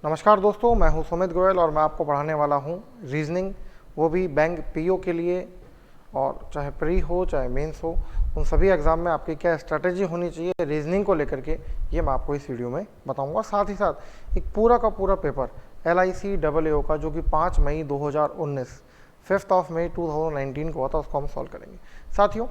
नमस्कार दोस्तों, मैं हूं सुमित गोयल और मैं आपको पढ़ाने वाला हूं रीजनिंग, वो भी बैंक पीओ के लिए। और चाहे प्री हो चाहे मेंस हो, उन सभी एग्ज़ाम में आपकी क्या स्ट्रैटेजी होनी चाहिए रीजनिंग को लेकर के, ये मैं आपको इस वीडियो में बताऊंगा। साथ ही साथ एक पूरा का पूरा पेपर LICAAO का जो कि 5 मई 2019 5 मई 2019 को हुआ था, उसको हम सॉल्व करेंगे। साथियों,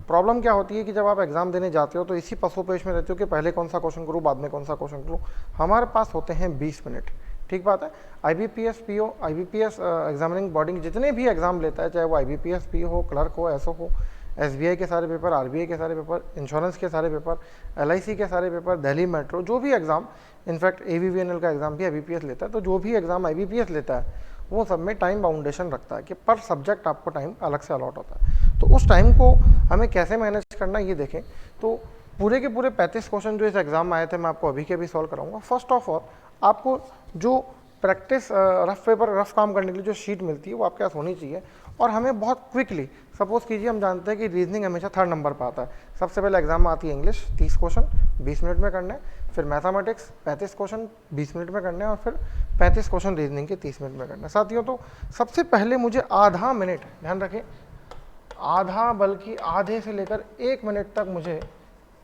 प्रॉब्लम क्या होती है कि जब आप एग्जाम देने जाते हो तो इसी पसोपेश में रहते हो कि पहले कौन सा क्वेश्चन करूँ, बाद में कौन सा क्वेश्चन करूँ। हमारे पास होते हैं 20 मिनट, ठीक बात है। IBPS PO, IBPS examining body जितने भी एग्जाम लेता है, चाहे वो IBPS PO हो, क्लर्क हो, SO हो, SBI के सारे पेपर, RBI के सारे पेपर, इंश्योरेंस के सारे पेपर, LIC के सारे पेपर, दिल्ली मेट्रो, जो भी एग्जाम, इनफैक्ट AVVNL का एग्जाम भी IBPS लेता है। तो जो भी एग्जाम IBPS लेता है वो सब में टाइम बाउंडेशन रखता है कि पर सब्जेक्ट आपको टाइम अलग से अलॉट होता है। तो उस टाइम को हमें कैसे मैनेज करना है ये देखें। तो पूरे के पूरे 35 क्वेश्चन जो इस एग्जाम में आए थे, मैं आपको अभी के भी सॉल्व कराऊंगा। फर्स्ट ऑफ ऑल, आपको जो प्रैक्टिस रफ पेपर रफ काम करने के लिए जो शीट मिलती है वो आपके पास होनी चाहिए। और हमें बहुत क्विकली, सपोज कीजिए हम जानते हैं कि रीजनिंग हमेशा 3rd नंबर पर आता है। सबसे पहले एग्जाम में आती है इंग्लिश, 30 क्वेश्चन 20 मिनट में करना है। फिर मैथमेटिक्स 35 क्वेश्चन 20 मिनट में करना है। और फिर 35 क्वेश्चन रीजनिंग के 30 मिनट में करना है। साथियों, तो सबसे पहले मुझे आधा मिनट, ध्यान रखें, आधा बल्कि आधे से लेकर 1 मिनट तक मुझे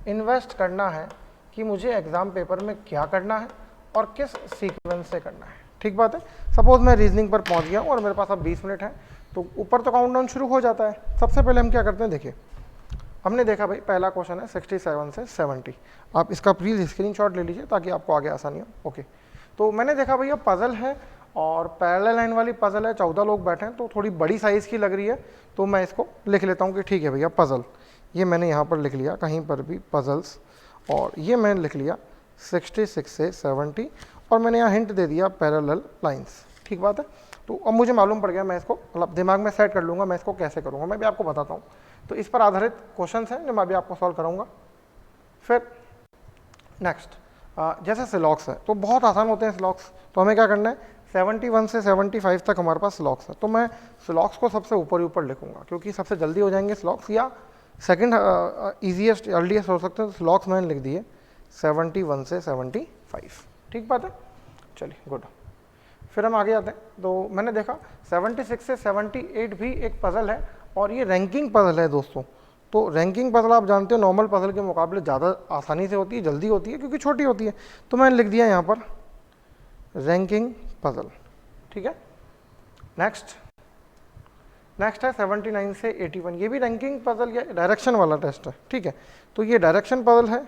इन्वेस्ट करना है कि मुझे एग्जाम पेपर में क्या करना है और किस सीक्वेंस से करना है। ठीक बात है। सपोज मैं रीजनिंग पर पहुंच गया हूं और मेरे पास अब 20 मिनट है, तो ऊपर तो काउंटडाउन शुरू हो जाता है। सबसे पहले हम क्या करते हैं, देखिए, हमने देखा भाई पहला क्वेश्चन है 67 से 70। आप इसका प्लीज़ स्क्रीनशॉट ले लीजिए ताकि आपको आगे आसानी हो। ओके, तो मैंने देखा भैया पजल है और पैरेलल लाइन वाली पजल है, 14 लोग बैठे हैं, तो थोड़ी बड़ी साइज़ की लग रही है। तो मैं इसको लिख लेता हूँ कि ठीक है भैया पजल, ये मैंने यहाँ पर लिख लिया कहीं पर भी पजल्स, और ये मैंने लिख लिया 66 से 70, और मैंने यहाँ हिंट दे दिया पैरेलल लाइंस। ठीक बात है। तो अब मुझे मालूम पड़ गया, मैं इसको मतलब दिमाग में सेट कर लूँगा मैं इसको कैसे करूँगा। मैं भी आपको बताता हूँ। तो इस पर आधारित क्वेश्चन हैं जो मैं भी आपको सॉल्व कराऊंगा। फिर नेक्स्ट, जैसे सिलॉक्स है तो बहुत आसान होते हैं सिलॉक्स। तो हमें क्या करना है, 71 से 75 तक हमारे पास सिलॉक्स है। तो मैं सिलॉक्स को सबसे ऊपर ऊपर लिखूंगा क्योंकि सबसे जल्दी हो जाएंगे सिलॉक्स, या सेकंड ईजीएस्ट अर्लीस्ट हो सकते हैं। तो सिलॉक्स मैंने लिख दिए 71 से 75। ठीक बात है, चलिए गुड। फिर हम आगे आते हैं। तो मैंने देखा 76 से 78 भी एक पजल है, और ये रैंकिंग पजल है दोस्तों। तो रैंकिंग पजल आप जानते हो नॉर्मल पजल के मुकाबले ज़्यादा आसानी से होती है, जल्दी होती है क्योंकि छोटी होती है। तो मैंने लिख दिया यहाँ पर रैंकिंग पजल। ठीक है। नेक्स्ट है 79 से 81। ये भी रैंकिंग पजल या डायरेक्शन वाला टेस्ट है। ठीक है, तो ये डायरेक्शन पजल है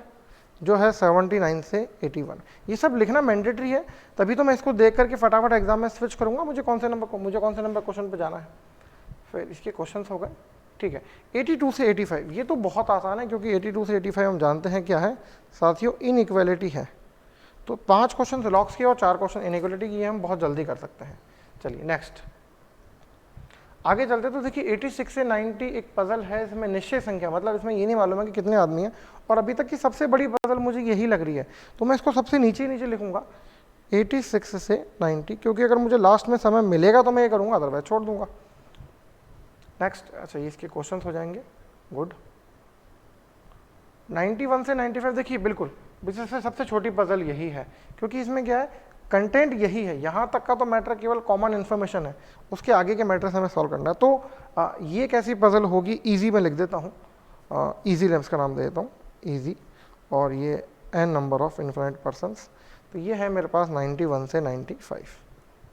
जो है 79 से 81। ये सब लिखना मैंडेटरी है, तभी तो मैं इसको देख करके फटाफट एग्जाम में स्विच करूंगा मुझे कौन से नंबर क्वेश्चन पे जाना है। फिर इसके क्वेश्चंस हो गए। ठीक है, 82 से 85 ये तो बहुत आसान है क्योंकि 82 से 85 हम जानते हैं क्या है साथियों, इनइक्वालिटी है। तो 5 क्वेश्चन सिलॉक्स के और 4 क्वेश्चन इनइक्वालिटी की, हम बहुत जल्दी कर सकते हैं। चलिए नेक्स्ट आगे चलते। तो देखिए 86 से 90 एक पजल है, इसमें निश्चय संख्या, मतलब इसमें ये नहीं मालूम है कि कितने आदमी हैं, और अभी तक की सबसे बड़ी पजल मुझे यही लग रही है। तो मैं इसको सबसे नीचे लिखूंगा 86 से 90, क्योंकि अगर मुझे लास्ट में समय मिलेगा तो मैं ये करूंगा, अदरवाइज छोड़ दूंगा। नेक्स्ट, अच्छा ये इसके क्वेश्चन हो जाएंगे। गुड। 91 से 95 देखिए बिल्कुल सबसे छोटी पजल यही है, क्योंकि इसमें क्या है, कंटेंट यही है। यहाँ तक का तो मैटर केवल कॉमन इन्फॉर्मेशन है, उसके आगे के मैटर से हमें सॉल्व करना है। तो ये कैसी पजल होगी, इजी में लिख देता हूँ, इजी लेम्स का नाम दे देता हूँ इजी, और ये n number of infinite persons. तो ये है मेरे पास 91 से 95।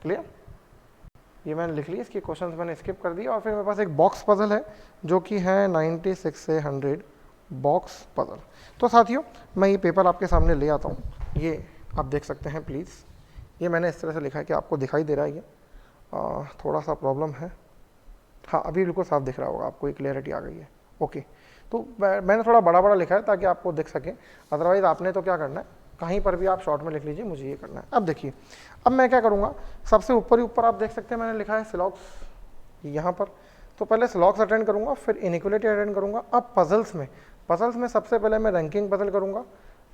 क्लियर, ये मैंने लिख लिया, इसके क्वेश्चंस मैंने स्किप कर दिया। और फिर मेरे पास एक बॉक्स पजल है जो कि है 96 से 100 बॉक्स पजल। तो साथियों मैं ये पेपर आपके सामने ले आता हूँ, ये आप देख सकते हैं प्लीज़। ये मैंने इस तरह से लिखा है कि आपको दिखाई दे रहा है, ये थोड़ा सा प्रॉब्लम है। हाँ, अभी बिल्कुल साफ दिख रहा होगा आपको, ये क्लियरिटी आ गई है। ओके, तो मैंने थोड़ा बड़ा लिखा है ताकि आपको दिख सके, अदरवाइज आपने तो क्या करना है, कहीं पर भी आप शॉर्ट में लिख लीजिए, मुझे ये करना है। अब देखिए, अब मैं क्या करूँगा, सबसे ऊपर ही ऊपर आप देख सकते हैं मैंने लिखा है सिलॉक्स यहाँ पर। तो पहले सिलॉक्स अटेंड करूँगा, फिर इनइक्वालिटी अटेंड करूँगा। अब पजल्स में सबसे पहले मैं रैंकिंग पजल करूँगा,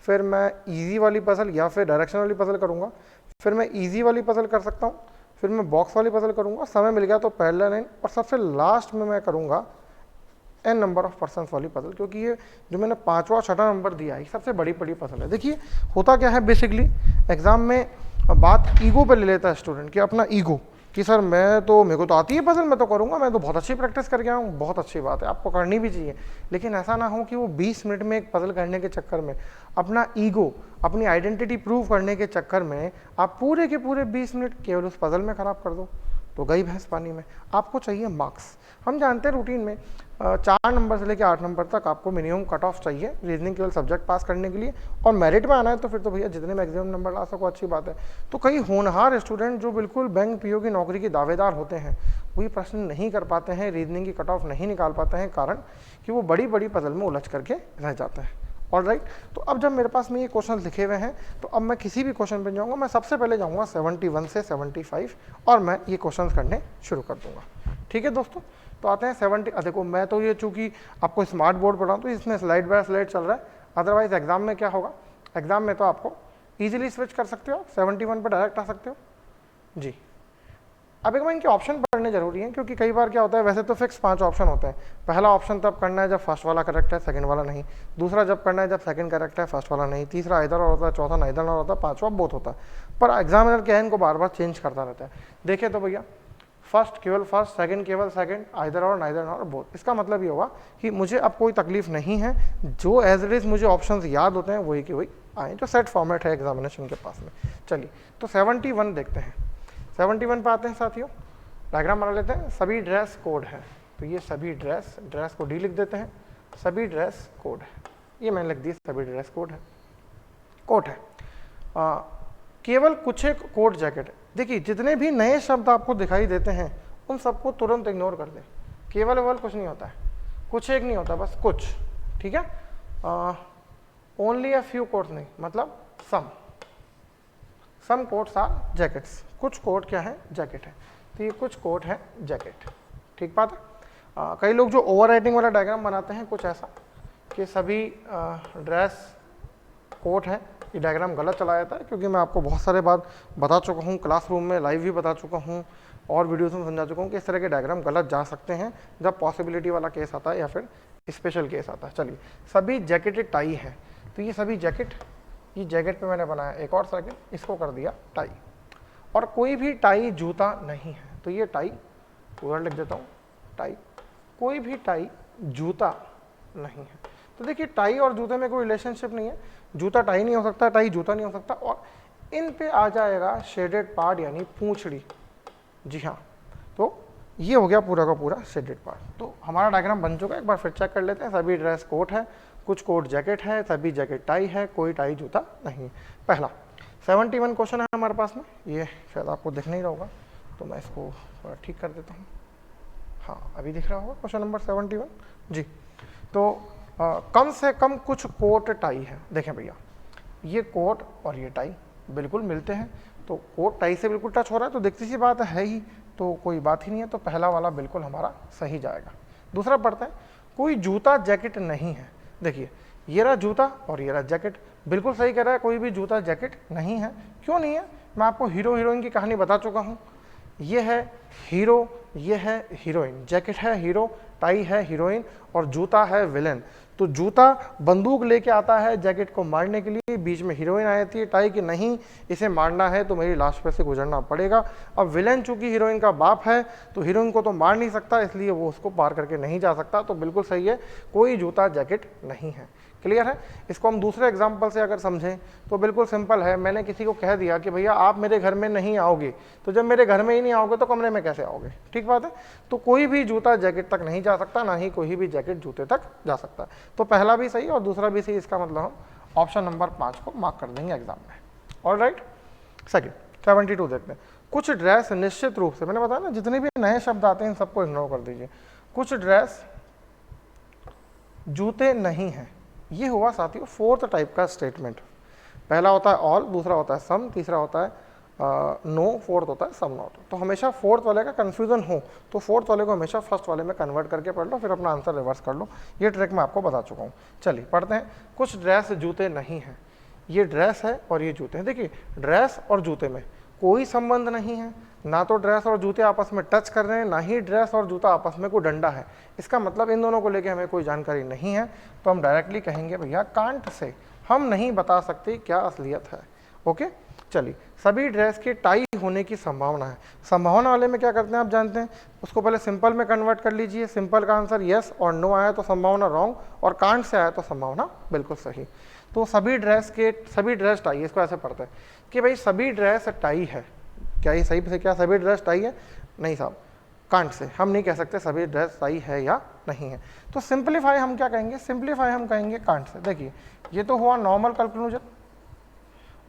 फिर मैं इजी वाली पजल या फिर डायरेक्शन वाली पजल करूँगा, फिर मैं इजी वाली पजल कर सकता हूँ, फिर मैं बॉक्स वाली पजल करूँगा, समय मिल गया तो पैरेलल लाइन, और सबसे लास्ट में मैं करूँगा n नंबर ऑफ पर्सन्स वाली पजल, क्योंकि ये जो मैंने 5वां 6वां नंबर दिया है सबसे बड़ी पजल है। देखिए होता क्या है, बेसिकली एग्जाम में अब बात ईगो पे ले लेता है स्टूडेंट कि अपना ईगो कि सर मेरे को तो आती है पजल, मैं तो करूँगा, मैं तो बहुत अच्छी प्रैक्टिस करके आया हूँ। बहुत अच्छी बात है, आपको करनी भी चाहिए, लेकिन ऐसा ना हो कि वो 20 मिनट में एक पजल करने के चक्कर में अपना ईगो, अपनी आइडेंटिटी प्रूव करने के चक्कर में आप पूरे के पूरे 20 मिनट केवल उस पजल में ख़राब कर दो, तो गई भैंस पानी में। आपको चाहिए मार्क्स। हम जानते हैं रूटीन में 4 नंबर से लेकर 8 नंबर तक आपको मिनिमम कट ऑफ चाहिए रीजनिंग केवल सब्जेक्ट पास करने के लिए, और मेरिट में आना है तो फिर तो भैया जितने मैक्सिमम नंबर ला सको अच्छी बात है। तो कई होनहार स्टूडेंट जो बिल्कुल बैंक पीओ की नौकरी के दावेदार होते हैं, वही प्रश्न नहीं कर पाते हैं, रीजनिंग की कट ऑफ नहीं निकाल पाते हैं, कारण कि वो बड़ी बड़ी पजल में उलझ करके रह जाते हैं। ऑलराइट, तो अब जब मेरे पास में ये क्वेश्चन लिखे हुए हैं, तो अब मैं किसी भी क्वेश्चन पे जाऊंगा, मैं सबसे पहले जाऊंगा 71 से 75 और मैं ये क्वेश्चन करने शुरू कर दूंगा। ठीक है दोस्तों, तो आते हैं 70। देखो मैं तो ये चूंकि आपको स्मार्ट बोर्ड पढ़ाऊँ तो इसमें स्लाइड बाय स्लाइड चल रहा है, अदरवाइज एग्जाम में क्या होगा, एग्जाम में तो आपको ईजिली स्विच कर सकते हो, 71 पर डायरेक्ट आ सकते हो जी। अब एक बार इनके ऑप्शन पढ़ने जरूरी है, क्योंकि कई बार क्या होता है, वैसे तो फिक्स 5 ऑप्शन होते हैं। पहला ऑप्शन तब करना है जब फर्स्ट वाला करेक्ट है, सेकंड वाला नहीं। दूसरा जब करना है जब सेकंड करेक्ट है, फर्स्ट वाला नहीं। तीसरा इधर और होता है, चौथा ना इधर और होता है, पांचवा बोथ होता है। पर एग्जामिनर क्या है, इनको बार बार चेंज करता रहता है। देखिए तो भैया फर्स्ट केवल फर्स्ट, सेकंड केवल सेकंड, आइदर और नाइदर और बोथ। इसका मतलब ये होगा कि मुझे अब कोई तकलीफ नहीं है, जो एज इट इज मुझे ऑप्शंस याद होते हैं वही के वही आए, जो सेट फॉर्मेट है एग्जामिनेशन के पास में। चलिए तो 71 देखते हैं। 71 पे आते हैं साथियों, डायग्राम बना लेते हैं। सभी ड्रेस कोड है, तो ये सभी ड्रेस को डी लिख देते हैं, सभी ड्रेस कोड है, ये मैंने लिख दिया, सभी ड्रेस कोड है, कोट है। केवल कुछ एक कोट जैकेट। देखिए जितने भी नए शब्द आपको दिखाई देते हैं उन सबको तुरंत इग्नोर कर दें। केवल वेवल कुछ नहीं होता है, कुछ एक नहीं होता, बस कुछ। ठीक है, ओनली अ फ्यू कोट्स नहीं, मतलब सम कोट्स आर जैकेट्स। कुछ कोट क्या है, जैकेट है, तो ये कुछ कोट है जैकेट। ठीक बात है। कई लोग जो ओवर राइटिंग वाला डायग्राम बनाते हैं कुछ ऐसा कि सभी ड्रेस कोट है, ये डायग्राम गलत चला जाता है, क्योंकि मैं आपको बहुत सारे बात बता चुका हूँ, क्लासरूम में लाइव भी बता चुका हूँ और वीडियोस में समझा चुका हूँ कि इस तरह के डायग्राम गलत जा सकते हैं जब पॉसिबिलिटी वाला केस आता है या फिर स्पेशल केस आता है। चलिए सभी जैकेटेड टाई है, तो ये सभी जैकेट, ये जैकेट पे मैंने बनाया एक और सर्किल, इसको कर दिया टाई। और कोई भी टाई जूता नहीं है, तो ये टाई पूरा लिख देता हूँ, टाई। कोई भी टाई जूता नहीं है, तो देखिए टाई और जूते में कोई रिलेशनशिप नहीं है, जूता टाई नहीं हो सकता, टाई जूता नहीं हो सकता। और इन पे आ जाएगा शेडेड पार्ट यानी पूंछड़ी। जी हाँ, तो ये हो गया पूरा का पूरा शेडेड पार्ट। तो हमारा डायग्राम बन चुका है, एक बार फिर चेक कर लेते हैं। सभी ड्रेस कोट है, कुछ कोट जैकेट है, सभी जैकेट टाई है, कोई टाई जूता नहीं। पहला 71 क्वेश्चन है हमारे पास में, ये शायद आपको दिख नहीं रहा होगा, तो मैं इसको थोड़ा ठीक कर देता हूँ। हाँ अभी दिख रहा होगा क्वेश्चन नंबर 71 जी। तो कम से कम कुछ कोट टाई है। देखें भैया ये कोट और ये टाई बिल्कुल मिलते हैं, तो कोट टाई से बिल्कुल टच हो रहा है, तो देखती सी बात है ही, तो कोई बात ही नहीं है, तो पहला वाला बिल्कुल हमारा सही जाएगा। दूसरा पढ़ते हैं, कोई जूता जैकेट नहीं है। देखिए ये रहा जूता और ये रहा जैकेट, बिल्कुल सही कह रहा है, कोई भी जूता जैकेट नहीं है। क्यों नहीं है, मैं आपको हीरो हीरोइन की कहानी बता चुका हूँ। ये है हीरो, ये है हीरोइन, जैकेट है हीरो, टाई है हीरोइन और जूता है विलेन। तो जूता बंदूक लेके आता है जैकेट को मारने के लिए, बीच में हीरोइन आ जाती है, टाई की नहीं इसे मारना है तो मेरी लाश पे से गुजरना पड़ेगा। अब विलेन चूंकि हीरोइन का बाप है तो हीरोइन को तो मार नहीं सकता, इसलिए वो उसको पार करके नहीं जा सकता। तो बिल्कुल सही है, कोई जूता जैकेट नहीं है। क्लियर है। इसको हम दूसरे एग्जाम्पल से अगर समझें तो बिल्कुल सिंपल है। मैंने किसी को कह दिया कि भैया आप मेरे घर में नहीं आओगे, तो जब मेरे घर में ही नहीं आओगे तो कमरे में कैसे आओगे। ठीक बात है। तो कोई भी जूता जैकेट तक नहीं जा सकता, ना ही कोई भी जैकेट जूते तक जा सकता है। तो पहला भी सही और दूसरा भी सही, इसका मतलब हम ऑप्शन नंबर 5 को मार्क कर देंगे एग्जाम में। ऑलराइट, सेकंड 72 देखते हैं। कुछ ड्रेस निश्चित रूप से, मैंने बताया ना जितने भी नए शब्द आते हैं इन सबको इग्नोर कर दीजिए। कुछ ड्रेस जूते नहीं हैं, ये हुआ साथियों फोर्थ टाइप का स्टेटमेंट। पहला होता है ऑल, दूसरा होता है सम, तीसरा होता है नो, फोर्थ होता है सम नॉट। तो हमेशा फोर्थ वाले का कंफ्यूजन हो तो फोर्थ वाले को हमेशा फर्स्ट वाले में कन्वर्ट करके पढ़ लो, फिर अपना आंसर रिवर्स कर लो। ये ट्रिक मैं आपको बता चुका हूँ। चलिए पढ़ते हैं। कुछ ड्रेस जूते नहीं हैं, ये ड्रेस है और ये जूते हैं। देखिए ड्रेस और जूते में कोई संबंध नहीं है, ना तो ड्रेस और जूते आपस में टच कर रहे हैं, ना ही ड्रेस और जूता आपस में कोई डंडा है। इसका मतलब इन दोनों को लेके हमें कोई जानकारी नहीं है, तो हम डायरेक्टली कहेंगे भैया कांट से, हम नहीं बता सकते क्या असलियत है। ओके, चलिए, सभी ड्रेस के टाई होने की संभावना है। संभावना वाले में क्या करते हैं आप जानते हैं, उसको पहले सिंपल में कन्वर्ट कर लीजिए। सिंपल का आंसर यस और नो आया तो संभावना रॉन्ग, और कांट से आया तो संभावना बिल्कुल सही। तो सभी ड्रेस टाई, इसको ऐसे पढ़ते हैं कि भाई सभी ड्रेस टाई है। क्या ये सही से क्या सभी ड्रेस टाई है? नहीं साहब, कांट से हम नहीं कह सकते सभी ड्रेस टाई है या नहीं है। तो सिंप्लीफाई हम क्या कहेंगे? सिंप्लीफाई हम कहेंगे कांट से। देखिए, ये तो हुआ नॉर्मल कंक्लूजन,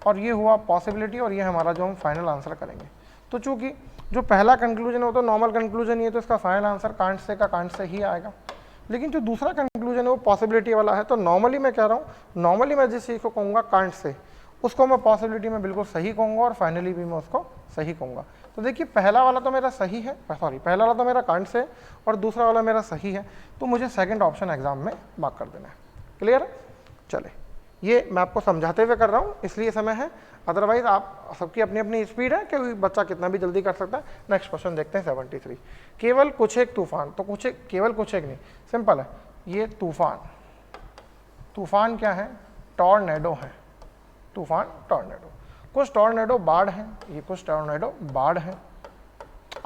और ये हुआ पॉसिबिलिटी, और ये हमारा जो हम फाइनल आंसर करेंगे। तो चूंकि जो पहला कंक्लूजन है वो तो नॉर्मल कंक्लूजन ही है, तो इसका फाइनल आंसर कांट से ही आएगा। लेकिन जो दूसरा कंक्लूजन है वो पॉसिबिलिटी वाला है, तो नॉर्मली मैं कह रहा हूँ, नॉर्मली मैं जिस चीज़ को कहूँगा कांट से, उसको मैं पॉसिबिलिटी में बिल्कुल सही कहूँगा, और फाइनली भी मैं उसको सही कहूँगा। तो देखिए, पहला वाला तो मेरा सही है, पहला वाला तो मेरा कांट से, और दूसरा वाला मेरा सही है, तो मुझे सेकेंड ऑप्शन एग्जाम में मार्क कर देना है। क्लियर है? चले, ये मैं आपको समझाते हुए कर रहा हूँ इसलिए समय है, अदरवाइज आप सबकी अपनी अपनी स्पीड है कि बच्चा कितना भी जल्दी कर सकता है। नेक्स्ट क्वेश्चन देखते हैं 73। केवल कुछ एक तूफान, तो केवल कुछ एक नहीं, सिंपल है। ये तूफान क्या है? टॉर्नेडो है। तूफान टॉर्नेडो, कुछ टॉर्नेडो बाढ़ है, ये कुछ टॉर्नेडो बाढ़ है।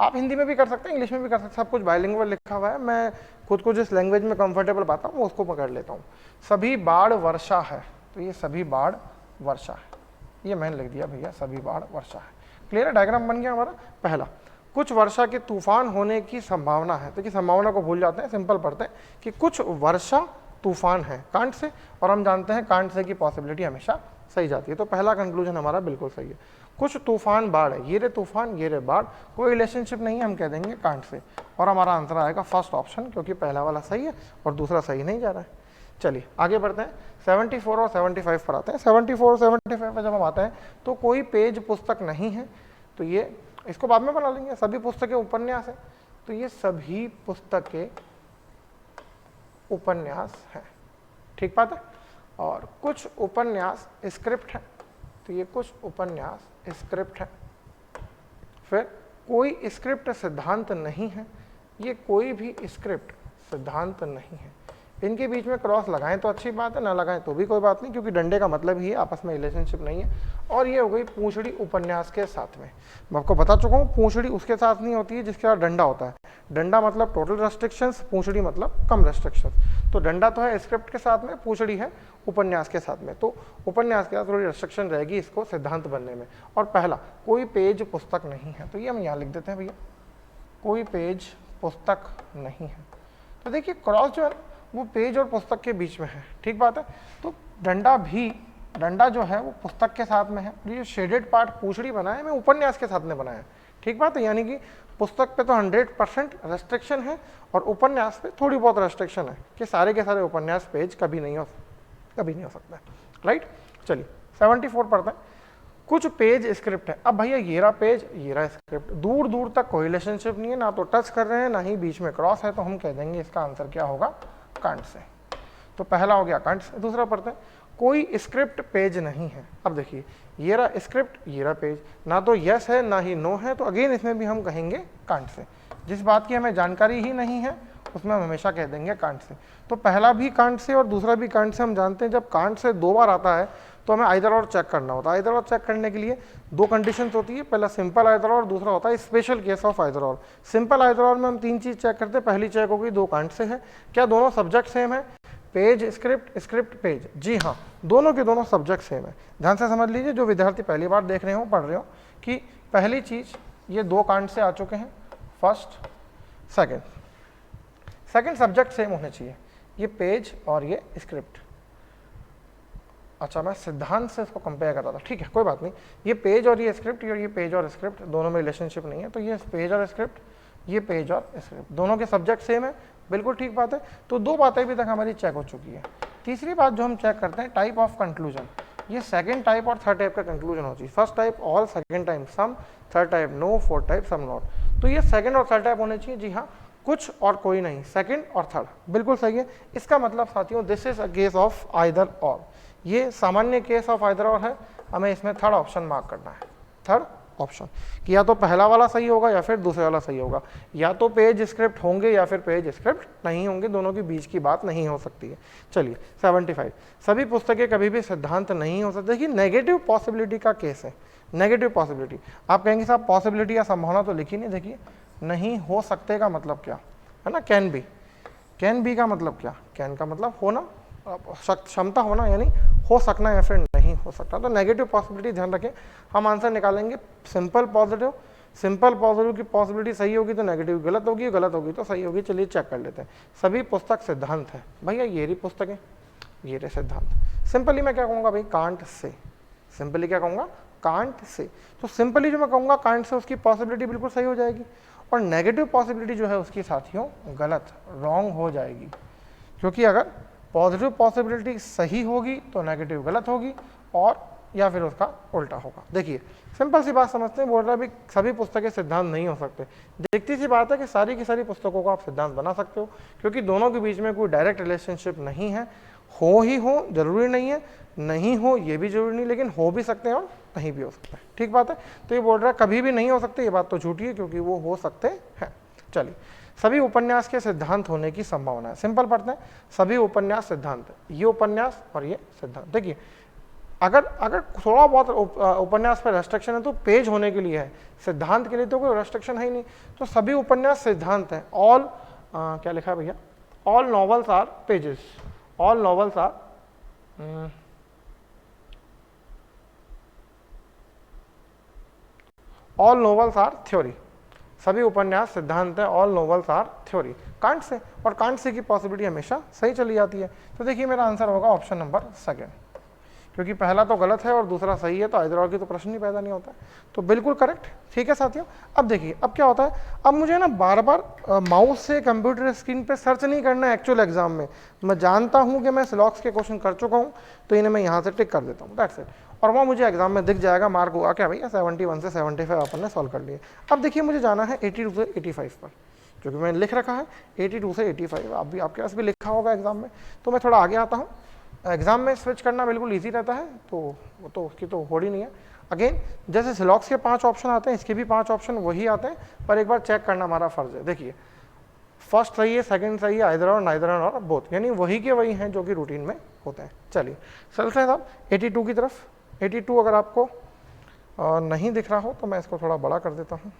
आप हिंदी में भी कर सकते हैं, इंग्लिश में भी कर सकते हैं, सब कुछ बाइलिंगुअल लिखा हुआ है। मैं खुद को जिस लैंग्वेज में कंफर्टेबल पाता हूँ उसको पकड़ लेता हूँ। सभी बाढ़ वर्षा है, तो ये सभी बाढ़ वर्षा है, ये मैंने लिख दिया भैया, सभी बाढ़ वर्षा है। क्लियर है? डायग्राम बन गया हमारा। पहला, कुछ वर्षा के तूफान होने की संभावना है, तो कि संभावना को भूल जाते हैं, सिंपल पढ़ते हैं कि कुछ वर्षा तूफान है कांट से, और हम जानते हैं कांट से की पॉसिबिलिटी हमेशा सही जाती है। तो पहला कंक्लूजन हमारा बिल्कुल सही है। कुछ तूफान बाढ़ है, ये रे तूफान ये रे बाढ़, कोई रिलेशनशिप नहीं है, हम कह देंगे कांट से, और हमारा आंसर आएगा फर्स्ट ऑप्शन, क्योंकि पहला वाला सही है और दूसरा सही नहीं जा रहा है। चलिए आगे बढ़ते हैं, 74 और 75 पर आते हैं। 74 और 75 पर जब हम आते हैं तो कोई पेज पुस्तक नहीं है, तो ये इसको बाद में बना लेंगे। सभी पुस्तकें उपन्यास है, तो ये सभी पुस्तकें उपन्यास है, ठीक बात है। और कुछ उपन्यास स्क्रिप्ट है, तो ये कुछ उपन्यास स्क्रिप्ट है। फिर कोई स्क्रिप्ट सिद्धांत नहीं है, ये कोई भी स्क्रिप्ट सिद्धांत नहीं है। इनके बीच में क्रॉस लगाएं तो अच्छी बात है, ना लगाएं तो भी कोई बात नहीं, क्योंकि डंडे का मतलब ही है, आपस में रिलेशनशिप नहीं है। और ये हो गई पूंछड़ी उपन्यास के साथ में। मैं आपको बता चुका हूँ, पूंछड़ी उसके साथ नहीं होती है जिसके साथ डंडा होता है। डंडा मतलब टोटल रेस्ट्रिक्शंस, पूंछड़ी मतलब कम रेस्ट्रिक्शंस। तो डंडा तो है स्क्रिप्ट के साथ में, पूंछड़ी है उपन्यास के साथ में। तो उपन्यास के साथ थोड़ी रेस्ट्रिक्शन रहेगी इसको सिद्धांत बनने में। और पहला, कोई पेज पुस्तक नहीं है, तो ये हम यहाँ लिख देते हैं भैया, कोई पेज पुस्तक नहीं है। तो देखिए क्रॉस जो है वो पेज और पुस्तक के बीच में है, ठीक बात है। तो डंडा जो है वो पुस्तक के साथ में है, ये शेडेड पार्ट पूंछड़ी बना है, मैं उपन्यास के साथ में बनाया, ठीक बात है। यानी कि पुस्तक पे तो 100% रेस्ट्रिक्शन है, और उपन्यास पे थोड़ी बहुत रेस्ट्रिक्शन है कि सारे के सारे उपन्यास पेज कभी नहीं हो सकता, राइट। चलिए 74 पढ़ते हैं। कुछ पेज स्क्रिप्ट है। अब भैया ये रहा पेज, ये रहा स्क्रिप्ट, दूर दूर तक कोई रिलेशनशिप नहीं है, ना तो टच कर रहे हैं, ना ही बीच में क्रॉस है, तो हम कह देंगे इसका आंसर क्या होगा? Can't say. तो पहला हो गया कांट से। दूसरा पढ़ते हैं, कोई स्क्रिप्ट पेज नहीं है। अब देखिए ये रहा स्क्रिप्ट, ये रहा पेज, ना तो यस है ना ही नो है, तो अगेन इसमें भी हम कहेंगे कांट से। जिस बात की हमें जानकारी ही नहीं है उसमें हम हमेशा कह देंगे कांट से। तो पहला भी कांट से और दूसरा भी कांट से। हम जानते हैं जब कांट से 2 बार आता है तो हमें आइदर और चेक करना होता है। आइदर और चेक करने के लिए 2 कंडीशंस होती है, पहला सिंपल आइदर और, दूसरा होता है स्पेशल केस ऑफ आइदर और। सिंपल आइदर और में हम 3 चीज चेक करते हैं। पहली चेक होगी 2 कांट से है, क्या दोनों सब्जेक्ट सेम है? पेज स्क्रिप्ट, स्क्रिप्ट पेज, जी हाँ, दोनों के दोनों सब्जेक्ट सेम है। ध्यान से समझ लीजिए, जो विद्यार्थी पहली बार देख रहे हो, पढ़ रहे हो, कि पहली चीज ये 2 कांट से आ चुके हैं, फर्स्ट सेकंड सब्जेक्ट सेम होने चाहिए, ये पेज और ये स्क्रिप्ट। अच्छा मैं सिद्धांत से इसको कंपेयर कर रहा था, ठीक है कोई बात नहीं। ये पेज और ये स्क्रिप्ट, और ये पेज और स्क्रिप्ट दोनों में रिलेशनशिप नहीं है, तो ये पेज और स्क्रिप्ट, ये पेज और स्क्रिप्ट, दोनों के सब्जेक्ट सेम है, बिल्कुल ठीक बात है। तो 2 बातें अभी तक हमारी चेक हो चुकी है। तीसरी बात जो हम चेक करते हैं, टाइप ऑफ कंक्लूजन। ये सेकंड टाइप और थर्ड टाइप का कंक्लूजन हो चाहिए। First type all, second type some, third type no, fourth type some not. तो ये सेकंड और थर्ड टाइप होने चाहिए, जी हाँ, कुछ और कोई नहीं, सेकंड और थर्ड, बिल्कुल सही है। इसका मतलब साथियों this is a case of either और, ये सामान्य केस ऑफ आइदर और है। हमें इसमें थर्ड ऑप्शन मार्क करना है, थर्ड ऑप्शन, कि या तो पहला वाला सही होगा या फिर दूसरा वाला सही होगा, या तो पेज स्क्रिप्ट होंगे या फिर पेज स्क्रिप्ट नहीं होंगे, दोनों के बीच की बात नहीं हो सकती है। चलिए 75, सभी पुस्तकें कभी भी सिद्धांत नहीं हो सकती। देखिए नेगेटिव पॉसिबिलिटी का केस है, नेगेटिव पॉसिबिलिटी। आप कहेंगे साहब पॉसिबिलिटी या संभावना तो लिखी नहीं, देखिए नहीं हो सकते का मतलब क्या है ना, कैन बी। कैन बी का मतलब क्या, कैन का मतलब होना, क्षमता होना, यानी हो सकना या फिर नहीं हो सकता। तो नेगेटिव पॉसिबिलिटी ध्यान रखें, हम आंसर निकालेंगे सिंपल पॉजिटिव। सिंपल पॉजिटिव की पॉसिबिलिटी सही होगी तो नेगेटिव गलत होगी, गलत होगी तो सही होगी। चलिए चेक कर लेते हैं। सभी पुस्तक सिद्धांत है भैया, ये रही पुस्तकें, ये रहे सिद्धांत। सिंपली मैं क्या कहूँगा भाई, कांट से। सिंपली क्या कहूँगा, कांट से। तो सिंपली जो मैं कहूँगा कांट से, उसकी पॉसिबिलिटी बिल्कुल सही हो जाएगी, और नेगेटिव पॉसिबिलिटी जो है उसकी साथियों गलत, रॉन्ग हो जाएगी। क्योंकि अगर पॉजिटिव पॉसिबिलिटी सही होगी तो नेगेटिव गलत होगी, और या फिर उसका उल्टा होगा। देखिए सिंपल सी बात समझते हैं, बोल रहा है भी सभी पुस्तकें सिद्धांत नहीं हो सकते। देखती सी बात है कि सारी की सारी पुस्तकों को आप सिद्धांत बना सकते हो, क्योंकि दोनों के बीच में कोई डायरेक्ट रिलेशनशिप नहीं है। हो ही हो जरूरी नहीं है, नहीं हो ये भी जरूरी नहीं, लेकिन हो भी सकते हैं और नहीं भी हो सकते हैं। ठीक बात है। तो ये बोल रहा है कभी भी नहीं हो सकते, ये बात तो झूठी है, क्योंकि वो हो सकते हैं। चलिए, सभी उपन्यास के सिद्धांत होने की संभावना है। सिंपल पढ़ते हैं, सभी उपन्यास सिद्धांत है, ये उपन्यास और ये सिद्धांत। देखिए अगर थोड़ा बहुत उपन्यास पर रेस्ट्रिक्शन है तो पेज होने के लिए है, सिद्धांत के लिए तो कोई रेस्ट्रिक्शन है ही नहीं। तो सभी उपन्यास सिद्धांत है। ऑल क्या लिखा है भैया, all novels are pages, all novels are all novels are theory. सभी उपन्यास सिद्धांत है, all novels are theory. Kant से, और कांट से की पॉसिबिलिटी हमेशा सही चली जाती है। तो देखिए मेरा आंसर होगा ऑप्शन नंबर सेकंड, क्योंकि पहला तो गलत है और दूसरा सही है, तो आइदर और की तो प्रश्न ही पैदा नहीं होता। तो बिल्कुल करेक्ट। ठीक है साथियों, अब देखिए अब क्या होता है, अब मुझे ना बार बार माउस से कंप्यूटर स्क्रीन पे सर्च नहीं करना है एक्चुअल एग्जाम में। मैं जानता हूँ कि मैं सिलॉक्स के क्वेश्चन कर चुका हूँ, तो इन्हें मैं यहाँ से टिक कर देता हूँ, दैट्स इट। और वहाँ मुझे एग्जाम में दिख जाएगा, मार्क हुआ क्या भैया 71 से 75 अपन ने सॉल्व कर लिए। अब देखिए मुझे जाना है 82 से 85 पर, क्योंकि मैंने लिख रखा है 82 से 85, आप भी आपके पास भी लिखा होगा एग्जाम में। तो मैं थोड़ा आगे आता हूँ। एग्जाम में स्विच करना बिल्कुल इजी रहता है, तो वो तो उसकी तो होड़ ही नहीं है। अगेन जैसे सिलॉक्स के 5 ऑप्शन आते हैं, इसके भी 5 ऑप्शन वही आते हैं, पर एक बार चेक करना हमारा फर्ज है। देखिए फर्स्ट सही है, सेकंड सही है, आइदर और नाइदर और बोथ, यानी वही के वही हैं जो कि रूटीन में होते हैं। चलिए चलते हैं साहब 82 की तरफ। 82 अगर आपको नहीं दिख रहा हो तो मैं इसको थोड़ा बड़ा कर देता हूँ।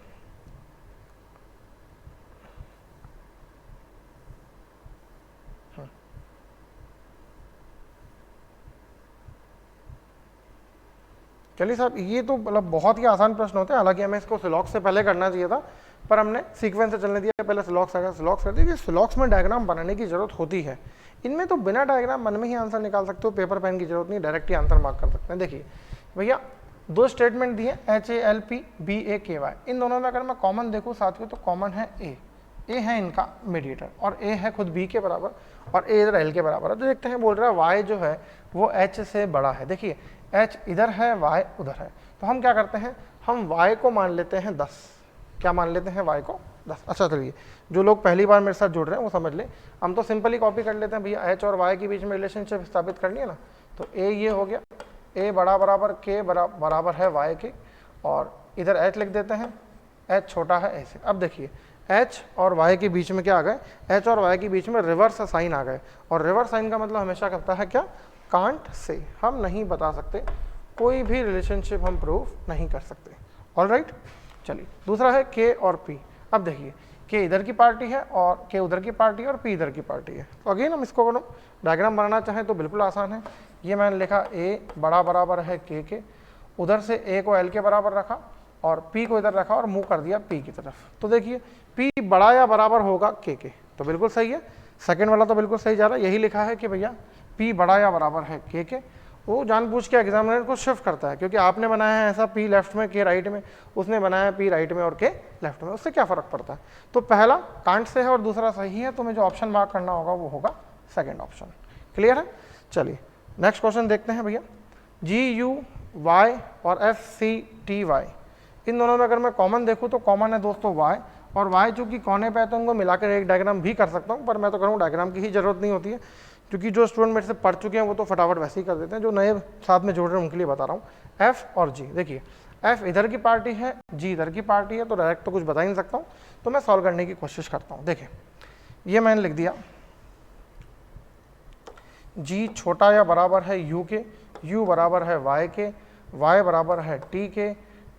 चलिए साहब, ये तो मतलब बहुत ही आसान प्रश्न होते हैं, हालांकि हमें इसको सिलॉक्स से पहले करना चाहिए था, पर हमने सीक्वेंस से चलने दिया, पहले सिलॉक्स आएगा, सिलॉक्स कर दिया। सिलॉक्स में डायग्राम बनाने की जरूरत होती है, इनमें तो बिना डायग्राम मन में ही आंसर निकाल सकते हो, पेपर पेन की जरूरत नहीं, डायरेक्ट ही आंसर मार्क कर सकते हैं। देखिए भैया 2 स्टेटमेंट दिए, HALP BAKY, इन दोनों में अगर मैं कॉमन देखूँ साथियों तो कॉमन है ए है इनका मीडिएटर, और ए है खुद बी के बराबर, और ए इधर एल के बराबर है। तो देखते हैं, बोल रहा है वाई जो है वो एच से बड़ा है। देखिए एच इधर है, वाई उधर है, तो हम क्या करते हैं, हम वाई को मान लेते हैं 10। क्या मान लेते हैं, वाई को 10। अच्छा चलिए, जो लोग पहली बार मेरे साथ जुड़ रहे हैं वो समझ ले, हम तो सिंपली कॉपी कर लेते हैं भैया, एच और वाई के बीच में रिलेशनशिप स्थापित करनी है ना। तो ए ये हो गया, ए बराबर के बराबर है वाई के, और इधर एच लिख देते हैं, एच छोटा है ए से। अब देखिए एच और वाई के बीच में क्या आ गए, एच और वाई के बीच में रिवर्स साइन आ गए, और रिवर्स साइन का मतलब हमेशा करता है क्या, कांट से। हम नहीं बता सकते, कोई भी रिलेशनशिप हम प्रूव नहीं कर सकते। ऑलराइट, चलिए दूसरा है के और पी। अब देखिए के इधर की पार्टी है और के उधर की पार्टी है और पी इधर की पार्टी है। तो अगेन हम इसको अगर डायग्राम बनाना चाहें तो बिल्कुल आसान है। ये मैंने लिखा ए बराबर है के, उधर से ए को एल के बराबर रखा और पी को इधर रखा और मुंह कर दिया पी की तरफ। तो देखिए पी बड़ा या बराबर होगा के, तो बिल्कुल सही है। सेकेंड वाला तो बिल्कुल सही जा रहा है, यही लिखा है कि भैया पी बड़ा या बराबर है के। वो जानबूझ के एग्जामिनर को शिफ्ट करता है, क्योंकि आपने बनाया है ऐसा पी लेफ्ट में के राइट में, उसने बनाया है पी राइट में और के लेफ्ट में, उससे क्या फर्क पड़ता है। तो पहला कांट से है और दूसरा सही है, तो मुझे जो ऑप्शन मार्क करना होगा वो होगा सेकेंड ऑप्शन। क्लियर है। चलिए नेक्स्ट क्वेश्चन देखते हैं भैया। GUY और FCTY, इन दोनों में अगर मैं कॉमन देखूँ तो कॉमन है दोस्तों y, और y चूंकि कोने पे है तो उनको मिलाकर एक डायग्राम भी कर सकता हूँ, पर मैं तो करूँ डायग्राम की ही जरूरत नहीं होती है, क्योंकि जो स्टूडेंट मेरे से पढ़ चुके हैं वो तो फटाफट वैसे ही कर देते हैं, जो नए साथ में जोड़ रहे हैं उनके लिए बता रहा हूँ। F और G, देखिए F इधर की पार्टी है, G इधर की पार्टी है, तो डायरेक्ट तो कुछ बता ही नहीं सकता हूँ, तो मैं सॉल्व करने की कोशिश करता हूँ। देखिए ये मैंने लिख दिया, G छोटा या बराबर है U के, U बराबर है Y के, y बराबर है t के,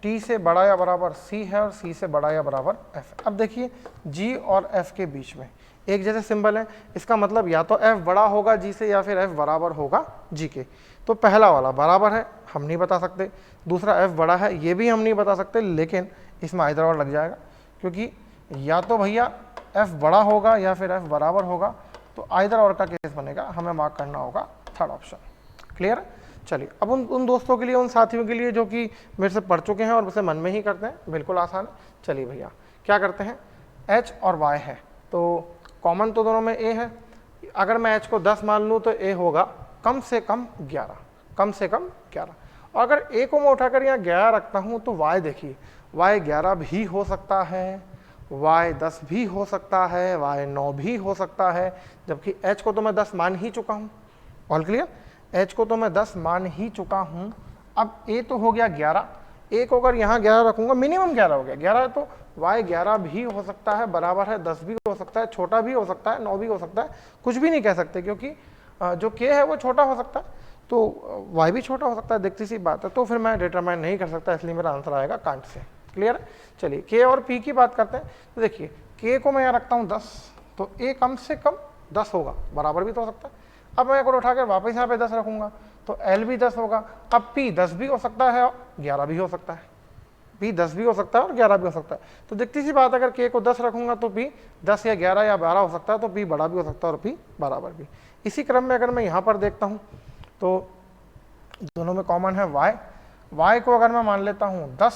t से बड़ा या बराबर c है और c से बड़ा या बराबर f। अब देखिए g और f के बीच में एक जैसे सिंबल है, इसका मतलब या तो f बड़ा होगा g से या फिर f बराबर होगा g के। तो पहला वाला बराबर है हम नहीं बता सकते, दूसरा f बड़ा है ये भी हम नहीं बता सकते, लेकिन इसमें आइदर और लग जाएगा, क्योंकि या तो भैया f बड़ा होगा या फिर f बराबर होगा, तो आइदर और का केस बनेगा, हमें मार्क करना होगा थर्ड ऑप्शन। क्लियर है? चलिए अब उन दोस्तों के लिए, उन साथियों के लिए जो कि मेरे से पढ़ चुके हैं और उसे मन में ही करते हैं, बिल्कुल आसान है। चलिए भैया क्या करते हैं, h और y है तो कॉमन तो दोनों में a है, अगर मैं h को 10 मान लूँ तो a होगा कम से कम 11, कम से कम 11। और अगर a को मैं उठाकर यहाँ 11 रखता हूँ तो y देखिए, y 11 भी हो सकता है, y 10 भी हो सकता है, y 9 भी हो सकता है, जबकि h को तो मैं 10 मान ही चुका हूँ। All clear? h को तो मैं 10 मान ही चुका हूँ। अब a तो हो गया 11, a को अगर यहाँ 11 रखूँगा, मिनिमम 11 हो गया, 11 है तो y 11 भी हो सकता है, बराबर है 10 भी हो सकता है, छोटा भी हो सकता है, 9 भी हो सकता है, कुछ भी नहीं कह सकते, क्योंकि जो k है वो छोटा हो सकता है, तो y भी छोटा हो सकता है, देखती सी बात है। तो फिर मैं डिटरमाइन नहीं कर सकता, इसलिए मेरा आंसर आएगा कांट से। क्लियर है? चलिए k और p की बात करते हैं। तो देखिए k को मैं यहाँ रखता हूँ 10, तो a कम से कम 10 होगा, बराबर भी तो हो सकता है। अब मैं अगर उठाकर वापस यहाँ पे 10 रखूँगा तो l भी 10 होगा। अब p 10 भी हो सकता है और 11 भी हो सकता है, p 10 भी हो सकता है और 11 भी हो सकता है। तो देखती सी बात, अगर k को 10 रखूँगा तो p 10 या 11 या 12 हो सकता है, तो p बड़ा भी हो सकता है और p बराबर भी। इसी क्रम में अगर मैं यहाँ पर देखता हूँ तो दोनों में कॉमन है y को अगर मैं मान लेता हूँ 10,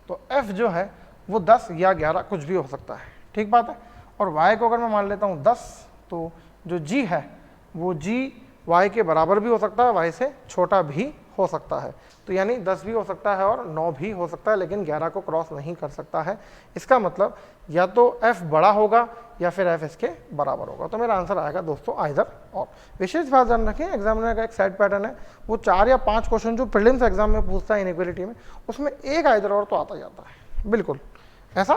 तो f जो है वो 10 या 11 कुछ भी हो सकता है, ठीक बात है। और y को अगर मैं मान लेता हूँ 10, तो जो g है वो g y के बराबर भी हो सकता है, y से छोटा भी हो सकता है। तो यानी 10 भी हो सकता है और 9 भी हो सकता है, लेकिन 11 को क्रॉस नहीं कर सकता है। इसका मतलब या तो f बड़ा होगा या फिर f इसके बराबर होगा। तो मेरा आंसर आएगा दोस्तों आइदर और। विशेष बात ध्यान रखें, एग्जामिनर का एक सेट पैटर्न है, वो 4 या 5 क्वेश्चन जो प्रीलिम्स एग्जाम में पूछता है इनइक्वालिटी में, उसमें एक आइदर और तो आता जाता है। बिल्कुल ऐसा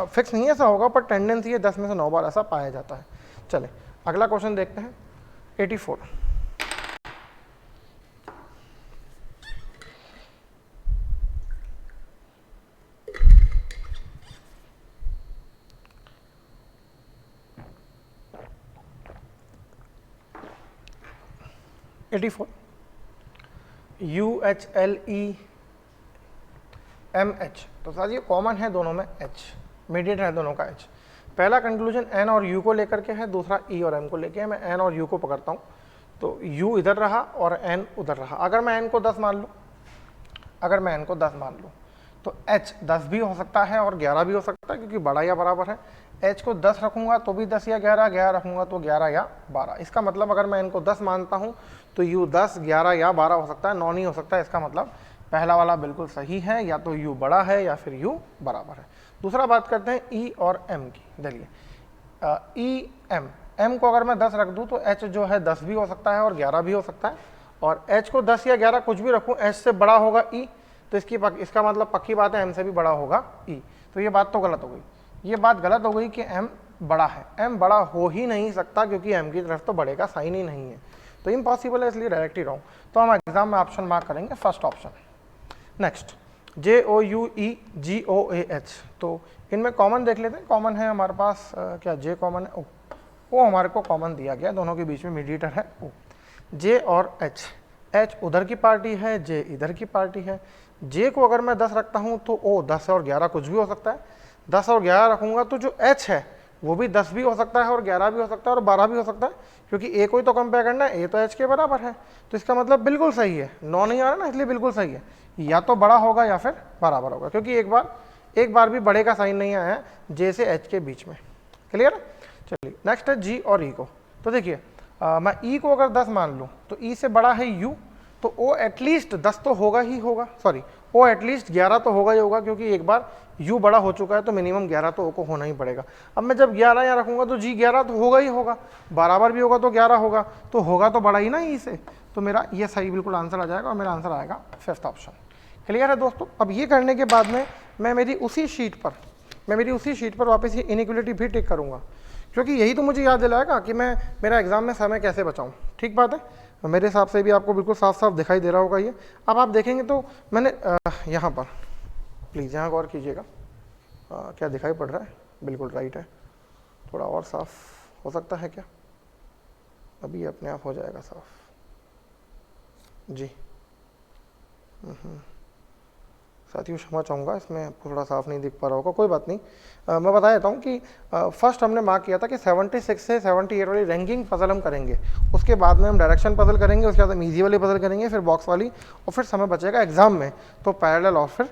फिक्स नहीं ऐसा होगा, पर टेंडेंसी है 10 में से 9 बार ऐसा पाया जाता है। चले अगला क्वेश्चन देखते हैं, 84। UHLEMH, तो साथ ये कॉमन है दोनों में, H मीडिएट है दोनों का H। पहला कंक्लूजन N और U को लेकर के है, दूसरा E और M को लेकर है। मैं N और U को पकड़ता हूँ, तो U इधर रहा और N उधर रहा। अगर मैं N को 10 मान लूँ, अगर मैं N को 10 मान लूँ तो H 10 भी हो सकता है और 11 भी हो सकता है, क्योंकि बड़ा या बराबर है। H को 10 रखूँगा तो भी 10 या 11, 11 रखूँगा तो 11 या 12। इसका मतलब अगर मैं N को 10 मानता हूँ तो U 10, 11 या 12 हो सकता है, 9 नहीं हो सकता है। इसका मतलब पहला वाला बिल्कुल सही है, या तो U बड़ा है या फिर U बराबर है। दूसरा बात करते हैं E और M की। देखिए E M को अगर मैं 10 रख दूँ तो H जो है 10 भी हो सकता है और 11 भी हो सकता है, और H को 10 या 11 कुछ भी रखूँ, H से बड़ा होगा E, तो इसका मतलब पक्की बात है M से भी बड़ा होगा E। तो ये बात तो गलत हो गई, ये बात गलत हो गई कि M बड़ा है। M बड़ा हो ही नहीं सकता, क्योंकि M की तरफ तो बड़े का साइन ही नहीं है, तो इम्पॉसिबल है, इसलिए डायरेक्ट ही रॉन्ग। तो हम एग्जाम में ऑप्शन मार्क करेंगे फर्स्ट ऑप्शन। नेक्स्ट JOUEGOAH, तो इनमें कॉमन देख लेते हैं। कॉमन है हमारे पास क्या J कॉमन है, O हमारे को कॉमन दिया गया, दोनों के बीच में मीडिएटर है O। J और H उधर की पार्टी है, J इधर की पार्टी है। J को अगर मैं 10 रखता हूँ तो O 10 और 11 कुछ भी हो सकता है। 10 और 11 रखूँगा तो जो H है वो भी 10 भी हो सकता है और 11 भी हो सकता है और 12 भी हो सकता है, क्योंकि A को ही तो कंपेयर करना है, A तो H के बराबर है। तो इसका मतलब बिल्कुल सही है, 9 नहीं आ रहा ना, इसलिए बिल्कुल सही है, या तो बड़ा होगा या फिर बराबर होगा, क्योंकि एक बार भी बड़े का साइन नहीं आया है J से H के बीच में। क्लियर है? चलिए नेक्स्ट है G और E को। तो देखिए मैं E को अगर 10 मान लूँ तो E से बड़ा है U, तो O एटलीस्ट 10 तो होगा ही होगा, सॉरी O एटलीस्ट 11 तो होगा ही होगा, क्योंकि एक बार U बड़ा हो चुका है तो मिनिमम 11 तो O को होना ही पड़ेगा। अब मैं जब 11 यहाँ रखूँगा तो G 11 तो होगा ही होगा, बराबर भी होगा तो 11 होगा, तो होगा तो बड़ा ही ना E से। तो मेरा ये सही बिल्कुल आंसर आ जाएगा और मेरा आंसर आएगा फिफ्थ ऑप्शन। क्लियर है दोस्तों? अब ये करने के बाद में मैं मेरी उसी शीट पर वापस ये इनइक्वालिटी भी टिक करूँगा, क्योंकि यही तो मुझे याद दिलाएगा कि मैं मेरा एग्जाम में समय कैसे बचाऊँ। ठीक बात है? मेरे हिसाब से भी आपको बिल्कुल साफ साफ दिखाई दे रहा होगा ये। अब आप देखेंगे तो मैंने यहाँ पर प्लीज़ यहाँ गौर कीजिएगा, क्या दिखाई पड़ रहा है? बिल्कुल राइट है। थोड़ा और साफ हो सकता है क्या? अभी अपने आप हो जाएगा साफ जी। साथियों क्षमा चाहूँगा, इसमें आपको थोड़ा साफ नहीं दिख पा रहा होगा, कोई बात नहीं। मैं बता देता हूँ कि फर्स्ट हमने मार्क किया था कि 76 से 78 वाली रैंकिंग पजल हम करेंगे, उसके बाद में हम डायरेक्शन पजल करेंगे, उसके बाद हम ईजी वाली पजल करेंगे, फिर बॉक्स वाली, और फिर समय बचेगा एग्जाम में तो पैरेलल और फिर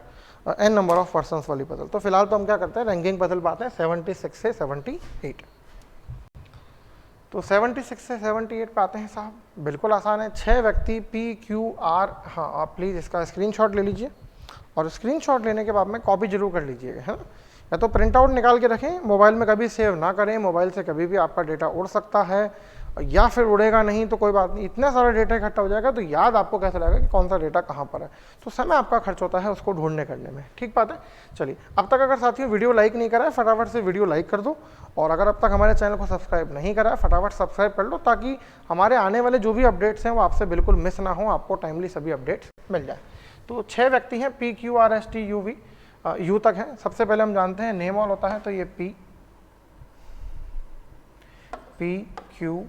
n नंबर ऑफ पर्सन्स वाली पजल। तो फिलहाल तो हम क्या करते हैं, रैंकिंग पजल पाते हैं 76 से 78। तो 76 से 78 पे आते हैं साहब, बिल्कुल आसान है। 6 व्यक्ति PQR, हाँ आप प्लीज़ इसका स्क्रीनशॉट ले लीजिए, और स्क्रीनशॉट लेने के बाद में कॉपी जरूर कर लीजिएगा, है ना। या तो प्रिंट आउट निकाल के रखें, मोबाइल में कभी सेव ना करें, मोबाइल से कभी भी आपका डेटा उड़ सकता है, या फिर उड़ेगा नहीं तो कोई बात नहीं, इतना सारा डेटा इकट्ठा हो जाएगा तो याद आपको कैसे रहेगा कि कौन सा डेटा कहाँ पर है, तो समय आपका खर्च होता है उसको ढूंढने करने में। ठीक बात है। चलिए, अब तक अगर साथियों वीडियो लाइक नहीं करा है, फटाफट से वीडियो लाइक कर दो, और अगर अब तक हमारे चैनल को सब्सक्राइब नहीं करा है, फटाफट सब्सक्राइब कर लो, ताकि हमारे आने वाले जो भी अपडेट्स हैं वो आपसे बिल्कुल मिस ना हो, आपको टाइमली सभी अपडेट्स मिल जाए। तो 6 व्यक्ति हैं, PQRSTUV, यू तक है। सबसे पहले हम जानते हैं नेम ऑल होता है, तो ये PQRSTU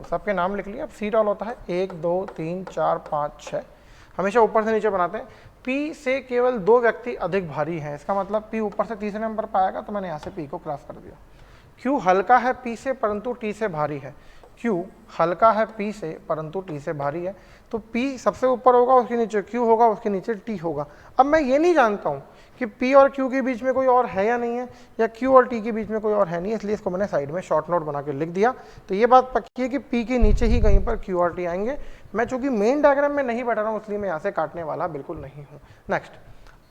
सबके नाम लिख लिए। अब सीट ऑल होता है 1 2 3 4 5 6, हमेशा ऊपर से नीचे बनाते हैं। P से केवल 2 व्यक्ति अधिक भारी हैं, इसका मतलब P ऊपर से तीसरे नंबर पर आएगा, तो मैंने यहाँ से P को क्रॉस कर दिया। Q हल्का है P से परंतु T से भारी है, Q हल्का है P से परंतु T से भारी है, तो P सबसे ऊपर होगा, उसके नीचे Q होगा, उसके नीचे T होगा। अब मैं ये नहीं जानता हूँ कि P और Q के बीच में कोई और है या नहीं है, या Q और T के बीच में कोई और है नहीं, इसलिए इसको मैंने साइड में शॉर्ट नोट बना के लिख दिया। तो ये बात पक्की है कि P के नीचे ही कहीं पर Q और T आएंगे। मैं चूंकि मेन डायग्राम में नहीं बैठ रहा हूँ, इसलिए मैं यहाँ से काटने वाला बिल्कुल नहीं हूँ। नेक्स्ट,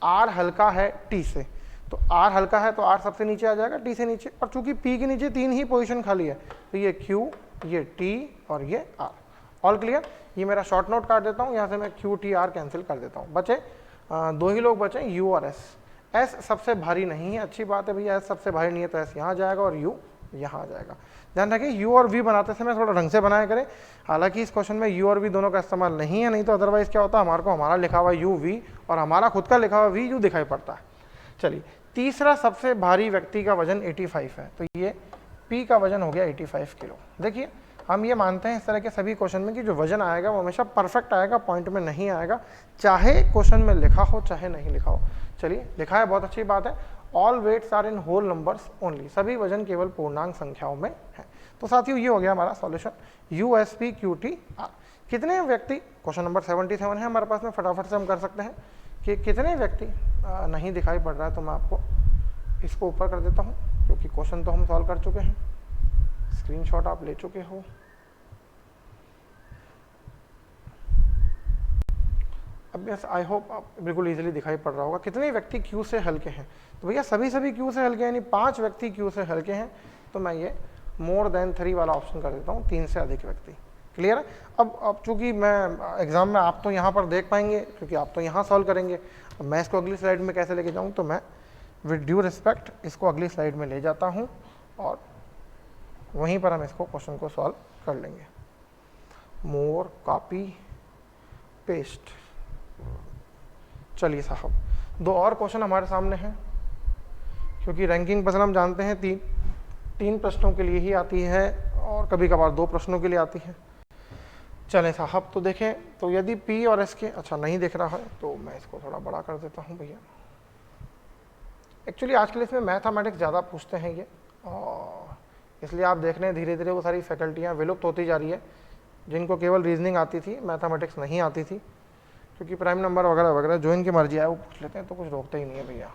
R हल्का है T से, तो R हल्का है तो R सबसे नीचे आ जाएगा, T से नीचे, और चूंकि P के नीचे 3 ही पोजीशन खाली है, तो ये Q, ये T और ये R। All clear. ये मेरा शॉर्ट नोट काट देता हूँ, यहाँ से मैं Q T R कैंसिल कर देता हूँ। बचे 2 ही लोग बचे, U और S। S सबसे भारी नहीं है, अच्छी बात है भैया, S सबसे भारी नहीं है, तो S यहाँ जाएगा और U यहाँ आ जाएगा। ध्यान रखिए, U और V बनाते समय थोड़ा ढंग से बनाया करें। हालांकि इस क्वेश्चन में U और V दोनों का इस्तेमाल नहीं है, नहीं तो अदरवाइज क्या होता है, हमारे को हमारा लिखा हुआ U V और हमारा खुद का लिखा हुआ V U दिखाई पड़ता है। चलिए, तीसरा सबसे भारी व्यक्ति का वजन 85 है, तो ये P का वजन हो गया 85 किलो। देखिए, हम ये मानते हैं इस तरह के सभी क्वेश्चन में कि जो वजन आएगा वो हमेशा परफेक्ट आएगा, पॉइंट में नहीं आएगा, चाहे क्वेश्चन में लिखा हो चाहे नहीं लिखा हो। चलिए, लिखा है, बहुत अच्छी बात है। All weights are in whole numbers only, सभी वजन केवल पूर्णांक संख्याओं में है। तो साथियों, ये हो गया हमारा सॉल्यूशन, USPQTR। कितने व्यक्ति, क्वेश्चन नंबर 77 है हमारे पास में, फटाफट से हम कर सकते हैं कि कितने व्यक्ति, नहीं दिखाई पड़ रहा है तो मैं आपको इसको ऊपर कर देता हूँ, क्योंकि क्वेश्चन तो हम सॉल्व कर चुके हैं, स्क्रीनशॉट आप ले चुके हो। अब यस, आई होप आप बिल्कुल इजीली दिखाई पड़ रहा होगा। कितने व्यक्ति Q से हल्के हैं, तो भैया सभी Q से हल्के हैं, यानी 5 व्यक्ति Q से हल्के हैं, तो मैं ये मोर देन 3 वाला ऑप्शन कर देता हूँ, 3 से अधिक व्यक्ति। क्लियर है। अब चूंकि मैं एग्जाम में आप तो यहाँ पर देख पाएंगे, क्योंकि आप तो यहाँ सॉल्व करेंगे, अब मैं इसको अगली स्लाइड में कैसे लेके जाऊँ, तो मैं विद ड्यू रिस्पेक्ट इसको अगली स्लाइड में ले जाता हूँ, और वहीं पर हम इसको क्वेश्चन को सॉल्व कर लेंगे। मोर, कॉपी, पेस्ट। चलिए साहब, 2 और क्वेश्चन हमारे सामने हैं, क्योंकि रैंकिंग पजल हम जानते हैं 3 प्रश्नों के लिए ही आती है, और कभी कभार 2 प्रश्नों के लिए आती है। चलें साहब, तो देखें, तो यदि P और S के, अच्छा नहीं दिख रहा है तो मैं इसको थोड़ा बड़ा कर देता हूँ भैया। एक्चुअली आजकल इसमें मैथमेटिक्स ज़्यादा पूछते हैं ये, और इसलिए आप देख रहे हैं धीरे धीरे वो सारी फैकल्टियाँ विलुप्त होती जा रही है, जिनको केवल रीजनिंग आती थी, मैथमेटिक्स नहीं आती थी, क्योंकि प्राइम नंबर वगैरह वगैरह जो इनकी मर्जी आए वो पूछ लेते हैं, तो कुछ रोकते ही नहीं है भैया।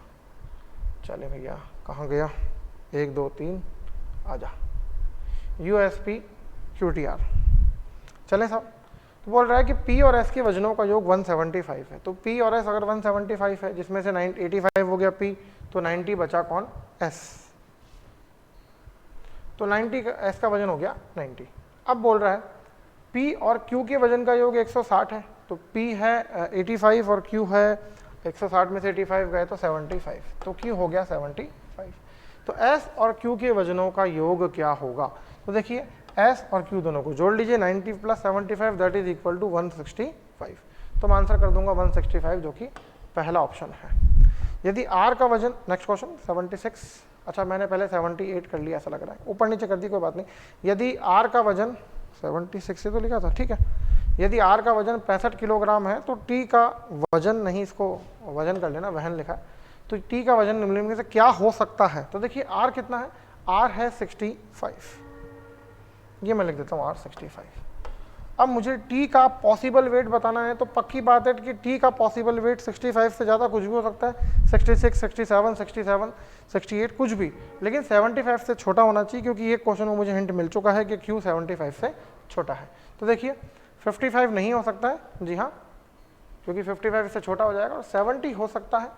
चले भैया, कहाँ गया, 1 2 3 आजा, USPQTR। चलें साहब, तो बोल रहा है कि P और S के वजनों का योग 175 है, तो P और S अगर 175 है, जिसमें से 85 हो गया P, तो 90 बचा कौन, S, तो 90 S का वजन हो गया 90। अब बोल रहा है P और Q के वजन का योग 160 है, तो P है 85 और Q है 160 में से 85 गए तो 75, तो Q हो गया 75। तो S और Q के वजनों का योग क्या होगा, तो देखिए एस और क्यू दोनों को जोड़ लीजिए, 90 plus 75 that is equal to 165। तो मैं आंसर कर दूंगा 165 जो कि पहला ऑप्शन है। यदि आर का वजन, नेक्स्ट क्वेश्चन 76, अच्छा मैंने पहले 78 कर लिया ऐसा लग रहा है, ऊपर नीचे कर दी कोई बात नहीं। यदि आर का वजन 76 से तो लिखा था, ठीक है। यदि आर का वजन 65 किलोग्राम है तो टी का वजन, नहीं इसको वजन कर लेना, वहन लिखा है, तो टी का वजन निम्नलिखित में से क्या हो सकता है। तो देखिए आर कितना है, आर है 65, ये मैं लिख देता हूँ आर 65। अब मुझे टी का पॉसिबल वेट बताना है, तो पक्की बात है कि टी का पॉसिबल वेट 65 से ज़्यादा कुछ भी हो सकता है, 66, 67, 67, 68 कुछ भी, लेकिन 75 से छोटा होना चाहिए, क्योंकि ये क्वेश्चन में मुझे हिंट मिल चुका है कि क्यू 75 से छोटा है। तो देखिए 55 नहीं हो सकता है, जी हाँ, क्योंकि 55 से छोटा हो जाएगा, और 70 हो सकता है,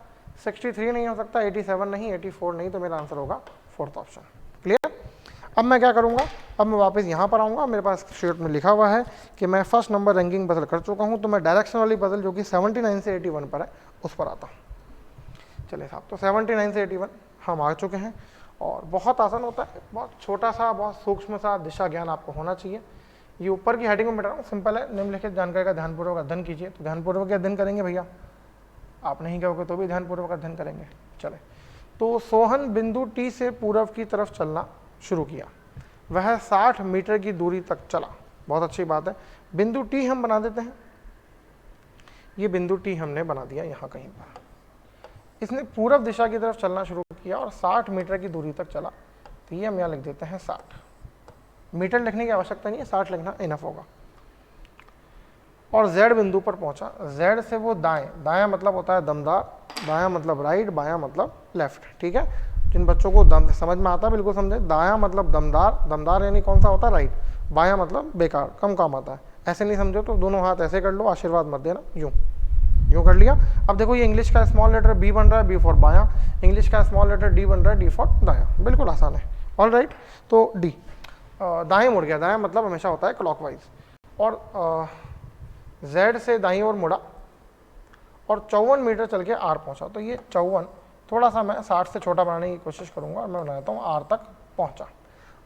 63 नहीं हो सकता, 87 नहीं, 84 नहीं, तो मेरा आंसर होगा फोर्थ ऑप्शन। क्लियर। अब मैं क्या करूंगा, अब मैं वापस यहाँ पर आऊँगा, मेरे पास शीट में लिखा हुआ है कि मैं फर्स्ट नंबर रैंकिंग पजल कर चुका हूँ, तो मैं डायरेक्शन वाली पजल जो कि 79 से 81 पर है उस पर आता हूँ। चलिए साहब, तो 79 से 81 हम आ चुके हैं, और बहुत आसान होता है, बहुत छोटा सा, बहुत सूक्ष्म सा दिशा ज्ञान आपको होना चाहिए। ये ऊपर की हेडिंग में मिटा रहा हूँ, सिंपल है, निम्नलिखित जानकारी का ध्यानपूर्वक अध्ययन कीजिए। तो ध्यानपूर्वक अध्ययन करेंगे भैया, आप नहीं कहोगे तो भी ध्यानपूर्वक अध्ययन करेंगे। चले, तो सोहन बिंदु टी से पूर्व की तरफ चलना शुरू किया, वह 60 मीटर की दूरी तक चला। बहुत अच्छी बात है, बिंदु टी हम बना देते हैं, ये बिंदु टी हमने बना दिया यहाँ कहीं पर। इसने पूर्व दिशा की तरफ चलना शुरू किया और 60 मीटर की दूरी तक चला, तो ये हम यहाँ लिख देते हैं 60। मीटर लिखने की आवश्यकता नहीं है, 60 लिखना इनफ होगा। और Z बिंदु पर पहुंचा, Z से वो दाएं, दायां मतलब होता है दमदार, दायां मतलब राइट, बायां मतलब लेफ्ट, ठीक है। जिन बच्चों को दम समझ में आता है बिल्कुल समझे, दायां मतलब दमदार, दमदार यानी कौन सा होता है, राइट, बायां मतलब बेकार, कम काम आता है। ऐसे नहीं समझो तो दोनों हाथ ऐसे कर लो, आशीर्वाद मत देना, यूं यूं कर लिया। अब देखो ये इंग्लिश का स्मॉल लेटर बी बन रहा है, बी फॉर बायां, इंग्लिश का स्मॉल लेटर डी बन रहा है, डी फॉर दायां, बिल्कुल आसान है। ऑल राइट, तो डी दाएं मुड़ गया, दायां मतलब हमेशा होता है क्लॉकवाइज, और Z से दाईं ओर मुड़ा और 54 मीटर चल के आर पहुंचा। तो ये 54 थोड़ा सा मैं 60 से छोटा बनाने की कोशिश करूंगा, और मैं बनाता हूँ आर तक पहुंचा,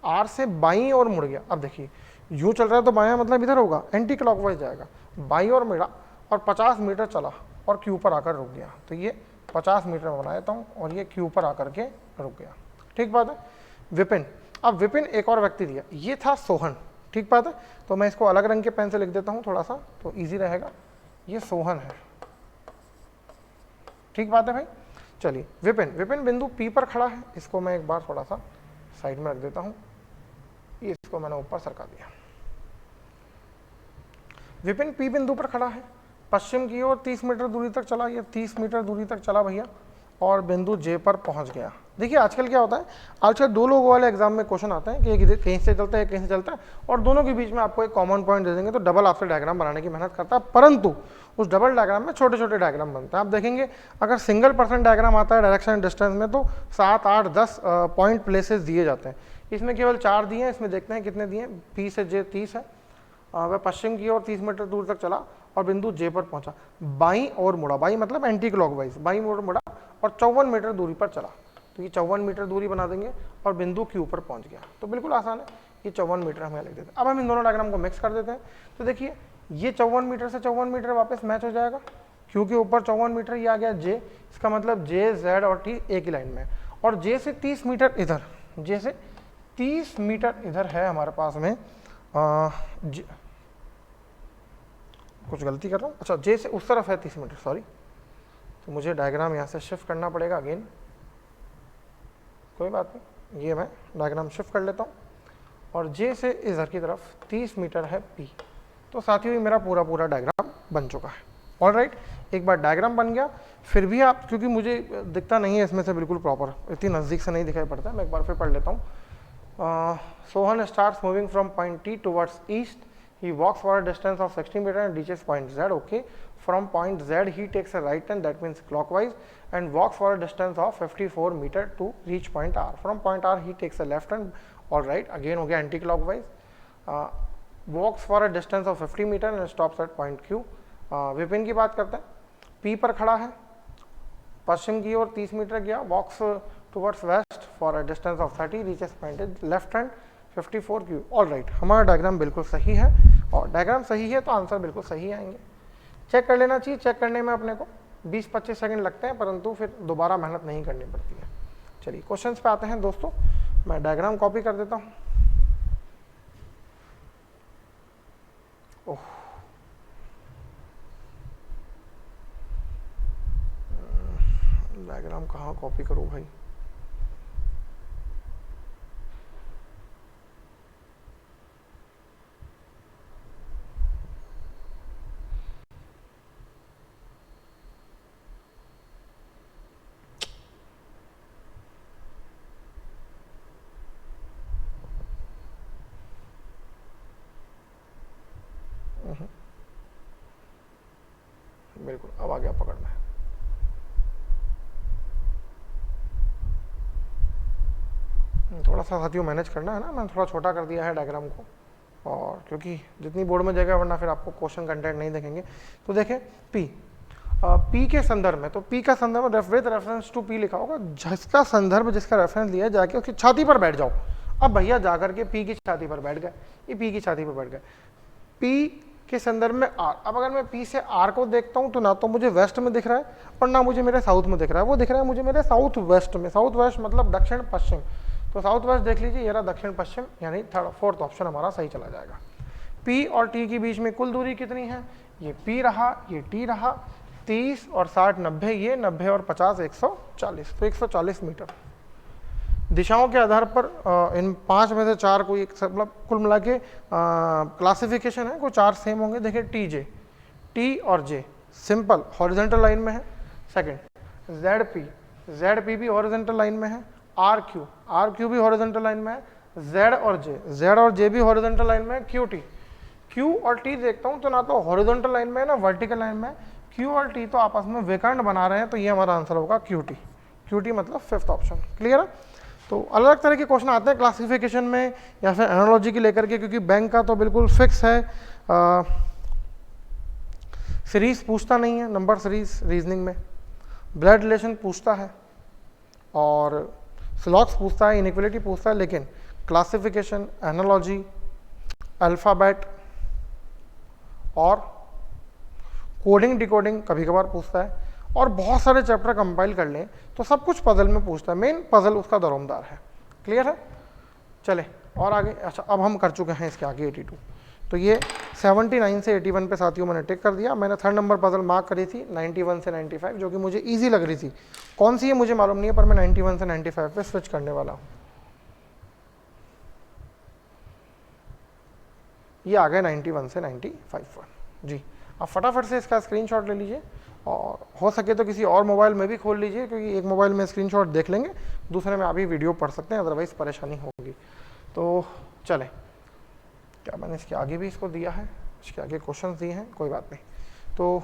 आर से बाईं ओर मुड़ गया। अब देखिए यूं चल रहा है तो बायां मतलब इधर होगा, एंटी क्लॉकवाइज जाएगा, बाईं ओर मुड़ा और 50 मीटर चला और क्यू पर आकर रुक गया। तो ये 50 मीटर बना देता हूँ और ये क्यू पर आकर के रुक गया, ठीक बात है। विपिन, अब विपिन एक और व्यक्ति दिया, ये था सोहन, ठीक बात है। तो मैं इसको अलग रंग के पेन से लिख देता हूँ थोड़ा सा, तो इजी रहेगा, ये सोहन है, ठीक बात है भाई। चलिए विपिन, विपिन बिंदु पी पर खड़ा है, इसको मैं एक बार थोड़ा सा साइड में रख देता हूँ, ये इसको मैंने ऊपर सरका दिया। विपिन पी बिंदु पर खड़ा है, पश्चिम की ओर 30 मीटर दूरी तक चला, ये 30 मीटर दूरी तक चला भैया, और बिंदु जे पर पहुंच गया। देखिए आजकल क्या होता है, आजकल दो लोगों वाले एग्जाम में क्वेश्चन आते हैं कि एक कहीं से चलता है, कहीं से चलता है, और दोनों के बीच में आपको एक कॉमन पॉइंट दे देंगे, तो डबल आपसे डायग्राम बनाने की मेहनत करता है, परंतु उस डबल डायग्राम में छोटे छोटे डायग्राम बनते हैं। आप देखेंगे अगर सिंगल पर्सन डायग्राम आता है डायरेक्शन एंड डिस्टेंस में, तो 7, 8, 10 पॉइंट प्लेसेस दिए जाते हैं, इसमें केवल 4 दिए हैं। इसमें देखते हैं कितने दिए, पी से जे 30 है, वह पश्चिम की ओर 30 मीटर दूर तक चला और बिंदु जे पर पहुंचा, बाईं ओर मुड़ा, बाई मतलब एंटी क्लॉकवाइज, बाईं ओर मुड़ा और 54 मीटर दूरी पर चला। तो ये 54 मीटर दूरी बना देंगे और बिंदु क्यू पर पहुंच गया। तो बिल्कुल आसान है, ये 54 मीटर हमें लिख देते हैं। अब हम इन दोनों डायग्राम को मिक्स कर देते हैं, तो देखिए ये 54 मीटर से 54 मीटर वापस मैच हो जाएगा, क्यू के ऊपर 54 मीटर, ये आ गया जे, इसका मतलब जे, जेड और टी एक ही लाइन में, और जे से 30 मीटर इधर, जे से 30 मीटर इधर है हमारे पास में, कुछ गलती कर रहा हूँ, अच्छा जे से उस तरफ है 30 मीटर, सॉरी, तो मुझे डायग्राम यहाँ से शिफ्ट करना पड़ेगा अगेन, कोई बात नहीं, ये मैं डायग्राम शिफ्ट कर लेता हूँ, और जे से इधर की तरफ 30 मीटर है पी। तो साथियों मेरा पूरा डायग्राम बन चुका है। ऑल राइट, एक बार डायग्राम बन गया, फिर भी आप, क्योंकि मुझे दिखता नहीं है इसमें से बिल्कुल प्रॉपर, इतनी नज़दीक से नहीं दिखाई पड़ता है, मैं एक बार फिर पढ़ लेता हूँ। Sohan starts moving from point T towards east, he walks for a distance of 60 meter and reaches point Z. Okay, from point Z he takes a right turn, that means clockwise, and walks for a distance of 54 meter to reach point R. From point R he takes a left turn, all right, again हो गया anti clockwise, walks for a distance of 50 meter and stops at point Q. Vipin की बात करते हैं, P पर खड़ा है, पश्चिम की ओर 30 मीटर गया, walks towards west for a distance of 30, reaches point left hand, 54 Q. All right, हमारा डायग्राम बिल्कुल सही है, और डायग्राम सही है तो आंसर बिल्कुल सही आएंगे। चेक कर लेना चाहिए, चेक करने में अपने को 20-25 सेकंड लगते हैं, परंतु फिर दोबारा मेहनत नहीं करनी पड़ती है। चलिए क्वेश्चंस पे आते हैं दोस्तों, मैं डायग्राम कॉपी कर देता हूँ। ओह, डायग्राम कहाँ कॉपी करूँ भाई? बिल्कुल, अब आ गया पकड़ में। थोड़ा सा साथियों मैनेज करना है ना, मैंने थोड़ा छोटा कर दिया है डायग्राम को, और क्योंकि जितनी बोर्ड में जगह, वरना फिर आपको क्वेश्चन कंटेंट नहीं देखेंगे। तो देखें पी, पी के संदर्भ में, तो पी का संदर्भ विद रेफरेंस टू पी लिखा होगा, जिसका संदर्भ, जिसका रेफरेंस लिया, जाके उसकी छाती पर बैठ जाओ। अब भैया जाकर के पी की छाती पर बैठ गए, ये पी की छाती पर बैठ गए, पी के संदर्भ में आर। अब अगर मैं पी से आर को देखता हूं तो ना तो मुझे वेस्ट में दिख रहा है और ना मुझे मेरे साउथ में दिख रहा है, वो दिख रहा है मुझे मेरे साउथ वेस्ट में। साउथ वेस्ट मतलब दक्षिण पश्चिम, तो साउथ वेस्ट देख लीजिए, ये रहा दक्षिण पश्चिम, यानी फोर्थ ऑप्शन हमारा सही चला जाएगा। पी और टी के बीच में कुल दूरी कितनी है? ये पी रहा, ये टी रहा, 30 और 60 90, ये 90 और 50 140, तो 140 मीटर। दिशाओं के आधार पर इन 5 में से 4 कोई एक, मतलब कुल मिला के क्लासिफिकेशन है, कोई 4 सेम होंगे। देखिए टी जे, टी और जे सिंपल हॉरिजॉन्टल लाइन में है। Second Z P, Z P भी हॉरिजॉन्टल लाइन में है। आर क्यू, आर क्यू भी हॉरिजॉन्टल लाइन में है। जेड और जे, जेड और जे भी हॉरिजॉन्टल लाइन में है। क्यू टी, क्यू और टी देखता हूँ तो ना तो हॉरिजॉन्टल लाइन में है ना वर्टिकल लाइन में है। क्यू और टी तो आपस में विकर्ण बना रहे हैं, तो ये हमारा आंसर होगा क्यू टी। क्यू टी मतलब फिफ्थ ऑप्शन। क्लियर है? तो अलग अलग तरह के क्वेश्चन आते हैं क्लासिफिकेशन में या फिर एनालॉजी की लेकर के, क्योंकि बैंक का तो बिल्कुल फिक्स है, सीरीज पूछता नहीं है, नंबर सीरीज रीजनिंग में, ब्लड रिलेशन पूछता है और स्लॉक्स पूछता है, इनइक्वलिटी पूछता है, लेकिन क्लासिफिकेशन, एनालॉजी, अल्फ़ाबेट और कोडिंग डिकोडिंग कभी कभार पूछता है, और बहुत सारे चैप्टर कंपाइल कर लें तो सब कुछ पजल में पूछता है। मेन पजल उसका दरोमदार है। क्लियर है? चले और आगे। अच्छा, अब हम कर चुके हैं इसके आगे 82, तो ये 79 से 81 पे साथियों मैंने टिक कर दिया। मैंने 3rd नंबर पजल मार्क करी थी 91 से 95, जो कि मुझे ईजी लग रही थी। कौन सी है मुझे मालूम नहीं है, पर मैं 91 से 95 पे स्विच करने वाला हूँ। ये आ गए 91 से 95 पर जी। आप फटाफट से इसका स्क्रीनशॉट ले लीजिए, और हो सके तो किसी और मोबाइल में भी खोल लीजिए, क्योंकि एक मोबाइल में स्क्रीनशॉट देख लेंगे, दूसरे में आप ही वीडियो पढ़ सकते हैं, अदरवाइज परेशानी होगी। तो चलें, क्या मैंने इसके आगे भी इसको दिया है, इसके आगे क्वेश्चंस दिए हैं, कोई बात नहीं। तो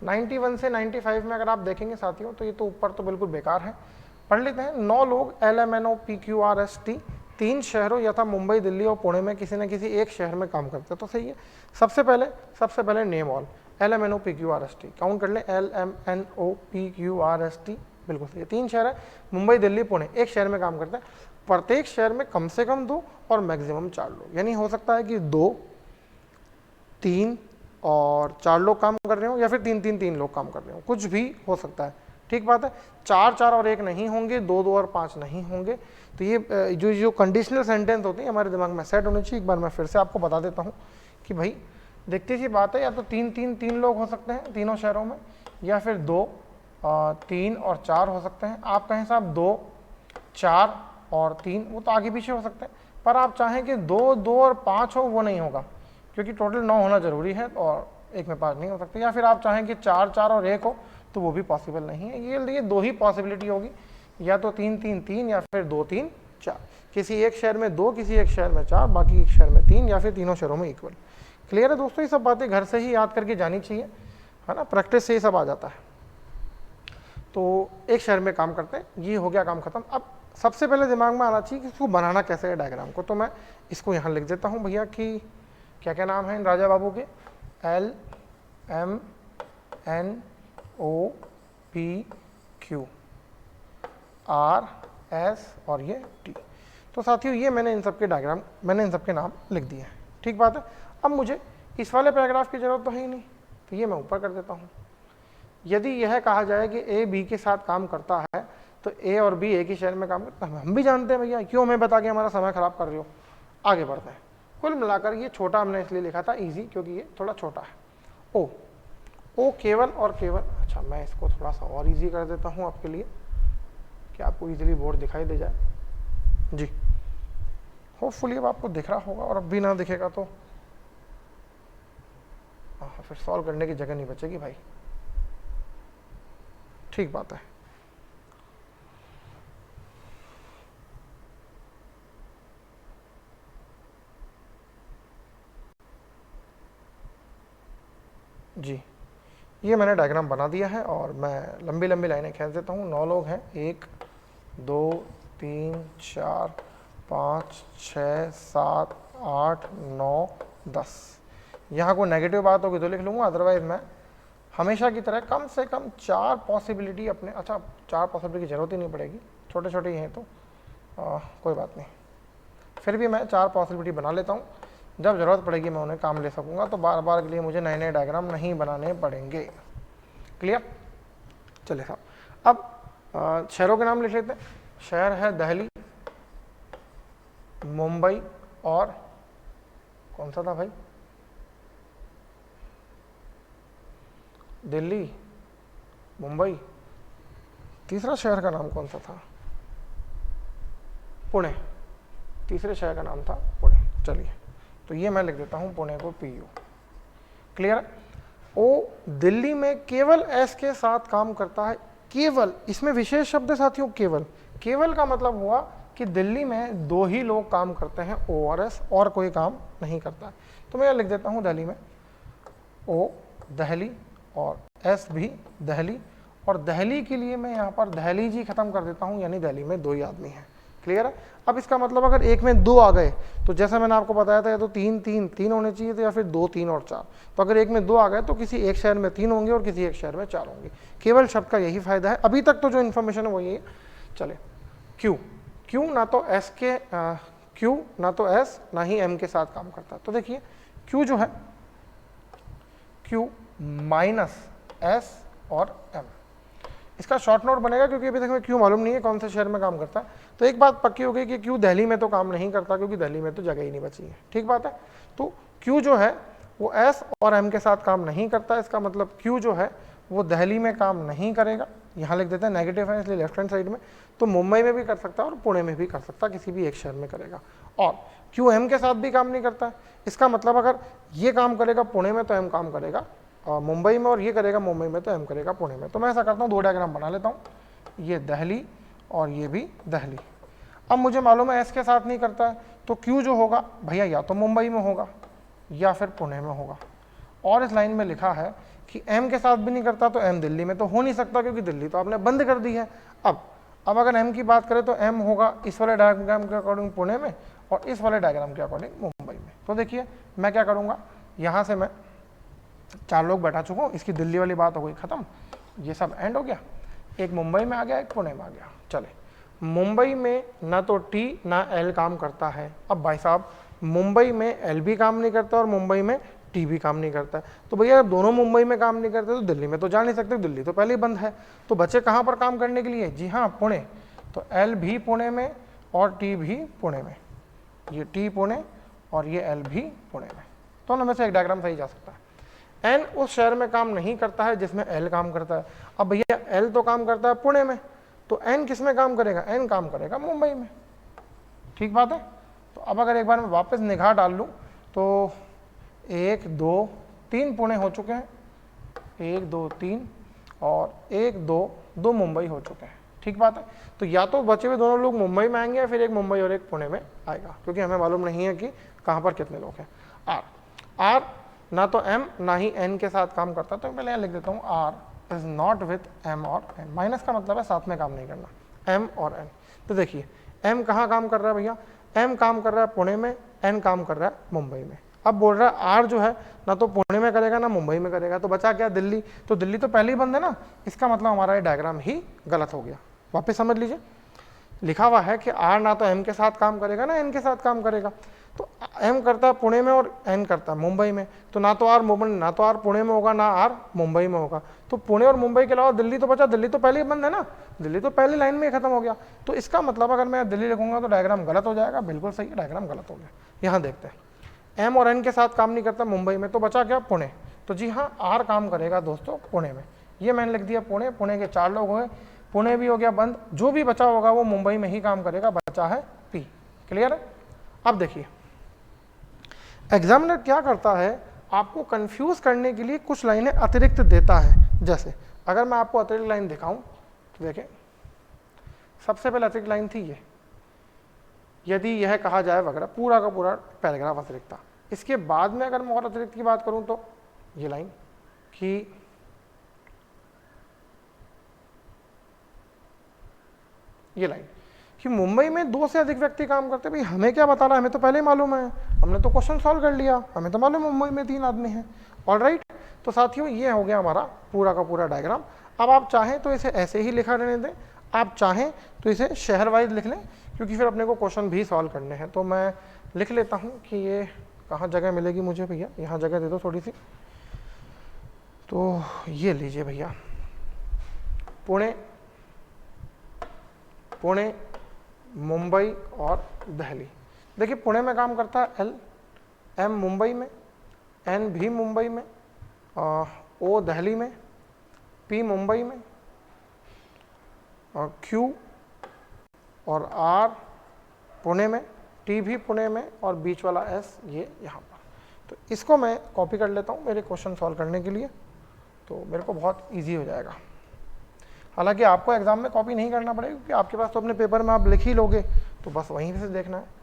91 से 95 में अगर आप देखेंगे साथियों, तो ये तो ऊपर तो बिल्कुल बेकार है। पढ़ लेते हैं। 9 लोग LMNO PQRST 3 शहरों यथा मुंबई, दिल्ली और पुणे में किसी न किसी एक शहर में काम करते हैं, तो सही है। सबसे पहले name all, LMNO PQRST count कर लें, LMNO PQRST बिल्कुल सही है। 3 शहर है, मुंबई, दिल्ली, पुणे, एक शहर में काम करते हैं। प्रत्येक शहर में कम से कम 2 और मैक्सिमम 4 लोग, यानी हो सकता है कि 2, 3 और 4 लोग काम कर रहे हो, या फिर 3 लोग काम कर रहे हो, कुछ भी हो सकता है। ठीक बात है। 4 और 1 नहीं होंगे, 2 और 5 नहीं होंगे। तो ये जो कंडीशनल सेंटेंस होते हैं हमारे दिमाग में सेट होने चाहिए। एक बार मैं फिर से आपको बता देता हूँ कि भाई देखती सी बात है, या तो 3 लोग हो सकते हैं तीनों शहरों में, या फिर 2, 3 और 4 हो सकते हैं। आप कहें साहब 2, 4 और 3, वो तो आगे पीछे हो सकते हैं, पर आप चाहें कि 2 और 5 हो, वो नहीं होगा, क्योंकि टोटल 9 होना जरूरी है और एक में 5 नहीं हो सकते। या फिर आप चाहें कि 4 और 1 हो, तो वो भी पॉसिबल नहीं है। ये 2 ही पॉसिबिलिटी होगी, या तो 3 या फिर 2 3 4। किसी एक शहर में 2, किसी एक शहर में 4, बाकी एक शहर में 3, या फिर तीनों शहरों में इक्वल। क्लियर है दोस्तों? ये सब बातें घर से ही याद करके जानी चाहिए, है ना, प्रैक्टिस से ही सब आ जाता है। तो एक शहर में काम करते हैं, ये हो गया काम खत्म। अब सबसे पहले दिमाग में आना चाहिए कि इसको बनाना कैसे है डायग्राम को, तो मैं इसको यहाँ लिख देता हूँ भैया कि क्या क्या नाम है इन राजा बाबू के, LMNO PQRS और ये T। तो साथियों ये मैंने इन सबके डायग्राम, मैंने इन सबके नाम लिख दिए हैं। ठीक बात है। अब मुझे इस वाले पैराग्राफ की जरूरत तो है ही नहीं, तो ये मैं ऊपर कर देता हूँ। यदि यह कहा जाए कि ए बी के साथ काम करता है तो ए और बी एक ही शहर में काम करता है, हम भी जानते हैं भैया, क्यों हमें बता के हमारा समय खराब कर रहे हो। आगे बढ़ते हैं। कुल मिलाकर ये छोटा हमने इसलिए लिखा था इजी, क्योंकि ये थोड़ा छोटा है। ओ, ओ केवल और केवल, अच्छा मैं इसको थोड़ा सा और इजी कर देता हूँ आपके लिए कि आपको इजीली बोर्ड दिखाई दे जाए जी। होपफुली अब आपको दिख रहा होगा, और अब भी ना दिखेगा तो फिर सॉल्व करने की जगह नहीं बचेगी भाई। ठीक बात है। जी, ये मैंने डायग्राम बना दिया है और मैं लंबी लंबी लाइनें खींच देता हूँ। 9 लोग हैं, 1 2 3 4 5 6 7 8 9 10। यहाँ को नेगेटिव बात होगी तो लिख लूँगा, अदरवाइज मैं हमेशा की तरह कम से कम 4 पॉसिबिलिटी अपने, अच्छा 4 पॉसिबिलिटी की जरूरत ही नहीं पड़ेगी, छोटे छोटे ही हैं तो कोई बात नहीं, फिर भी मैं 4 पॉसिबिलिटी बना लेता हूँ। जब ज़रूरत पड़ेगी मैं उन्हें काम ले सकूँगा, तो बार बार के लिए मुझे नए नए डायग्राम नहीं बनाने पड़ेंगे। क्लियर? चलिए साहब, अब शहरों के नाम लिख लेते हैं। शहर है दिल्ली, मुंबई और कौन सा था भाई, दिल्ली, मुंबई, तीसरा शहर का नाम कौन सा था, पुणे, तीसरे शहर का नाम था पुणे। चलिए, तो ये मैं लिख देता हूं पुणे को PU। क्लियर है? ओ दिल्ली में केवल एस के साथ काम करता है, केवल, इसमें विशेष शब्द है साथियों, केवल। केवल का मतलब हुआ कि दिल्ली में 2 ही लोग काम करते हैं, O और S, और कोई काम नहीं करता है। तो मैं लिख देता हूं दिल्ली में O दिल्ली और S भी दिल्ली, और दिल्ली के लिए मैं यहाँ पर दिल्ली जी खत्म कर देता हूँ, यानी दिल्ली में 2 ही आदमी हैं। क्लियर है? अब इसका मतलब अगर एक में 2 आ गए तो जैसा मैंने आपको बताया था, या तो 3 होने चाहिए थे, या फिर 2 3 और 4। तो अगर एक में 2 आ गए तो किसी एक शहर में 3 होंगे और किसी एक शहर में 4 होंगे। केवल शब्द का यही फायदा है, अभी तक तो जो इन्फॉर्मेशन है वो यही है। चले, क्यू ना तो एस के क्यू ना तो एस ना ही एम के साथ काम करता है। तो देखिए क्यू जो है, क्यू माइनस एस और एम, इसका शॉर्ट नोट बनेगा, क्योंकि अभी तक हमें क्यू मालूम नहीं है कौन से शहर में काम करता है। तो एक बात पक्की हो गई कि क्यू दिल्ली में तो काम नहीं करता, क्योंकि दिल्ली में तो जगह ही नहीं बची है। ठीक बात है। तो क्यू जो है वो एस और एम के साथ काम नहीं करता, इसका मतलब क्यू जो है वो दिल्ली में काम नहीं करेगा। यहाँ लिख देते हैं, नेगेटिव है इसलिए लेफ्ट हैंड साइड में। तो मुंबई में भी कर सकता है और पुणे में भी कर सकता है, किसी भी एक शहर में करेगा। और क्यू एम के साथ भी काम नहीं करता है, इसका मतलब अगर ये काम करेगा पुणे में तो एम काम करेगा मुंबई में, और ये करेगा मुंबई में तो एम करेगा पुणे में। तो मैं ऐसा करता हूँ, 2 डायग्राम बना लेता हूँ, ये दिल्ली और ये भी दिल्ली। अब मुझे मालूम है एस के साथ नहीं करता है, तो क्यू जो होगा भैया या तो मुंबई में होगा या फिर पुणे में होगा। और इस लाइन में लिखा है कि एम के साथ भी नहीं करता, तो एम दिल्ली में तो हो नहीं सकता, क्योंकि दिल्ली तो आपने बंद कर दी है। अब अगर एम की बात करें तो एम होगा इस वाले डायग्राम के अकॉर्डिंग पुणे में, और इस वाले डायग्राम के अकॉर्डिंग मुंबई में। तो देखिए मैं क्या करूँगा, यहाँ से मैं 4 लोग बैठा चुका हूँ, इसकी दिल्ली वाली बात हो गई खत्म, ये सब एंड हो गया। एक मुंबई में आ गया, एक पुणे में आ गया। चले, मुंबई में ना तो टी ना एल काम करता है। अब भाई साहब मुंबई में एल भी काम नहीं करता और मुंबई में टी भी काम नहीं करता है, तो भैया दोनों मुंबई में काम नहीं करते तो दिल्ली में तो जा नहीं सकते, दिल्ली तो पहले ही बंद है। तो बचे कहाँ पर काम करने के लिए? जी हाँ, पुणे। तो एल भी पुणे में और टी भी पुणे में, ये टी पुणे और ये एल भी पुणे में। दोनों में से एक डायग्राम सही जा सकता है। एन उस शहर में काम नहीं करता है जिसमें एल काम करता है। अब भैया एल तो काम करता है पुणे में, तो एन किस में काम करेगा? एन काम करेगा मुंबई में। ठीक बात है। तो अब अगर एक बार मैं वापस निगाह डाल लूँ तो 1 2 3 पुणे हो चुके हैं, 1 2 3 और 1 2 मुंबई हो चुके हैं। ठीक बात है। तो या तो बचे हुए दोनों लोग मुंबई में आएंगे या फिर एक मुंबई और एक पुणे में आएगा, क्योंकि हमें मालूम नहीं है कि कहाँ पर कितने लोग हैं। आर ना तो एम ना ही एन के साथ काम करता, तो पहले यहाँ लिख देता हूँ R is not with M और एन। माइनस का मतलब है साथ में काम नहीं करना, एम और एन। तो देखिए एम कहाँ काम कर रहा है भैया? एम काम कर रहा है पुणे में, एन काम कर रहा है मुंबई में। अब बोल रहा है आर जो है ना तो पुणे में करेगा ना मुंबई में करेगा, तो बचा क्या? दिल्ली। तो दिल्ली तो पहले ही बंद है ना, इसका मतलब हमारा ये डायग्राम ही गलत हो गया। वापस समझ लीजिए, लिखा हुआ है कि आर ना तो एम के साथ काम करेगा ना एन के साथ काम करेगा। तो एम करता है पुणे में और एन करता है मुंबई में, तो ना तो आर पुणे में होगा ना आर मुंबई में होगा। तो पुणे और मुंबई के अलावा दिल्ली तो बचा, दिल्ली तो पहले ही बंद है ना, दिल्ली तो पहली लाइन में ही खत्म हो गया। तो इसका मतलब अगर मैं दिल्ली लिखूंगा तो डायग्राम गलत हो जाएगा, बिल्कुल सही है, डायग्राम गलत हो गया। यहाँ देखते हैं एम और एन के साथ काम नहीं करता मुंबई में, तो बचा क्या पुणे। तो जी हाँ, आर काम करेगा दोस्तों पुणे में। ये मैंने लिख दिया पुणे, पुणे के 4 लोग हुए, पुणे भी हो गया बंद, जो भी बचा होगा वो मुंबई में ही काम करेगा, बचा है पी। क्लियर है। अब देखिए एग्जामिनर क्या करता है, आपको कंफ्यूज करने के लिए कुछ लाइनें अतिरिक्त देता है। जैसे अगर मैं आपको अतिरिक्त लाइन दिखाऊं तो देखें, सबसे पहले अतिरिक्त लाइन थी ये, यदि यह कहा जाए वगैरह, पूरा का पूरा पैराग्राफ अतिरिक्त था। इसके बाद में अगर मैं और अतिरिक्त की बात करूं तो ये लाइन कि ये लाइन कि मुंबई में 2 से अधिक व्यक्ति काम करते हैं। भाई हमें क्या बता रहा है, हमें तो पहले ही मालूम है, हमने तो क्वेश्चन सॉल्व कर लिया, हमें तो मालूम है मुंबई में 3 आदमी हैं। ऑलराइट, तो साथियों ये हो गया हमारा पूरा का पूरा डायग्राम। अब आप चाहें तो इसे ऐसे ही लिखा रहने दें, आप चाहें तो इसे शहर वाइज लिख लें, क्योंकि फिर अपने को क्वेश्चन भी सॉल्व करने हैं। तो मैं लिख लेता हूँ कि ये कहाँ जगह मिलेगी मुझे भैया, यहाँ जगह दे दो थोड़ी सी। तो ये लीजिए भैया, पुणे, पुणे, मुंबई और दिल्ली। देखिए पुणे में काम करता है एल, एम मुंबई में, एन भी मुंबई में, ओ दिल्ली में, पी मुंबई में, और क्यू और आर पुणे में, टी भी पुणे में, और बीच वाला एस ये यहाँ पर। तो इसको मैं कॉपी कर लेता हूँ मेरे क्वेश्चन सॉल्व करने के लिए, तो मेरे को बहुत ईजी हो जाएगा। हालांकि आपको एग्जाम में कॉपी नहीं करना पड़ेगा, क्योंकि आपके पास तो अपने पेपर में आप लिख ही लोगे, तो बस वहीं से देखना है।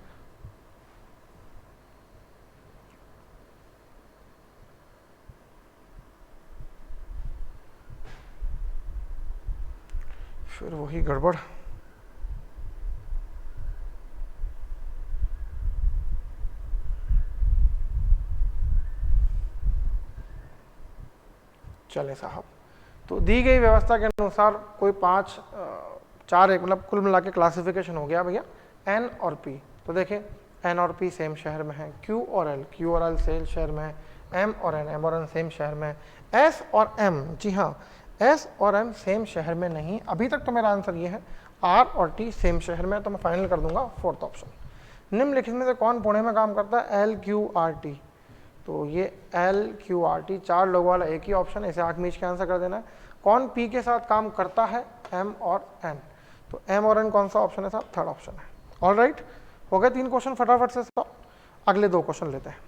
फिर वही गड़बड़। चले साहब, तो दी गई व्यवस्था के अनुसार कोई 4 एक मतलब कुल मिला के क्लासिफिकेशन हो गया भैया एन और पी। तो देखिए एन और पी सेम शहर में है, क्यू और एल सेम शहर में है, एम और एन सेम शहर में है, एस और एम, जी हाँ एस और एम सेम शहर में नहीं। अभी तक तो मेरा आंसर ये है, आर और टी सेम शहर में है, तो मैं फाइनल कर दूंगा 4th ऑप्शन। निम्नलिखित में से कौन पुणे में काम करता है, एल क्यू आर टी। तो ये एल क्यू आर टी 4 लोगों वाला एक ही ऑप्शन है, इसे आंख मीच के आंसर कर देना है। कौन पी के साथ काम करता है, एम और एन। तो एम और एन कौन सा ऑप्शन है साहब, 3rd ऑप्शन है। ऑलराइट, हो गए 3 क्वेश्चन फटाफट से। अगले 2 क्वेश्चन लेते हैं।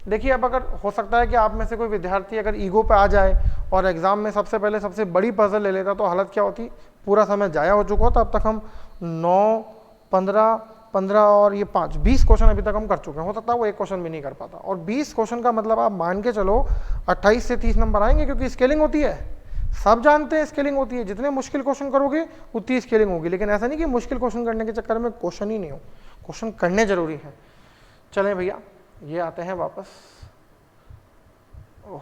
देखिए अब अगर हो सकता है कि आप में से कोई विद्यार्थी अगर ईगो पे आ जाए और एग्जाम में सबसे पहले सबसे बड़ी पजल ले लेता, तो हालत क्या होती, पूरा समय जाया हो चुका होता। अब तक हम 9, 15 और ये 5, 20 क्वेश्चन अभी तक हम कर चुके हैं। हो सकता है वो एक क्वेश्चन भी नहीं कर पाता, और 20 क्वेश्चन का मतलब आप मान के चलो 28 से 30 नंबर आएंगे, क्योंकि स्केलिंग होती है, सब जानते हैं स्केलिंग होती है। जितने मुश्किल क्वेश्चन करोगे उतनी स्केलिंग होगी, लेकिन ऐसा नहीं कि मुश्किल क्वेश्चन करने के चक्कर में क्वेश्चन ही नहीं हो, क्वेश्चन करने जरूरी है। चलें भैया, ये आते हैं वापस। ओह,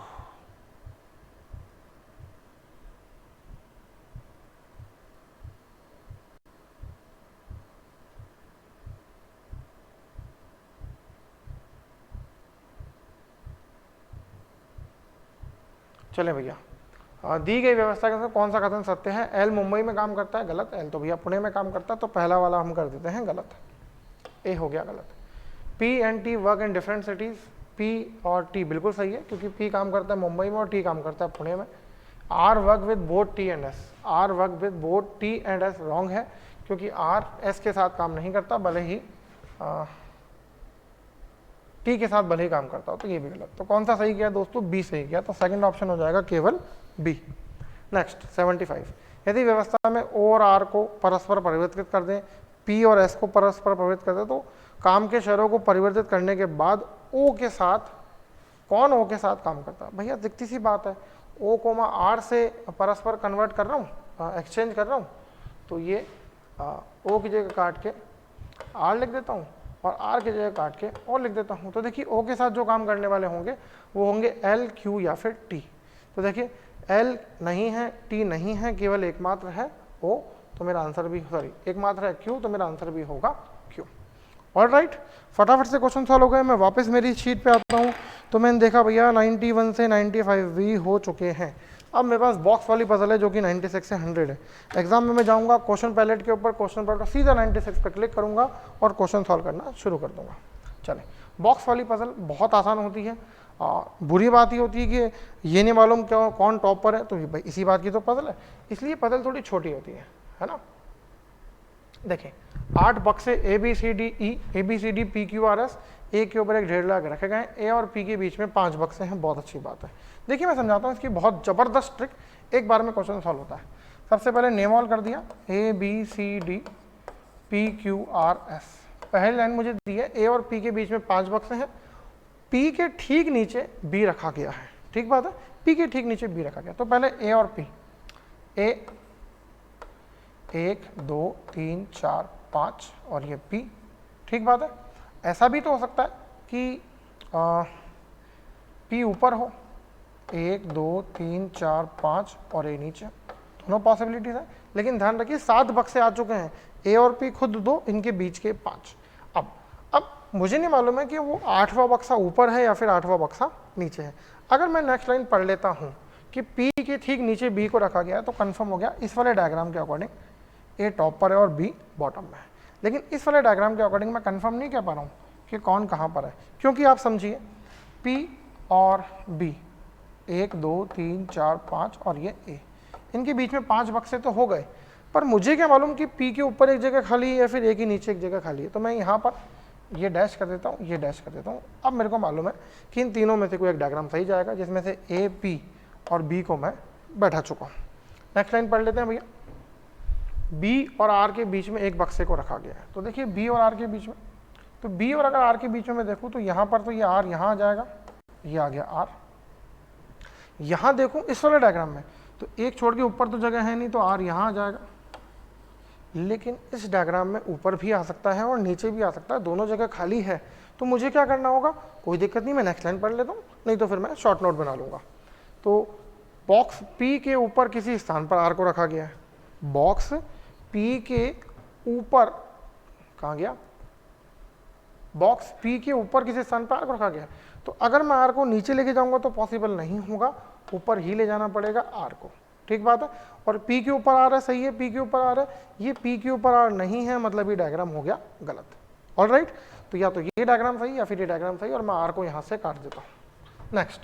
चलें भैया, दी गई व्यवस्था के अनुसार कौन सा कथन सत्य है। एल मुंबई में काम करता है, गलत। एल तो भैया पुणे में काम करता है, तो पहला वाला हम कर देते हैं गलत, ए हो गया गलत। P and T work in different cities, P और टी बिल्कुल सही है, क्योंकि पी काम करता है मुंबई में और टी काम करता है पुणे में। R work with both T and S, R work with both T and S wrong है, क्योंकि आर एस के साथ काम नहीं करता, भले ही टी के साथ भले ही काम करता हो, तो ये भी गलत। तो कौन सा सही किया दोस्तों, बी सही किया, तो 2nd ऑप्शन हो जाएगा केवल बी। नेक्स्ट 75, यदि व्यवस्था में ओ और आर को परस्पर परिवर्तित कर दें, पी और एस को परस्पर परिवर्तित कर दें, तो काम के शहरों को परिवर्तित करने के बाद ओ के साथ कौन ओ के साथ काम करता है। भैया दिखती सी बात है, ओ कोमा आर से परस्पर कन्वर्ट कर रहा हूँ, एक्सचेंज कर रहा हूँ, तो ये ओ की जगह काट के आर लिख देता हूँ और आर की जगह काट के ओ लिख देता हूँ। तो देखिए ओ के साथ जो काम करने वाले होंगे वो होंगे एल, क्यू या फिर टी। तो देखिए एल नहीं है, टी नहीं है, केवल एकमात्र है ओ। तो मेरा आंसर भी, सॉरी एक मात्र है Q, तो मेरा आंसर भी होगा Q। ऑलराइट, फटाफट से क्वेश्चन सॉल्व हो गए। मैं वापस मेरी शीट पे आता हूँ, तो मैंने देखा भैया 91 से 95 भी हो चुके हैं। अब मेरे पास बॉक्स वाली पजल है जो कि 96 से 100 है। एग्जाम में मैं जाऊँगा क्वेश्चन पैलेट के ऊपर, क्वेश्चन पैलेट सीधा 96 पर क्लिक करूँगा और क्वेश्चन सॉल्व करना शुरू कर दूँगा। चले, बॉक्स वाली पजल बहुत आसान होती है। बुरी बात ही होती है कि ये नहीं मालूम क्या कौन टॉप पर है, तो भाई इसी बात की तो पजल है, इसलिए पजल थोड़ी छोटी होती है ना। देखें, 8 बक्से A B C D P Q R S, A के ऊपर एक ढेर लगा रखे गए, ए और पी के बीच में 5 बक्से हैं। बहुत अच्छी बात है। देखिए मैं समझाता हूँ इसकी बहुत जबरदस्त ट्रिक, एक बार में क्वेश्चन सॉल्व होता है। सबसे पहले नेम ऑल कर दिया, A B C D P Q R S. पहली लाइन मुझे दी है, ए और पी के बीच में 5 बक्से हैं, पी के ठीक नीचे बी रखा गया है। ठीक बात है, पी के ठीक नीचे बी रखा गया। तो पहले ए और पी, ए 1 2 3 4 5 और ये P। ठीक बात है। ऐसा भी तो हो सकता है कि P ऊपर हो, 1 2 3 4 5 और A नीचे, दोनों पॉसिबिलिटीज है। लेकिन ध्यान रखिए 7 बक्से आ चुके हैं, A और P खुद 2, इनके बीच के 5। अब मुझे नहीं मालूम है कि वो 8वां बक्सा ऊपर है या फिर 8वां बक्सा नीचे है। अगर मैं नेक्स्ट लाइन पढ़ लेता हूँ कि P के ठीक नीचे B को रखा गया है, तो कंफर्म हो गया इस वाले डायग्राम के अकॉर्डिंग ए टॉप पर है और बी बॉटम में है। लेकिन इस वाले डायग्राम के अकॉर्डिंग मैं कंफर्म नहीं कह पा रहा हूँ कि कौन कहाँ पर है, क्योंकि आप समझिए पी और बी 1 2 3 4 5 और ये ए, इनके बीच में 5 बक्से तो हो गए, पर मुझे क्या मालूम कि पी के ऊपर एक जगह खाली है या फिर ए के नीचे एक जगह खाली है। तो मैं यहाँ पर ये डैश कर देता हूँ, ये डैश कर देता हूँ। अब मेरे को मालूम है कि इन तीनों में से कोई एक डायग्राम सही जाएगा, जिसमें से ए पी और बी को मैं बैठा चुका हूँ। नेक्स्ट लाइन पढ़ लेते हैं भैया। बी और आर के बीच में एक बक्से को रखा गया है। तो देखिए बी और आर के बीच में, तो बी और अगर आर के बीच में मैं देखूँ तो यहाँ पर तो ये आर यहाँ आ जाएगा, ये आ गया आर। यहाँ देखूँ इस वाले डायग्राम में तो एक छोड़ के ऊपर तो जगह है नहीं, तो आर यहाँ आ जाएगा। लेकिन इस डायग्राम में ऊपर भी आ सकता है और नीचे भी आ सकता है, दोनों जगह खाली है। तो मुझे क्या करना होगा, कोई दिक्कत नहीं, मैं नेक्स्ट लाइन पढ़ लेता हूँ, नहीं तो फिर मैं शॉर्ट नोट बना लूँगा। तो बॉक्स पी के ऊपर किसी स्थान पर आर को रखा गया है, बॉक्स P के ऊपर कहाँ गया, बॉक्स P के ऊपर किसी स्थान पर R को रखा गया। तो अगर मैं R को नीचे लेके जाऊंगा तो पॉसिबल नहीं होगा, ऊपर ही ले जाना पड़ेगा R को। ठीक बात है। और P के ऊपर R है, सही है, P के ऊपर R है, ये P के ऊपर R नहीं है, मतलब ये डायग्राम हो गया गलत। ऑलराइट, तो या तो ये डायग्राम सही या फिर ये डायग्राम सही, और मैं R को यहाँ से काट देता हूँ। नेक्स्ट,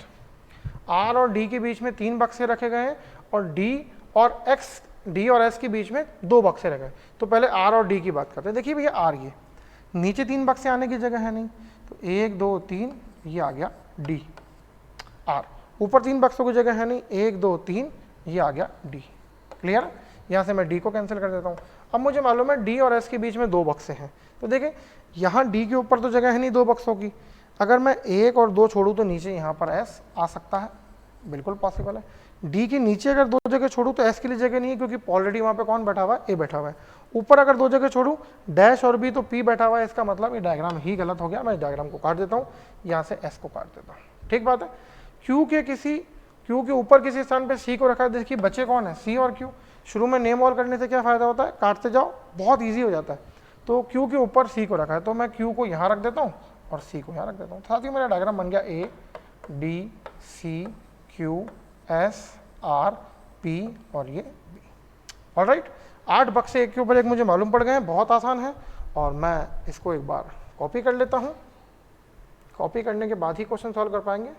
R और D के बीच में 3 बक्से रखे गए हैं और D और S के बीच में 2 बक्से रखे। तो पहले R और D की बात करते हैं। देखिए भैया R, ये नीचे 3 बक्से आने की जगह है नहीं, तो 1 2 3 ये आ गया D। R ऊपर 3 बक्सों की जगह है नहीं, 1 2 3 ये आ गया D। क्लियर, यहाँ से मैं D को कैंसिल कर देता हूँ। अब मुझे मालूम है D और S के बीच में 2 बक्से हैं। तो देखिए यहाँ D के ऊपर तो जगह है नहीं 2 बक्सों की, अगर मैं 1 और 2 छोड़ूँ तो नीचे यहाँ पर S आ सकता है, बिल्कुल पॉसिबल है। डी के नीचे अगर 2 जगह छोड़ूं तो एस के लिए जगह नहीं है, क्योंकि ऑलरेडी वहां पे कौन बैठा हुआ है, ए बैठा हुआ है। ऊपर अगर 2 जगह छोड़ूं डैश और बी, तो पी बैठा हुआ है, इसका मतलब ये डायग्राम ही गलत हो गया। मैं इस डायग्राम को काट देता हूं, यहां से एस को काट देता हूं। ठीक बात है। क्यू के ऊपर किसी स्थान पे सी को रखा है। देखिए बच्चे कौन है, सी और क्यू। शुरू में नेम ऑल करने से क्या फायदा होता है, काटते जाओ, बहुत ईजी हो जाता है। तो क्यू के ऊपर सी को रखा है, तो मैं क्यू को यहाँ रख देता हूँ और सी को यहाँ रख देता हूँ। साथ ही मेरा डायग्राम बन गया A D C Q S R P और ये बी। ऑलराइट, 8 बक्से एक के ऊपर एक मुझे मालूम पड़ गए हैं, बहुत आसान है। और मैं इसको एक बार कॉपी कर लेता हूँ, कॉपी करने के बाद ही क्वेश्चन सॉल्व कर पाएंगे।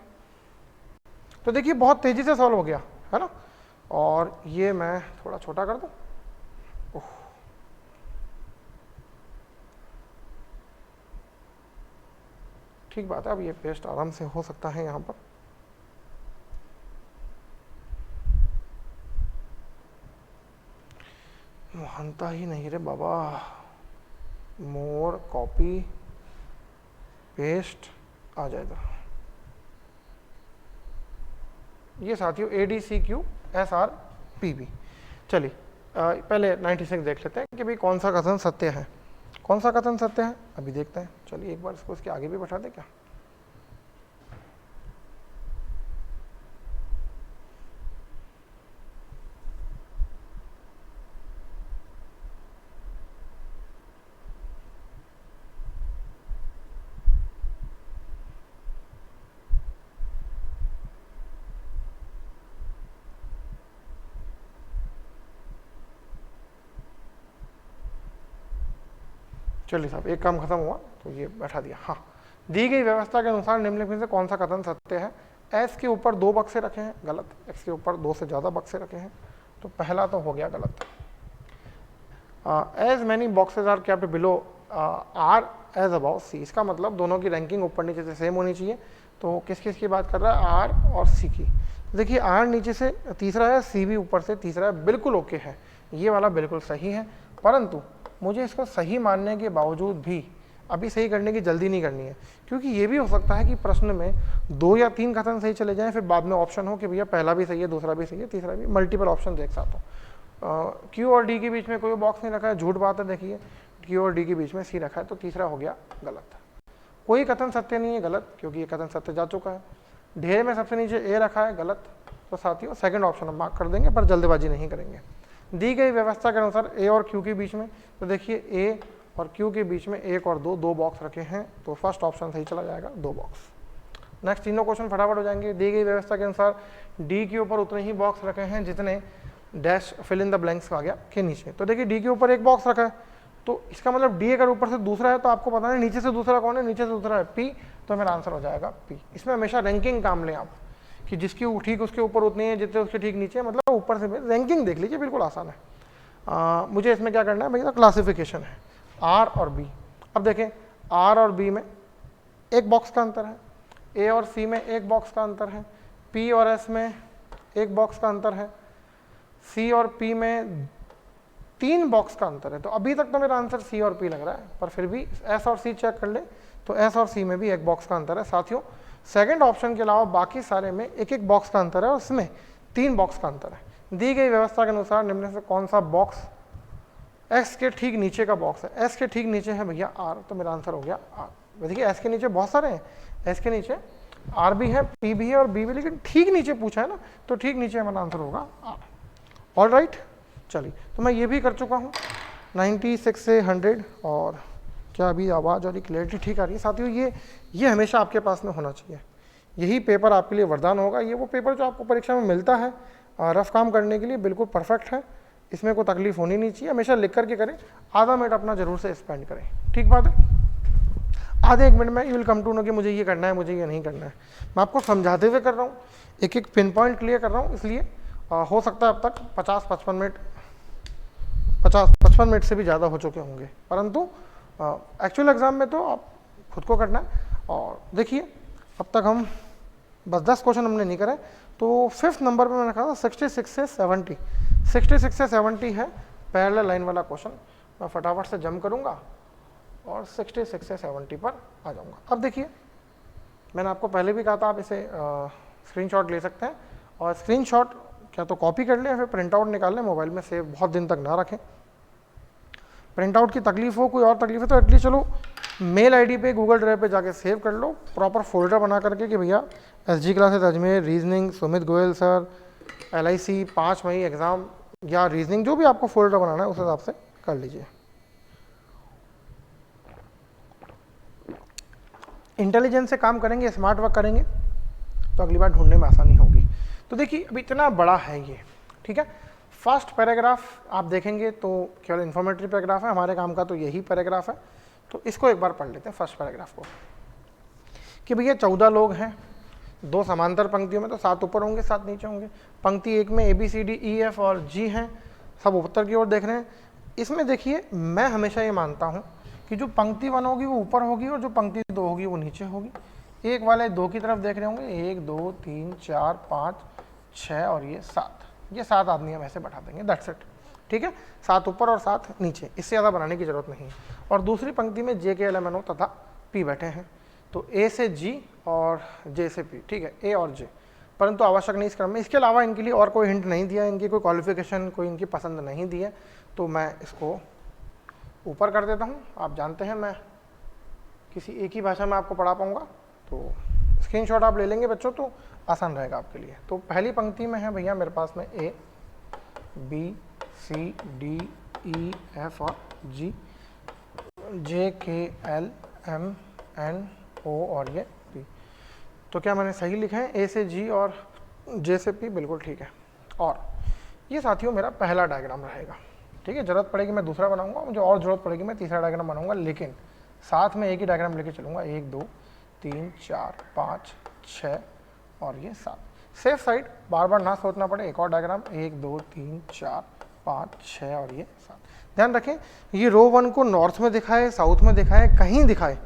तो देखिए बहुत तेजी से सॉल्व हो गया है ना। और ये मैं थोड़ा छोटा कर दूँ, ठीक बात है। अब ये पेस्ट आराम से हो सकता है यहाँ पर। मानता ही नहीं रे बाबा, मोर कॉपी पेस्ट आ जाएगा। ये साथियों A D C Q S R P B. चलिए पहले 96 देख लेते हैं कि भाई कौन सा कथन सत्य है, कौन सा कथन सत्य है, अभी देखते हैं। चलिए एक बार इसको इसके आगे भी बैठा दें क्या। चलिए साहब, एक काम खत्म हुआ तो ये बैठा दिया। हाँ, दी गई व्यवस्था के अनुसार निम्नलिखित में से कौन सा कथन सत्य है? एस के ऊपर 2 बक्से रखे हैं, गलत। एक्स के ऊपर 2 से ज़्यादा बक्से रखे हैं, तो पहला तो हो गया गलत। As many boxes are kept below or as above C, इसका मतलब दोनों की रैंकिंग ऊपर नीचे से सेम होनी चाहिए। तो किस किस की बात कर रहा है? आर और सी की। देखिए आर नीचे से तीसरा है, सी भी ऊपर से तीसरा है, बिल्कुल ओके है, ये वाला बिल्कुल सही है। परंतु मुझे इसको सही मानने के बावजूद भी अभी सही करने की जल्दी नहीं करनी है, क्योंकि ये भी हो सकता है कि प्रश्न में 2 या 3 कथन सही चले जाएं, फिर बाद में ऑप्शन हो कि भैया पहला भी सही है, दूसरा भी सही है, तीसरा भी, मल्टीपल ऑप्शन एक साथ हो। क्यू और डी के बीच में कोई बॉक्स नहीं रखा है, झूठ बात है। देखिए क्यू और डी के बीच में सी रखा है, तो तीसरा हो गया गलत। कोई कथन सत्य नहीं है, गलत, क्योंकि ये कथन सत्य जा चुका है। ढेर में सबसे नीचे ए रखा है, गलत। तो साथियों सेकंड ऑप्शन हम मार्क कर देंगे, पर जल्दबाजी नहीं करेंगे। दी गई व्यवस्था के अनुसार ए और क्यू के बीच में, तो देखिए ए और क्यू के बीच में 1 और 2 बॉक्स रखे हैं, तो फर्स्ट ऑप्शन सही चला जाएगा, 2 बॉक्स। नेक्स्ट तीनों क्वेश्चन फटाफट हो जाएंगे। दी गई व्यवस्था के अनुसार डी के ऊपर उतने ही बॉक्स रखे हैं जितने dash fill in the blanks आ गया के नीचे। तो देखिए डी के ऊपर 1 बॉक्स रखा है, तो इसका मतलब डी अगर ऊपर से दूसरा है तो आपको पता है नीचे से दूसरा कौन है, नीचे से दूसरा है पी, तो मेरा आंसर हो जाएगा पी। इसमें हमेशा रैंकिंग काम लें आप, कि जिसकी ठीक उसके ऊपर उतनी है जितने उसके ठीक नीचे है, मतलब ऊपर से रैंकिंग देख लीजिए, बिल्कुल आसान है। मुझे इसमें क्या करना है भैया? क्लासिफिकेशन है आर और बी। अब देखें आर और बी में 1 बॉक्स का अंतर है, ए और सी में 1 बॉक्स का अंतर है, पी और एस में 1 बॉक्स का अंतर है, सी और पी में 3 बॉक्स का अंतर है। तो अभी तक तो मेरा आंसर सी और पी लग रहा है, पर फिर भी एस और सी चेक कर ले, तो एस और सी में भी 1 बॉक्स का अंतर है। साथियों सेकंड ऑप्शन के अलावा बाकी सारे में 1-1 बॉक्स का अंतर है, और उसमें 3 बॉक्स का अंतर है। दी गई व्यवस्था के अनुसार निम्न से कौन सा बॉक्स एक्स के ठीक नीचे का बॉक्स है? एस के ठीक नीचे है भैया आर, तो मेरा आंसर हो गया आर। देखिए एस के नीचे बहुत सारे हैं, एस के नीचे आर भी है, पी भी है और बी भी, लेकिन ठीक नीचे पूछा है ना, तो ठीक नीचे हमारा आंसर होगा आर। ऑल राइट, चलिए तो मैं ये भी कर चुका हूँ 96 से 100। और क्या अभी आवाज़ और क्लैरिटी ठीक आ रही है? साथियों ये हमेशा आपके पास में होना चाहिए, यही पेपर आपके लिए वरदान होगा। ये वो पेपर जो आपको परीक्षा में मिलता है रफ काम करने के लिए, बिल्कुल परफेक्ट है, इसमें कोई तकलीफ होनी नहीं चाहिए। हमेशा लिख करके करें, आधा मिनट अपना जरूर से स्पेंड करें, ठीक बात है? आधे 1 मिनट में you will come to know कि मुझे ये करना है, मुझे ये नहीं करना है। मैं आपको समझाते हुए कर रहा हूँ, एक पिन पॉइंट क्लियर कर रहा हूँ, इसलिए हो सकता है अब तक 50-55 मिनट से भी ज़्यादा हो चुके होंगे, परंतु एक्चुअल एग्ज़ाम में तो आप खुद को करना है। और देखिए अब तक हम बस 10 क्वेश्चन हमने नहीं करे, तो 5th नंबर पे मैंने कहा था 66 से 70, 66 से 70 है पैरेलल लाइन वाला क्वेश्चन। मैं फटाफट से जंप करूँगा और 66 से 70 पर आ जाऊँगा। अब देखिए मैंने आपको पहले भी कहा था आप इसे स्क्रीनशॉट ले सकते हैं, और स्क्रीनशॉट क्या तो कॉपी कर लें या फिर प्रिंट आउट निकाल लें, मोबाइल में सेव बहुत दिन तक ना रखें। प्रिंट आउट की तकलीफ हो, कोई और तकलीफ है तो एटलीस्ट चलो मेल आईडी पे गूगल ड्राइव पे जाके सेव कर लो, प्रॉपर फोल्डर बना करके कि भैया SG classes Ajmer, reasoning Sumit Goyal sir, LIC 5 मई एग्ज़ाम, या रीजनिंग, जो भी आपको फोल्डर बनाना है उस हिसाब से कर लीजिए। इंटेलिजेंस से काम करेंगे, स्मार्ट वर्क करेंगे, तो अगली बार ढूंढने में आसानी होगी। तो देखिए अब इतना बड़ा है ये, ठीक है। फर्स्ट पैराग्राफ आप देखेंगे तो केवल इन्फॉर्मेटिव पैराग्राफ है, हमारे काम का तो यही पैराग्राफ है, तो इसको एक बार पढ़ लेते हैं फर्स्ट पैराग्राफ को, कि भैया 14 लोग हैं, 2 समांतर पंक्तियों में, तो 7 ऊपर होंगे 7 नीचे होंगे। पंक्ति 1 में ABCDEF और G हैं, सब उत्तर की ओर देख रहे हैं। इसमें देखिए मैं हमेशा ये मानता हूँ कि जो पंक्ति 1 होगी वो ऊपर होगी और जो पंक्ति 2 होगी वो नीचे होगी। एक वाले 2 की तरफ देख रहे होंगे, 1 2 3 4 5 6 और ये 7, ये 7 आदमी हम ऐसे बैठा देंगे, दैट्स इट, ठीक है। 7 ऊपर और 7 नीचे, इससे ज़्यादा बनाने की जरूरत नहीं है। और दूसरी पंक्ति में JKLMNO तथा P बैठे हैं, तो A से G और J से P, ठीक है, A और J, परंतु आवश्यक नहीं इस क्रम में। इसके अलावा इनके लिए और कोई हिंट नहीं दिया, इनकी कोई क्वालिफिकेशन, कोई इनकी पसंद नहीं दी है, तो मैं इसको ऊपर कर देता हूँ। आप जानते हैं मैं किसी एक ही भाषा में आपको पढ़ा पाऊँगा, तो स्क्रीनशॉट आप ले लेंगे बच्चों, तो आसान रहेगा आपके लिए। तो पहली पंक्ति में है भैया मेरे पास में A B C D E F और G, J K L M N O और ये P। तो क्या मैंने सही लिखा है? A से G और J से P, बिल्कुल ठीक है। और ये साथियों मेरा पहला डायग्राम रहेगा, ठीक है, जरूरत पड़ेगी मैं दूसरा बनाऊंगा, मुझे और जरूरत पड़ेगी मैं तीसरा डायग्राम बनाऊंगा, लेकिन साथ में एक ही डायग्राम लेके चलूंगा, 1 2 3 4 5 6 और ये 7। सेफ साइड, बार बार ना सोचना पड़े, एक और डायग्राम 1 2 3 4 5 6 और ये 7। ध्यान रखें, ये रो 1 को नॉर्थ में दिखाए, साउथ में दिखाए, कहीं दिखाए,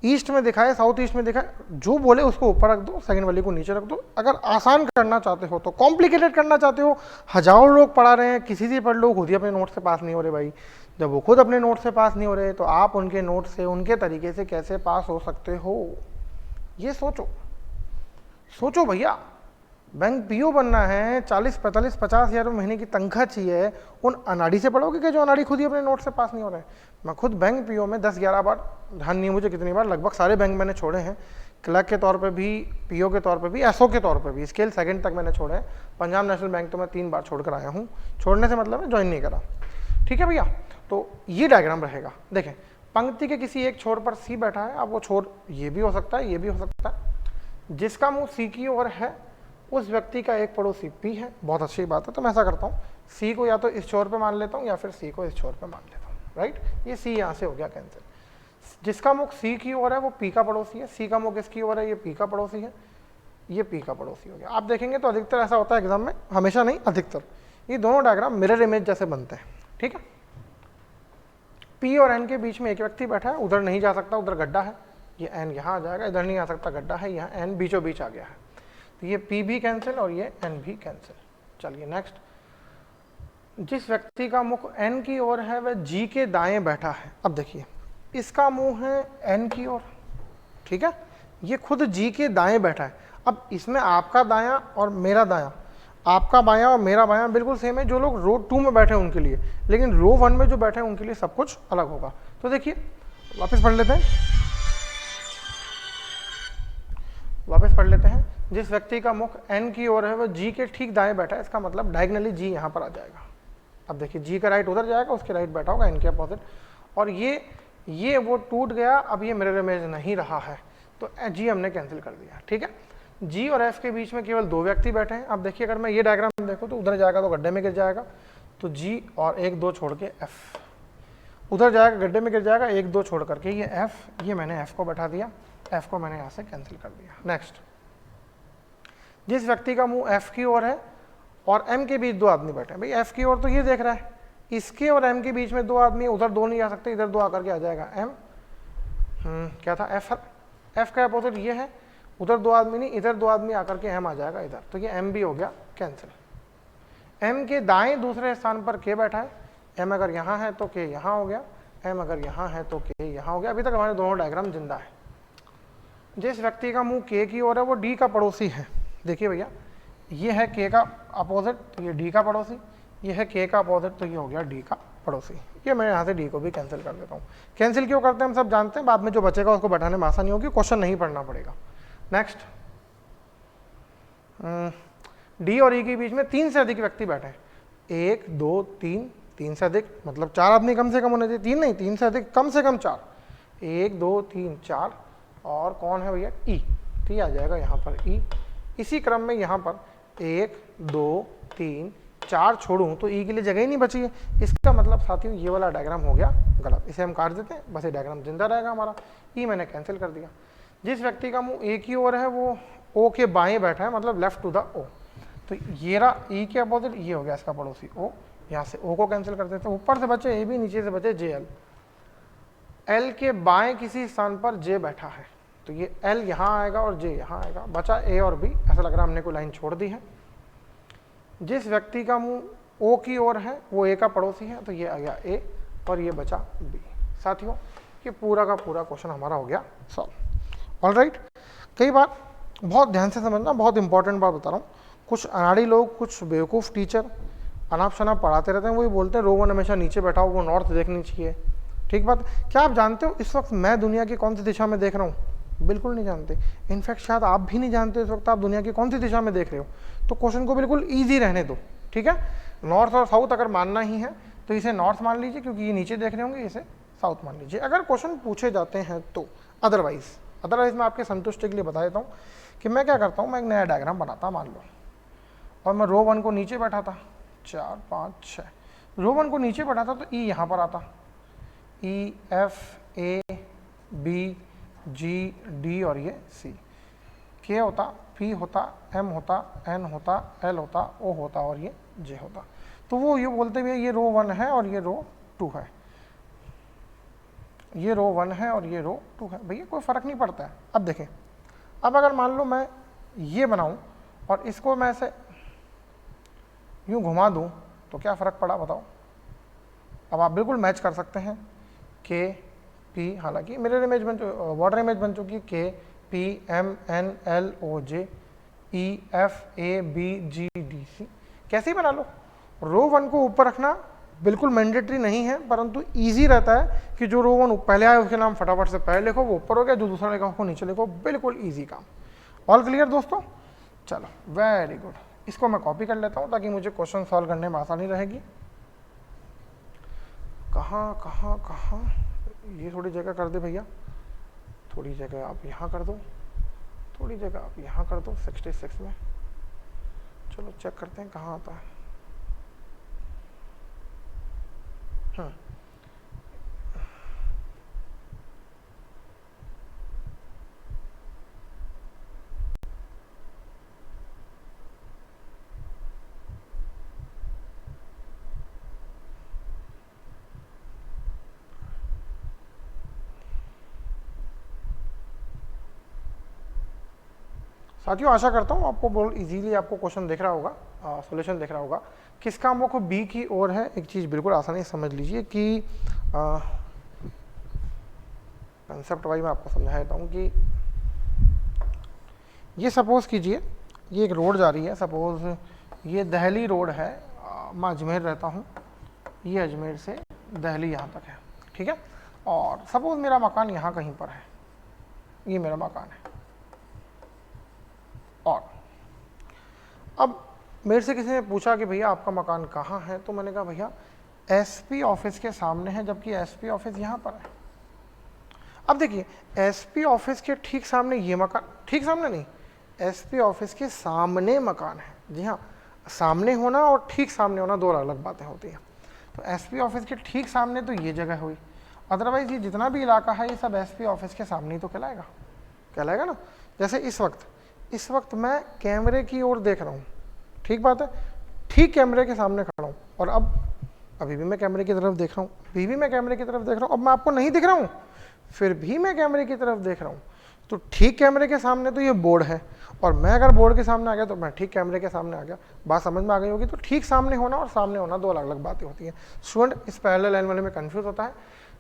ईस्ट में दिखाए, साउथ ईस्ट में दिखाए, जो बोले उसको ऊपर रख दो, सेकंड वाली को नीचे रख दो। अगर आसान करना चाहते हो तो, कॉम्प्लिकेटेड करना चाहते हो, हजारों लोग पढ़ा रहे हैं, किसी से पढ़ लो, खुद ही अपने नोट से पास नहीं हो रहे भाई। जब वो खुद अपने नोट से पास नहीं हो रहे तो आप उनके नोट से, उनके तरीके से कैसे पास हो सकते हो, ये सोचो। सोचो भैया, बैंक पीओ बनना है, 40 45 50 हज़ार महीने की तनख्वाह चाहिए, उन अनाड़ी से पढ़ोगे कि जो अनाड़ी खुद ही अपने नोट से पास नहीं हो रहे हैं। मैं खुद बैंक पीओ में 10-11 बार, ध्यान नहीं मुझे कितनी बार, लगभग सारे बैंक मैंने छोड़े हैं, क्लर्क के तौर पे भी, पीओ के तौर पे भी, एसओ के तौर पे भी, स्केल सेकंड तक मैंने छोड़े हैं। पंजाब नेशनल बैंक तो मैं 3 बार छोड़ कर आया हूँ, छोड़ने से मतलब है ज्वाइन नहीं करा। ठीक है भैया, तो ये डायग्राम रहेगा। देखें, पंक्ति के किसी एक छोर पर सी बैठा है, अब वो छोर ये भी हो सकता है, ये भी हो सकता है, जिसका मुंह सी की ओर है उस व्यक्ति का एक पड़ोसी पी है। बहुत अच्छी बात है, तो मैं ऐसा करता हूँ, सी को या तो इस छोर पे मान लेता हूँ या फिर सी को इस छोर पे मान लेता हूँ, राइट। ये सी यहाँ से हो गया कैंसिल। जिसका मुख सी की ओर है वो पी का पड़ोसी है, सी का मुख इसकी ओर है, ये पी का पड़ोसी है, ये पी का पड़ोसी हो गया। आप देखेंगे तो अधिकतर ऐसा होता है एग्जाम में, हमेशा नहीं, अधिकतर ये दोनों डायग्राम मिरर इमेज जैसे बनते हैं। ठीक है, पी और एन के बीच में एक व्यक्ति बैठा है, उधर नहीं जा सकता, उधर गड्ढा है, ये एन यहाँ आ जाएगा, इधर नहीं आ सकता, गड्ढा है, यहाँ एन बीचों बीच आ गया है, तो ये P भी कैंसिल और ये N भी कैंसिल। चलिए नेक्स्ट, जिस व्यक्ति का मुख N की ओर है वह G के दाएं बैठा है। अब देखिए, इसका मुंह है N की ओर, ठीक है, ये खुद G के दाएं बैठा है। अब इसमें आपका दायां और मेरा दायां, आपका बायां और मेरा बायां बिल्कुल सेम है, जो लोग रो 2 में बैठे हैं उनके लिए, लेकिन रो 1 में जो बैठे हैं उनके लिए सब कुछ अलग होगा। तो देखिए, वापस पढ़ लेते हैं, जिस व्यक्ति का मुख N की ओर है वह G के ठीक दाएं बैठा है, इसका मतलब डायगनली G यहाँ पर आ जाएगा। अब देखिए, G का राइट उधर जाएगा, उसके राइट बैठा होगा N के अपोजिट, और ये वो टूट गया, अब ये मिरर इमेज नहीं रहा है, तो G हमने कैंसिल कर दिया। ठीक है, G और F के बीच में केवल 2 व्यक्ति बैठे हैं। अब देखिए, अगर मैं ये डायग्राम देखो तो उधर जाएगा तो गड्ढे में गिर जाएगा, तो G और 1 2 छोड़ के F, उधर जाएगा गड्ढे में गिर जाएगा, 1 2 छोड़ करके ये F, ये मैंने F को बैठा दिया, F को मैंने यहाँ से कैंसिल कर दिया। नेक्स्ट, जिस व्यक्ति का मुंह F की ओर है और M के बीच 2 आदमी बैठे हैं, भाई F की ओर तो ये देख रहा है, इसके और M के बीच में 2 आदमी, उधर 2 नहीं आ सकते, इधर 2 आकर के आ जाएगा M, क्या था F का अपोजिट ये है, उधर 2 आदमी नहीं, इधर 2 आदमी आकर के M आ जाएगा इधर, तो ये M भी हो गया कैंसिल। M के दाएं दूसरे स्थान पर K बैठा है, M अगर यहाँ है तो K यहाँ हो गया, M अगर यहाँ है तो K यहाँ हो गया। अभी तक हमारे दोनों डायग्राम जिंदा है। जिस व्यक्ति का मुंह K की ओर है वो D का पड़ोसी है। देखिए भैया, ये है K का अपोजिट, तो ये D का पड़ोसी, ये है K का अपोजिट, तो ये हो गया D का पड़ोसी। ये मैं यहाँ से D को भी कैंसिल कर देता हूँ। कैंसिल क्यों करते हैं हम सब जानते हैं, बाद में जो बचेगा उसको बैठाने में आसानी होगी, क्वेश्चन नहीं पढ़ना पड़ेगा। नेक्स्ट, D और E के बीच में 3 से अधिक व्यक्ति बैठे हैं, 1 2 3, 3 से अधिक मतलब 4 आदमी कम से कम होने चाहिए, 3 नहीं, 3 से अधिक कम से कम 4, 1 2 3 4, और कौन है भैया E, तो ये आ जाएगा यहाँ पर E। इसी क्रम में यहाँ पर 1 2 3 4 छोड़ूं तो E के लिए जगह ही नहीं बची है, इसका मतलब साथियों ये वाला डायग्राम हो गया गलत, इसे हम काट देते हैं, बस ये डायग्राम जिंदा रहेगा हमारा। E मैंने कैंसिल कर दिया। जिस व्यक्ति का मुंह A की ओर है वो O के बाएं बैठा है, मतलब लेफ्ट टू द O, तो ये रहा E के अपोजिट, ये हो गया इसका पड़ोसी O, यहाँ से O को कैंसिल कर देते हैं। ऊपर से बचे AB, नीचे से बचे JL। L के बाएं किसी स्थान पर J बैठा है, तो ये L यहाँ आएगा और J यहाँ आएगा, बचा A और B, ऐसा लग रहा है हमने कोई लाइन छोड़ दी है। जिस व्यक्ति का मुंह O की ओर है वो A का पड़ोसी है, तो ये आ गया A और ये बचा B। साथियों, ये पूरा का पूरा क्वेश्चन हमारा हो गया सॉल्व। ऑलराइट, कई बार बहुत ध्यान से समझना, बहुत इंपॉर्टेंट बात बता रहा हूँ, कुछ अनाड़ी लोग, कुछ बेवकूफ़ टीचर अनाप शनाप पढ़ाते रहते हैं, वही बोलते हैं रो 1 हमेशा नीचे बैठा हो, वो नॉर्थ देखनी चाहिए। ठीक बात, क्या आप जानते हो इस वक्त मैं दुनिया की कौन सी दिशा में देख रहा हूँ? बिल्कुल नहीं जानते। इनफैक्ट शायद आप भी नहीं जानते इस वक्त आप दुनिया की कौन सी दिशा में देख रहे हो। तो क्वेश्चन को बिल्कुल ईजी रहने दो, ठीक है। नॉर्थ और साउथ अगर मानना ही है तो इसे नॉर्थ मान लीजिए, क्योंकि ये नीचे देख रहे होंगे, इसे साउथ मान लीजिए अगर क्वेश्चन पूछे जाते हैं तो। अदरवाइज मैं आपके संतुष्टि के लिए बता देता हूँ कि मैं क्या करता हूँ, मैं एक नया डायग्राम बनाता मान लो, और मैं रो 1 को नीचे बैठा था, 4 5 6, रो 1 को नीचे बढ़ाता तो ई यहाँ पर आता, E F A B G D और ये सी, के होता, पी होता, एम होता, एन होता, एल होता, ओ होता और ये जे होता। तो वो ये बोलते हुए ये रो 1 है और ये रो 2 है, ये रो 1 है और ये रो 2 है। भैया कोई फ़र्क नहीं पड़ता है। अब देखें, अब अगर मान लो मैं ये बनाऊं और इसको मैं ऐसे यूँ घुमा दूं तो क्या फ़र्क पड़ा बताओ। अब आप बिल्कुल मैच कर सकते हैं, के पी, हालांकि मिरर इमेज बन वाटर इमेज बन चुकी है, K P M N L O J E F A B G D C, कैसे ही बना लो। रो 1 को ऊपर रखना बिल्कुल मैंडेटरी नहीं है, परंतु ईजी रहता है कि जो रो 1 पहले आए उसके नाम फटाफट से पहले लिखो, वो ऊपर हो गया, जो दूसरा लिखा उसको नीचे लिखो, बिल्कुल ईजी काम। ऑल क्लियर दोस्तों? चलो वेरी गुड, इसको मैं कॉपी कर लेता हूँ ताकि मुझे क्वेश्चन सॉल्व करने में आसानी रहेगी। कहाँ कहाँ कहाँ, ये थोड़ी जगह कर दे भैया, थोड़ी जगह आप यहाँ कर दो, थोड़ी जगह आप यहाँ कर दो 66 में। चलो चेक करते हैं कहाँ आता है। साथियों आशा करता हूँ आपको बहुत इजीली आपको क्वेश्चन दिख रहा होगा, सॉल्यूशन दिख रहा होगा। किसका मुख बी की ओर है, एक चीज़ बिल्कुल आसानी से समझ लीजिए कि कंसेप्ट वाइज मैं आपको समझा देता हूँ कि ये सपोज कीजिए ये एक रोड जा रही है, सपोज ये दहली रोड है, मैं अजमेर रहता हूँ, ये अजमेर से दहली यहाँ तक है, ठीक है। और सपोज मेरा मकान यहाँ कहीं पर है, ये मेरा मकान है। और अब मेरे से किसी ने पूछा कि भैया आपका मकान कहाँ है, तो मैंने कहा भैया एसपी ऑफिस के सामने है, जबकि एसपी ऑफिस यहाँ पर है। अब देखिए एसपी ऑफिस के ठीक सामने ये मकान, ठीक सामने नहीं, एसपी ऑफिस के सामने मकान है। जी हाँ, सामने होना और ठीक सामने होना दो अलग बातें होती हैं। तो एसपी ऑफिस के ठीक सामने तो ये जगह हुई, अदरवाइज ये जितना भी इलाका है ये सब एसपी ऑफिस के सामने ही तो कहलाएगा, कहलाएगा ना। जैसे इस वक्त मैं कैमरे की ओर देख रहा हूँ, ठीक बात है, ठीक कैमरे के सामने खड़ा हूँ, और अब अभी भी मैं कैमरे की तरफ देख रहा हूँ, अभी भी मैं कैमरे की तरफ देख रहा हूँ। अब मैं आपको नहीं दिख रहा हूँ, फिर भी मैं कैमरे की तरफ देख रहा हूँ। तो ठीक कैमरे के सामने तो ये बोर्ड है, और मैं अगर बोर्ड के सामने आ गया तो मैं ठीक कैमरे के सामने आ गया। बात समझ में आ गई होगी। तो ठीक सामने होना और सामने होना दो अलग अलग बातें होती हैं। स्टूडेंट इस पैरेलल लाइन वाले में कंफ्यूज होता है।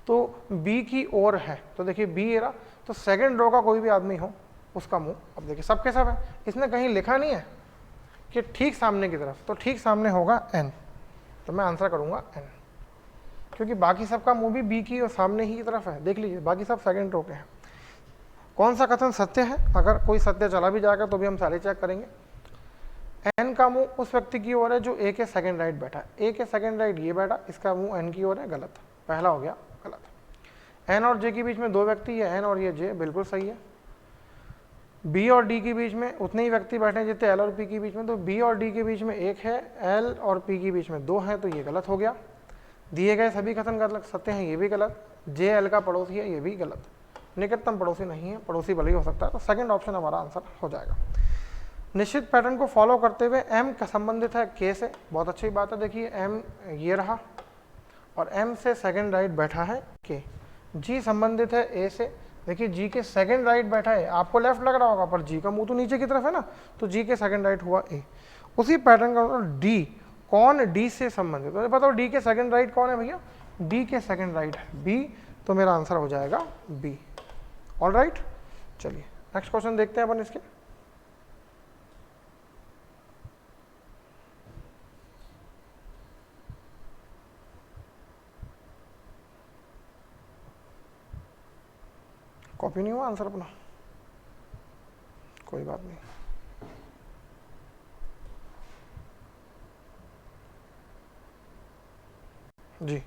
तो बी की ओर है, तो देखिए बी एरा, तो सेकंड रो का कोई भी आदमी हो उसका मुंह, अब देखिए सब के सब है, इसने कहीं लिखा नहीं है कि ठीक सामने की तरफ, तो ठीक सामने होगा एन, तो मैं आंसर करूंगा एन, क्योंकि बाकी सबका मुंह भी बी की और सामने ही की तरफ है। देख लीजिए बाकी सब सेकंड रो के हैं। कौन सा कथन सत्य है, अगर कोई सत्य चला भी जाएगा तो भी हम सारे चेक करेंगे। एन का मुंह उस व्यक्ति की ओर है जो ए के सेकंड राइट बैठा है, ए के सेकंड राइट ये बैठा, इसका मुंह एन की ओर है, गलत, पहला हो गया गलत। एन और जे के बीच में दो व्यक्ति है, एन और ये जे, बिल्कुल सही है। बी और डी के बीच में उतने ही व्यक्ति बैठे हैं जितने एल और पी के बीच में, तो बी और डी के बीच में एक है, एल और पी के बीच में दो है, तो ये गलत हो गया। दिए गए सभी कथन गलत सत्य हैं, ये भी गलत। जे एल का पड़ोसी है, ये भी गलत। निकटतम पड़ोसी नहीं है, पड़ोसी भले ही हो सकता है, तो सेकंड ऑप्शन हमारा आंसर हो जाएगा। निश्चित पैटर्न को फॉलो करते हुए एम का संबंधित है के से, बहुत अच्छी बात है। देखिए एम ये रहा और एम से सेकंड राइट बैठा है के। जी संबंधित है ए से, देखिए जी के सेकंड राइट बैठा है, आपको लेफ्ट लग रहा होगा पर जी का मुंह तो नीचे की तरफ है ना, तो जी के सेकंड राइट हुआ ए। उसी पैटर्न का डी, कौन डी से संबंधित, तो बताओ डी के सेकंड राइट कौन है भैया, डी के सेकंड राइट है बी, तो मेरा आंसर हो जाएगा बी। ऑल राइट, चलिए नेक्स्ट क्वेश्चन देखते हैं अपन इसके। कॉपी नहीं हुआ आंसर अपना, कोई बात नहीं। जी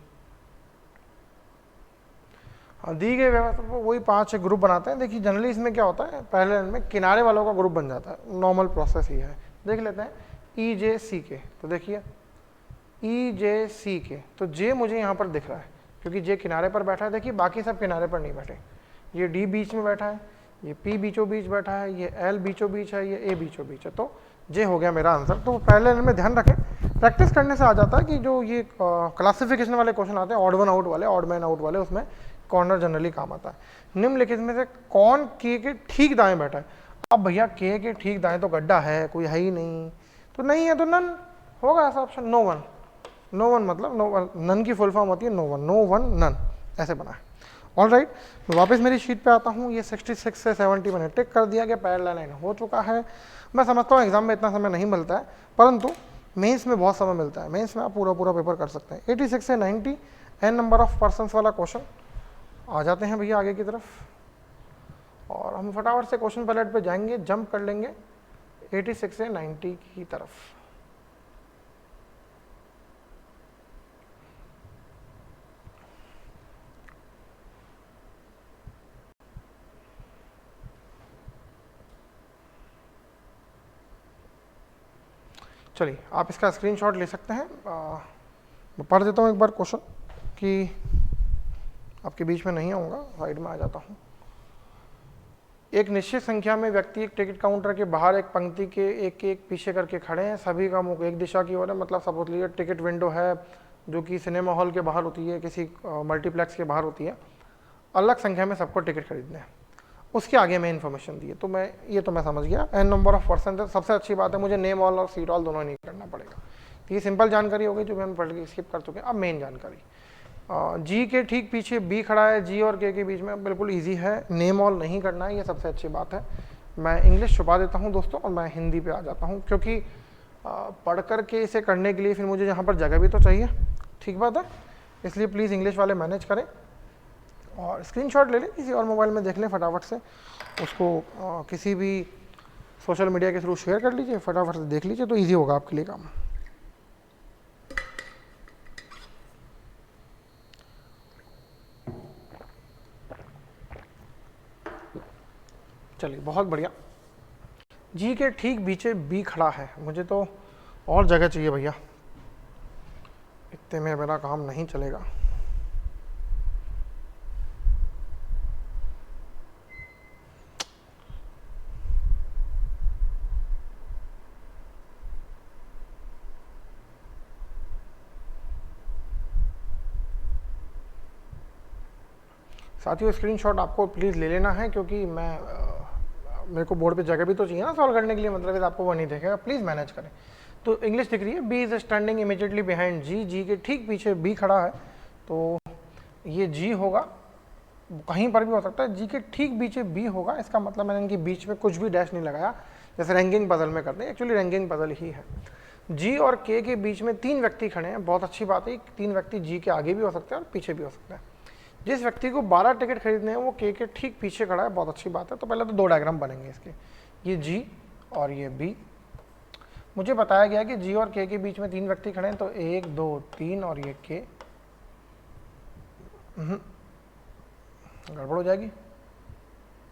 हाँ, दी गई व्यवस्था वही 5 ग्रुप बनाते हैं। देखिए जनरली इसमें क्या होता है, पहले लाइन में किनारे वालों का ग्रुप बन जाता है, नॉर्मल प्रोसेस ही है। देख लेते हैं ई जे सी के, तो देखिए ई जे सी के, तो जे मुझे यहाँ पर दिख रहा है क्योंकि जे किनारे पर बैठा है। देखिए बाकी सब किनारे पर नहीं बैठे, ये डी बीच में बैठा है, ये पी बीचों बीच बैठा है, ये एल बीचों बीच है, ये ए बीचों बीच है, तो जे हो गया मेरा आंसर। तो पहले में ध्यान रखें, प्रैक्टिस करने से आ जाता है कि जो ये क्लासिफिकेशन वाले क्वेश्चन आते हैं, ऑड वन आउट वाले, ऑड मैन आउट वाले, उसमें कॉर्नर जनरली काम आता है। निम्नलिखित में से कौन के ठीक दाएं बैठा है? अब भैया के ठीक दाएं तो गड्ढा है, कोई है ही नहीं, तो नहीं है तो नन होगा ऐसा option, no one. No one मतलब नो वन, नन की फुल फॉर्म होती है no one, no one none, ऐसे बना है। ऑल राइट, मैं वापस मेरी शीट पे आता हूँ। ये 66 से 70 मैंने टिक कर दिया, गया पैरेलल लाइन हो चुका है। मैं समझता हूँ एग्जाम में इतना समय नहीं मिलता है, परंतु मेंस में बहुत समय मिलता है। मेंस में आप पूरा पूरा पेपर कर सकते हैं। 86 से 90 n नंबर ऑफ पर्सनस वाला क्वेश्चन। आ जाते हैं भैया आगे की तरफ, और हम फटाफट से क्वेश्चन पैलेट पे जाएंगे, जंप कर लेंगे 86 से 90 की तरफ। चलिए आप इसका स्क्रीनशॉट ले सकते हैं। मैं पढ़ देता हूँ एक बार क्वेश्चन कि आपके बीच में नहीं आऊँगा, साइड में आ जाता हूँ। एक निश्चित संख्या में व्यक्ति एक टिकट काउंटर के बाहर एक पंक्ति के एक एक पीछे करके खड़े हैं, सभी का मुख एक दिशा की ओर है। मतलब सपोज लीजिए टिकट विंडो है जो कि सिनेमा हॉल के बाहर होती है, किसी मल्टीप्लेक्स के बाहर होती है, अलग संख्या में सबको टिकट खरीदने हैं। उसके आगे मैं इन्फॉर्मेशन दी है, तो मैं ये तो मैं समझ गया। एन नंबर ऑफ पर्सन, सबसे अच्छी बात है मुझे नेम ऑल और सीट ऑल दोनों नहीं करना पड़ेगा। तो ये सिंपल जानकारी हो गई जो हम पढ़ के स्किप कर चुके हैं। अब मेन जानकारी, जी के ठीक पीछे बी खड़ा है, जी और के बीच में, बिल्कुल ईजी है, नेम ऑल नहीं करना है, ये सबसे अच्छी बात है। मैं इंग्लिश छुपा देता हूँ दोस्तों और मैं हिंदी पे आ जाता हूँ, क्योंकि पढ़ कर के इसे करने के लिए फिर मुझे यहाँ पर जगह भी तो चाहिए, ठीक बात है। इसलिए प्लीज़ इंग्लिश वाले मैनेज करें और स्क्रीनशॉट ले लें, किसी और मोबाइल में देख लें फटाफट से, उसको किसी भी सोशल मीडिया के थ्रू शेयर कर लीजिए, फटाफट से देख लीजिए, तो ईजी होगा आपके लिए काम। चलिए बहुत बढ़िया। जी के ठीक पीछे बी खड़ा है, मुझे तो और जगह चाहिए भैया, इतने में मेरा काम नहीं चलेगा। साथियों स्क्रीनशॉट आपको प्लीज़ ले लेना है, क्योंकि मेरे को बोर्ड पे जगह भी तो चाहिए ना सॉल्व करने के लिए, मतलब आपको वो नहीं देखेगा, प्लीज़ मैनेज करें। तो इंग्लिश दिख रही है, B is standing immediately behind G, G के ठीक पीछे बी खड़ा है, तो ये जी होगा, कहीं पर भी हो सकता है, जी के ठीक पीछे बी होगा। इसका मतलब मैंने इनके बीच में कुछ भी डैश नहीं लगाया, जैसे रैंकिंग पजल में करते हैं, एक्चुअली रैंकिंग पजल ही है। जी और के बीच में 3 व्यक्ति खड़े हैं, बहुत अच्छी बात है, 3 व्यक्ति जी के आगे भी हो सकते हैं और पीछे भी हो सकते हैं। जिस व्यक्ति को 12 टिकट खरीदने हैं वो के ठीक पीछे खड़ा है, बहुत अच्छी बात है। तो पहले तो 2 डायग्राम बनेंगे इसके, ये जी और ये बी। मुझे बताया गया कि जी और के बीच में 3 व्यक्ति खड़े हैं, तो 1 2 3 और ये के, गड़बड़ हो जाएगी,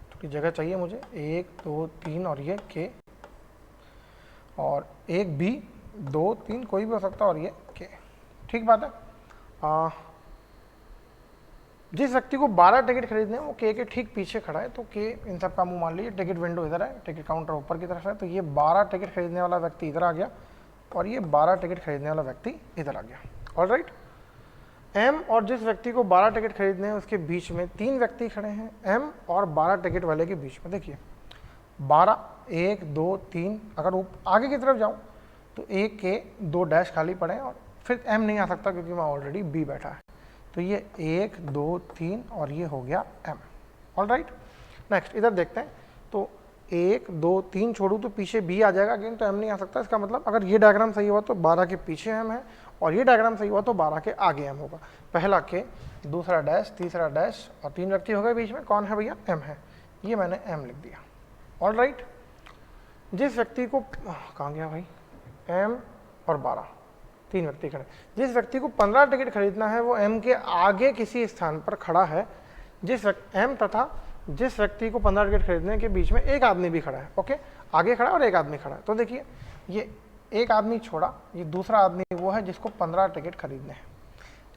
थोड़ी जगह चाहिए मुझे। 1 2 3 और ये के, और एक बी, 2 3 कोई भी हो सकता है, और ये के, ठीक बात है। जिस व्यक्ति को 12 टिकट खरीदने हैं वो के ठीक पीछे खड़ा है, तो के इन सब का मुंह मान लीजिए, टिकट विंडो इधर है, टिकट काउंटर ऊपर की तरफ है, तो ये 12 टिकट खरीदने वाला व्यक्ति इधर आ गया और ये 12 टिकट खरीदने वाला व्यक्ति इधर आ गया। ऑलराइट, एम और जिस व्यक्ति को 12 टिकट खरीदने हैं उसके बीच में 3 व्यक्ति खड़े हैं, एम और 12 टिकट वाले के बीच में। देखिए 12 1 2 3, अगर आगे की तरफ जाऊँ तो एक के 2 डैश खाली पड़े हैं और फिर एम नहीं आ सकता क्योंकि वहाँ ऑलरेडी बी बैठा है, तो ये 1 2 3 और ये हो गया एम। ऑलराइट, नेक्स्ट इधर देखते हैं, तो 1 2 3 छोड़ूँ तो पीछे बी आ जाएगा अगेन, तो एम नहीं आ सकता। इसका मतलब अगर ये डायग्राम सही हुआ तो 12 के पीछे एम है, और ये डायग्राम सही हुआ तो 12 के आगे एम होगा। पहला के, दूसरा डैश, तीसरा डैश, और 3 व्यक्ति हो गए बीच में, कौन है भैया? एम है, ये मैंने एम लिख दिया। ऑलराइट, जिस व्यक्ति को, कहाँ गया भाई, एम और 12, 3 व्यक्ति खड़े, जिस व्यक्ति को 15 टिकट खरीदना है वो एम के आगे किसी स्थान पर खड़ा है। एम तथा जिस व्यक्ति को 15 टिकट खरीदने के बीच में एक आदमी भी खड़ा है, ओके, आगे खड़ा और एक आदमी खड़ा है। तो देखिए ये एक आदमी छोड़ा, ये दूसरा आदमी वो है जिसको 15 टिकट खरीदने हैं।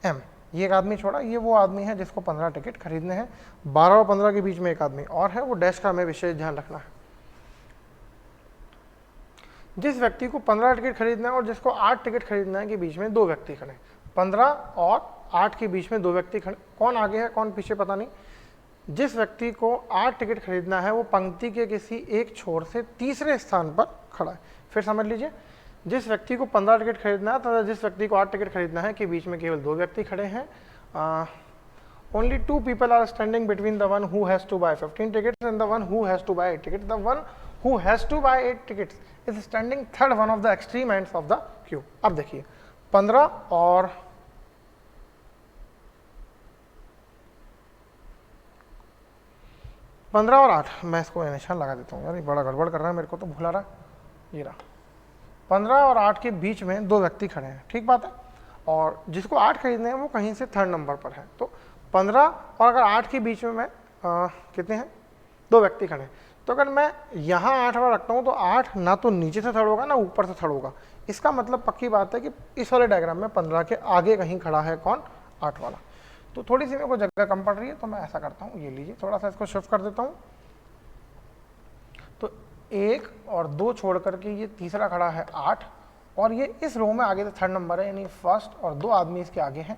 एम, ये एक आदमी छोड़ा, ये वो आदमी है जिसको 15 टिकट खरीदने हैं। 12 और 15 के बीच में एक आदमी और है, वो डैश का हमें विशेष ध्यान रखना है। जिस व्यक्ति को 15 टिकट खरीदना है और जिसको 8 टिकट खरीदना है के बीच में दो व्यक्ति खड़े। 15 और 8 के बीच में दो व्यक्ति खड़े, कौन आगे है कौन पीछे पता नहीं। जिस व्यक्ति को 8 टिकट खरीदना है वो पंक्ति के किसी एक छोर से तीसरे स्थान पर खड़ा है। फिर समझ लीजिए, जिस व्यक्ति को 15 टिकट खरीदना है तथा जिस व्यक्ति को 8 टिकट खरीदना है के बीच में केवल दो व्यक्ति खड़े हैं। Only 2 people are standing between the one who has to buy 15 tickets and the one who has to buy 8 ticket. The one who has to buy 8 tickets is standing third one of the extreme ends of the queue. अब देखिए 15 और 8, मैं इसको निशान लगा देता हूँ यार, ये बड़ा गड़बड़ कर रहा है, मेरे को तो भुला रहा है। ये रहा 15 और 8 के बीच में दो व्यक्ति खड़े हैं, ठीक बात है। और जिसको 8 खरीदने हैं वो कहीं से थर्ड नंबर पर है। तो 15 और अगर 8 के बीच में मैं कितने हैं, दो व्यक्ति खड़े हैं। तो अगर मैं यहाँ 8 वाला रखता हूँ तो 8 ना तो नीचे से थर्ड होगा ना ऊपर से थर्ड होगा। इसका मतलब पक्की बात है कि इस वाले डायग्राम में 15 के आगे कहीं खड़ा है कौन, 8 वाला। तो थोड़ी सी मेरे को जगह कम पड़ रही है तो मैं ऐसा करता हूँ, ये लीजिए थोड़ा सा इसको शिफ्ट कर देता हूँ। तो 1 और 2 छोड़ करके ये तीसरा खड़ा है 8 और ये इस रो में आगे से थर्ड नंबर है, यानी फर्स्ट और 2 आदमी इसके आगे हैं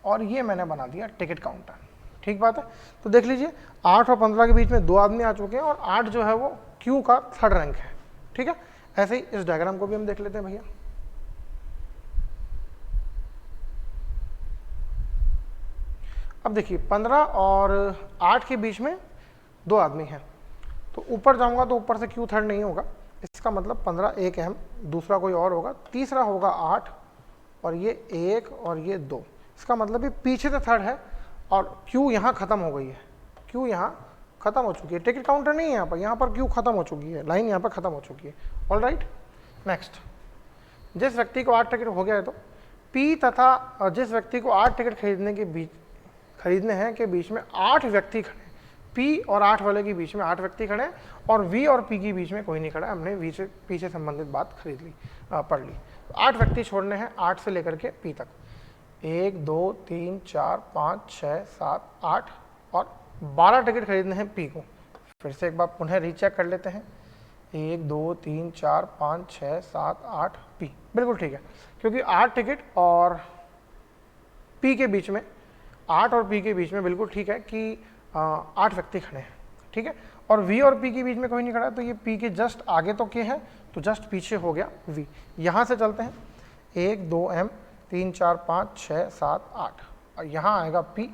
और ये मैंने बना दिया टिकट काउंटर, ठीक बात है। तो देख लीजिए 8 और 15 के बीच में 2 आदमी आ चुके हैं और 8 जो है वो क्यू का थर्ड रैंक है, ठीक है। ऐसे ही इस डायग्राम को भी हम देख लेते हैं भैया। अब देखिए 15 और 8 के बीच में 2 आदमी हैं, तो ऊपर जाऊंगा तो ऊपर से क्यू थर्ड नहीं होगा। इसका मतलब 15 एक अहम, दूसरा कोई और होगा, तीसरा होगा 8 और ये 1 और ये 2। इसका मतलब ये पीछे से थर्ड है और क्यू यहाँ खत्म हो गई है, क्यू यहाँ खत्म हो चुकी है। टिकट काउंटर नहीं है यहाँ पर क्यू खत्म हो चुकी है, लाइन यहाँ पर खत्म हो चुकी है। ऑल राइट, नेक्स्ट, जिस व्यक्ति को 8 टिकट हो गया है तो पी तथा जिस व्यक्ति को 8 टिकट खरीदने हैं के बीच में 8 व्यक्ति खड़े। पी और 8 वाले के बीच में 8 व्यक्ति खड़े हैं और वी और पी के बीच में कोई नहीं खड़ा है। हमने वी से पी से संबंधित बात पढ़ ली। 8 व्यक्ति छोड़ने हैं 8 से लेकर के पी तक। 1 2 3 4 5 6 7 8 और 12 टिकट खरीदने हैं पी को। फिर से एक बार पुनः रीचेक कर लेते हैं। 1 2 3 4 5 6 7 8 पी, बिल्कुल ठीक है, क्योंकि 8 टिकट और पी के बीच में, 8 और पी के बीच में बिल्कुल ठीक है कि 8 व्यक्ति खड़े हैं, ठीक है। और वी और पी के बीच में कोई नहीं खड़ा, तो ये पी के जस्ट आगे तो के है, तो जस्ट पीछे हो गया वी। यहाँ से चलते हैं 1 2 एम 3 4 5 6 7 8 और यहाँ आएगा पी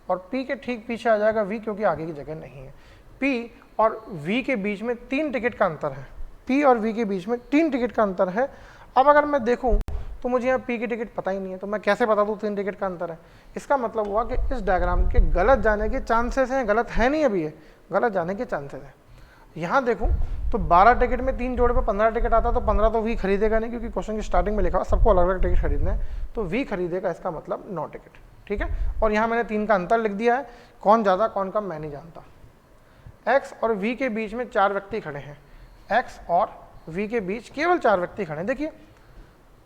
और पी के ठीक पीछे आ जाएगा वी, क्योंकि आगे की जगह नहीं है। पी और वी के बीच में 3 टिकट का अंतर है, पी और वी के बीच में 3 टिकट का अंतर है। अब अगर मैं देखूँ तो मुझे यहाँ पी की टिकट पता ही नहीं है, तो मैं कैसे बता दूँ 3 टिकट का अंतर है। इसका मतलब हुआ कि इस डायग्राम के गलत जाने के चांसेस हैं, गलत है नहीं अभी, ये गलत जाने के चांसेस हैं। यहाँ देखूँ तो 12 टिकट में 3 जोड़े पे 15 टिकट आता, तो 15 तो वी खरीदेगा नहीं, क्योंकि क्वेश्चन की स्टार्टिंग में लिखा हुआ सबको अलग अलग टिकट खरीदना है, तो वी खरीदेगा, इसका मतलब 9 टिकट, ठीक है। और यहाँ मैंने 3 का अंतर लिख दिया है, कौन ज़्यादा कौन कम मैं नहीं जानता। एक्स और वी के बीच में 4 व्यक्ति खड़े हैं, एक्स और वी के बीच केवल 4 व्यक्ति खड़े हैं। देखिए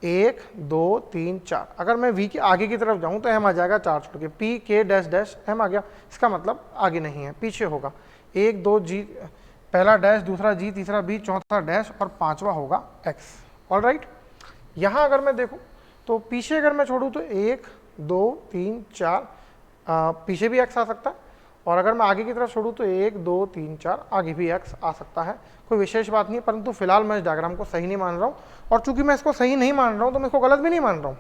1 2 3 4, अगर मैं वी के आगे की तरफ जाऊं तो एम आ जाएगा 4 छोड़ के, पी के डैश डैश एम आ गया, इसका मतलब आगे नहीं है, पीछे होगा। 1 2 जी, पहला डैश, दूसरा जी, तीसरा बी, चौथा डैश और 5वां होगा एक्स। ऑल राइट, यहाँ अगर मैं देखूँ तो पीछे अगर मैं छोड़ूँ तो 1 2 3 4 पीछे भी एक्स आ सकता है, और अगर मैं आगे की तरफ छोड़ूँ तो 1 2 3 4 आगे भी एक्स आ सकता है, कोई विशेष बात नहीं है। परंतु फिलहाल मैं इस डायग्राम को सही नहीं मान रहा हूँ, और चूंकि मैं इसको सही नहीं मान रहा हूँ तो मैं इसको गलत भी नहीं मान रहा हूँ।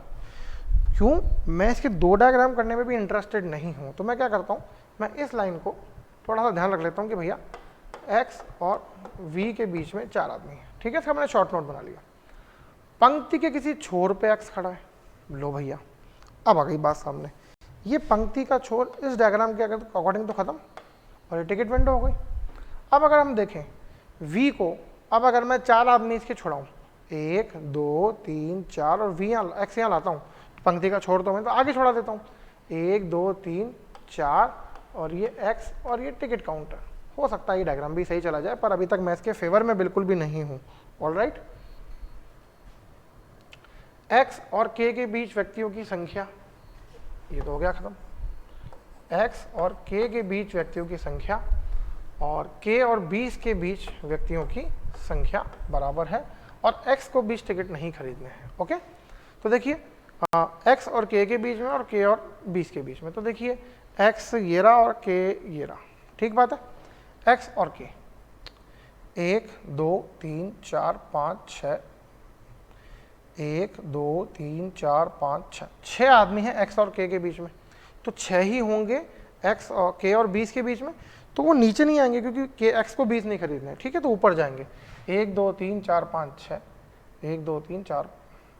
क्यों? मैं इसके 2 डायग्राम करने में भी इंटरेस्टेड नहीं हूँ। तो मैं क्या करता हूँ, मैं इस लाइन को थोड़ा सा ध्यान रख लेता हूँ कि भैया एक्स और वी के बीच में 4 आदमी हैं, ठीक है। इसका मैंने शॉर्ट नोट बना लिया। पंक्ति के किसी छोर पे एक्स खड़ा है, लो भैया अब आ गई बात सामने। ये पंक्ति का छोर इस डायग्राम के अकॉर्डिंग तो खत्म और ये टिकट विंडो हो गई। अब अगर हम देखें v को, अब अगर मैं 4 आदमी इसके छोड़ाऊँ, 1 2 3 4 और v यहाँ एक्स यहाँ लाता हूँ, पंक्ति का छोड़ तो मैं तो आगे छोड़ा देता हूँ, 1 2 3 4 और ये एक्स और ये टिकट काउंटर। हो सकता है ये डायग्राम भी सही चला जाए, पर अभी तक मैं इसके फेवर में बिल्कुल भी नहीं हूँ। ऑल राइट, x और k के बीच व्यक्तियों की संख्या, ये तो हो गया खत्म। x और k के बीच व्यक्तियों की संख्या और k और 20 के बीच व्यक्तियों की संख्या बराबर है और x को 20 टिकट नहीं खरीदने हैं। ओके, तो देखिए x और k के बीच में और k और 20 के बीच में, तो देखिए x ये रहा और k ये रहा, ठीक बात है। x और k 1 2 3 4 5 6, 1 2 3 4 5 6, 6 आदमी हैं x और k के बीच में, तो 6 ही होंगे x और k और 20 के बीच में, तो वो नीचे नहीं आएंगे क्योंकि x को 20 नहीं खरीदना है, ठीक है, तो ऊपर जाएंगे। 1 2 3 4 5 6, 1 2 3 4,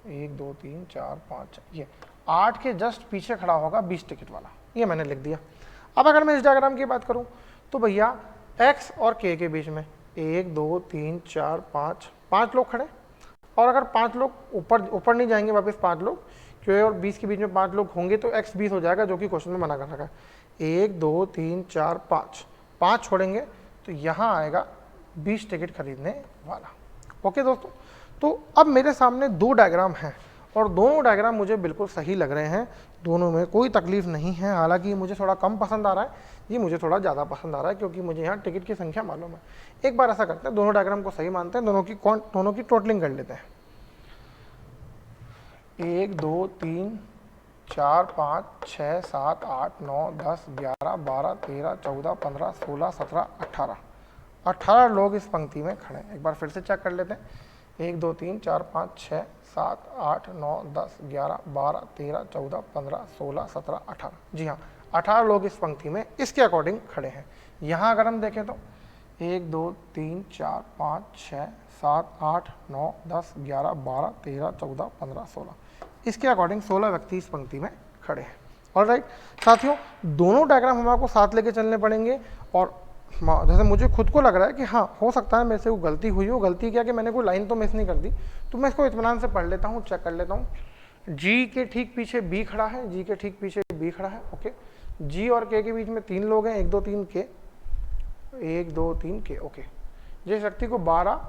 1 2 3 4 5, ये 8 के जस्ट पीछे खड़ा होगा 20 टिकट वाला, ये मैंने लिख दिया। अब अगर मैं इस डायग्राम की बात करूं तो भैया x और k के बीच में 1 2 3 4 5, 5 लोग खड़े, और अगर 5 लोग ऊपर नहीं जाएंगे वापस, 5 लोग k और 20 के बीच में 5 लोग होंगे तो x 20 हो जाएगा, जो कि क्वेश्चन में मना कर रखा है। 1 2 3 4 5, 5 छोड़ेंगे तो यहाँ आएगा 20 टिकट खरीदने वाला। ओके दोस्तों, तो अब मेरे सामने दो डायग्राम हैं और दोनों डायग्राम मुझे बिल्कुल सही लग रहे हैं, दोनों में कोई तकलीफ नहीं है। हालांकि मुझे थोड़ा कम पसंद आ रहा है, ये मुझे थोड़ा ज़्यादा पसंद आ रहा है क्योंकि मुझे यहाँ टिकट की संख्या मालूम है। एक बार ऐसा करते हैं, दोनों डायग्राम को सही मानते हैं, दोनों की टोटलिंग कर लेते हैं। 1 2 3 4 5 6 7 8 9 10 11 12 13 14 15 16 17 18, 18 लोग इस पंक्ति में खड़े हैं। एक बार फिर से चेक कर लेते हैं। 1 2 3 4 5 6 7 8 9 10 11 12 13 14 15 16 17 18, जी हाँ 18 लोग इस पंक्ति में इसके अकॉर्डिंग खड़े हैं। यहाँ अगर हम देखें तो 1 2 3 4 5 6 7 8 9 10 11 12 13 14 15 16, इसके अकॉर्डिंग 16 व्यक्ति इस पंक्ति में खड़े हैं। ऑलराइट साथियों, दोनों डायग्राम हमारे साथ लेके चलने पड़ेंगे। और जैसे मुझे खुद को लग रहा है कि हाँ हो सकता है मेरे से वो गलती हुई हो, गलती क्या कि मैंने कोई लाइन तो मिस नहीं कर दी, तो मैं इसको इत्मीनान से पढ़ लेता हूँ, चेक कर लेता हूँ। जी के ठीक पीछे बी खड़ा है, जी के ठीक पीछे बी खड़ा है। ओके, जी और के बीच में 3 लोग हैं, 1 2 3 के, 1 2 3 के। ओके, जिस व्यक्ति को 12,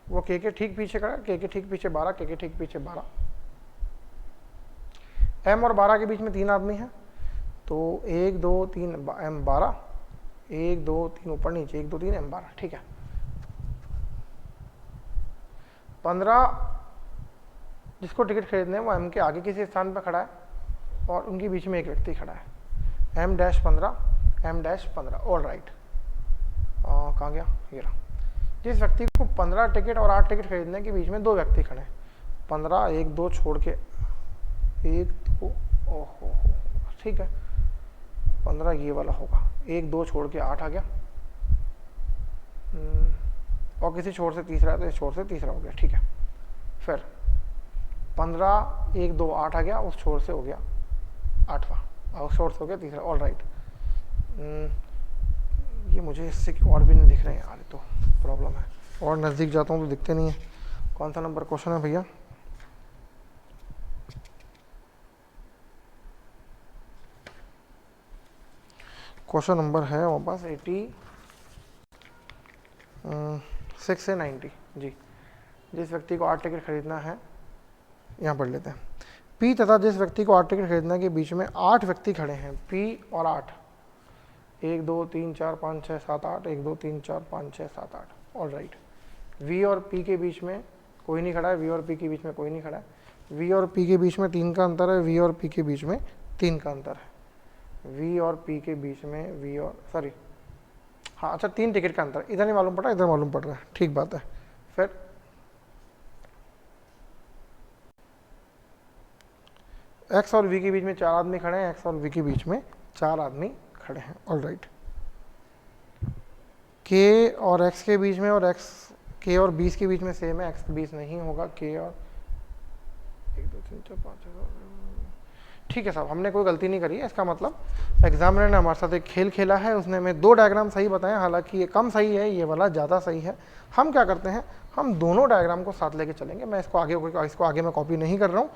वो के ठीक पीछे खड़ा है, के ठीक पीछे 12, के ठीक पीछे 12। एम और 12 के बीच में 3 आदमी हैं, तो 1 2 3 एम 12, 1 2 3 ऊपर नीचे, 1 2 3 एम 12, ठीक है। 15 जिसको टिकट खरीदने हैं वो एम के आगे किसी स्थान पर खड़ा है और उनके बीच में एक व्यक्ति खड़ा है, M dash 15, M dash 15। All right, कहाँ गया, ये रहा। जिस व्यक्ति को 15 टिकट और 8 टिकट खरीदने के बीच में 2 व्यक्ति खड़े हैं, 15 1 2 छोड़ के 1 2, ओहो ठीक है, 15 ये वाला होगा, 1 2 छोड़ के 8 आ गया, और किसी छोर से तीसरा है तो इस छोर से तीसरा हो गया, ठीक है। फिर 15 1 2 8 आ गया, उस छोर से हो गया 8वां, और उस छोर से हो गया तीसरा। ऑल राइट, ये मुझे इससे और भी नहीं दिख रहे हैं यार, तो प्रॉब्लम है, और नज़दीक जाता हूँ तो दिखते नहीं है। कौन सा नंबर क्वेश्चन है भैया? क्वेश्चन नंबर है हमारे पास 86 से 90, जी। जिस व्यक्ति को 8 टिकट खरीदना है, यहाँ पढ़ लेते हैं। पी तथा जिस व्यक्ति को 8 टिकट खरीदना के बीच में 8 व्यक्ति खड़े हैं, पी और 8, 1 2 3 4 5 6 7 8, 1 2 3 4 5 6 7 8। ऑल राइट, वी और पी के बीच में कोई नहीं खड़ा है, वी और पी के बीच में कोई नहीं खड़ा है, वी और पी के बीच में 3 का अंतर है, वी और पी के बीच में 3 का अंतर है, वी और पी के बीच में वी और सॉरी हाँ अच्छा 3 टिकट का अंतर, इधर नहीं मालूम पड़ा, इधर मालूम पड़ रहा है, ठीक बात है। फिर एक्स और वी के बीच में 4 आदमी खड़े हैं, एक्स और वी के बीच में 4 आदमी खड़े हैं। ऑल राइट, के और एक्स के बीच में और एक्स के और 20 के बीच में सेम है, एक्स 20 नहीं होगा, के और 1 2 3 4 5 ठीक है साहब, हमने कोई गलती नहीं करी है। इसका मतलब एग्जामिनर ने हमारे साथ एक खेल खेला है, उसने हमें 2 डायग्राम सही बताए, हालांकि ये कम सही है, ये वाला ज़्यादा सही है। हम क्या करते हैं, हम दोनों डायग्राम को साथ लेके चलेंगे। मैं इसको आगे मैं कॉपी नहीं कर रहा हूँ,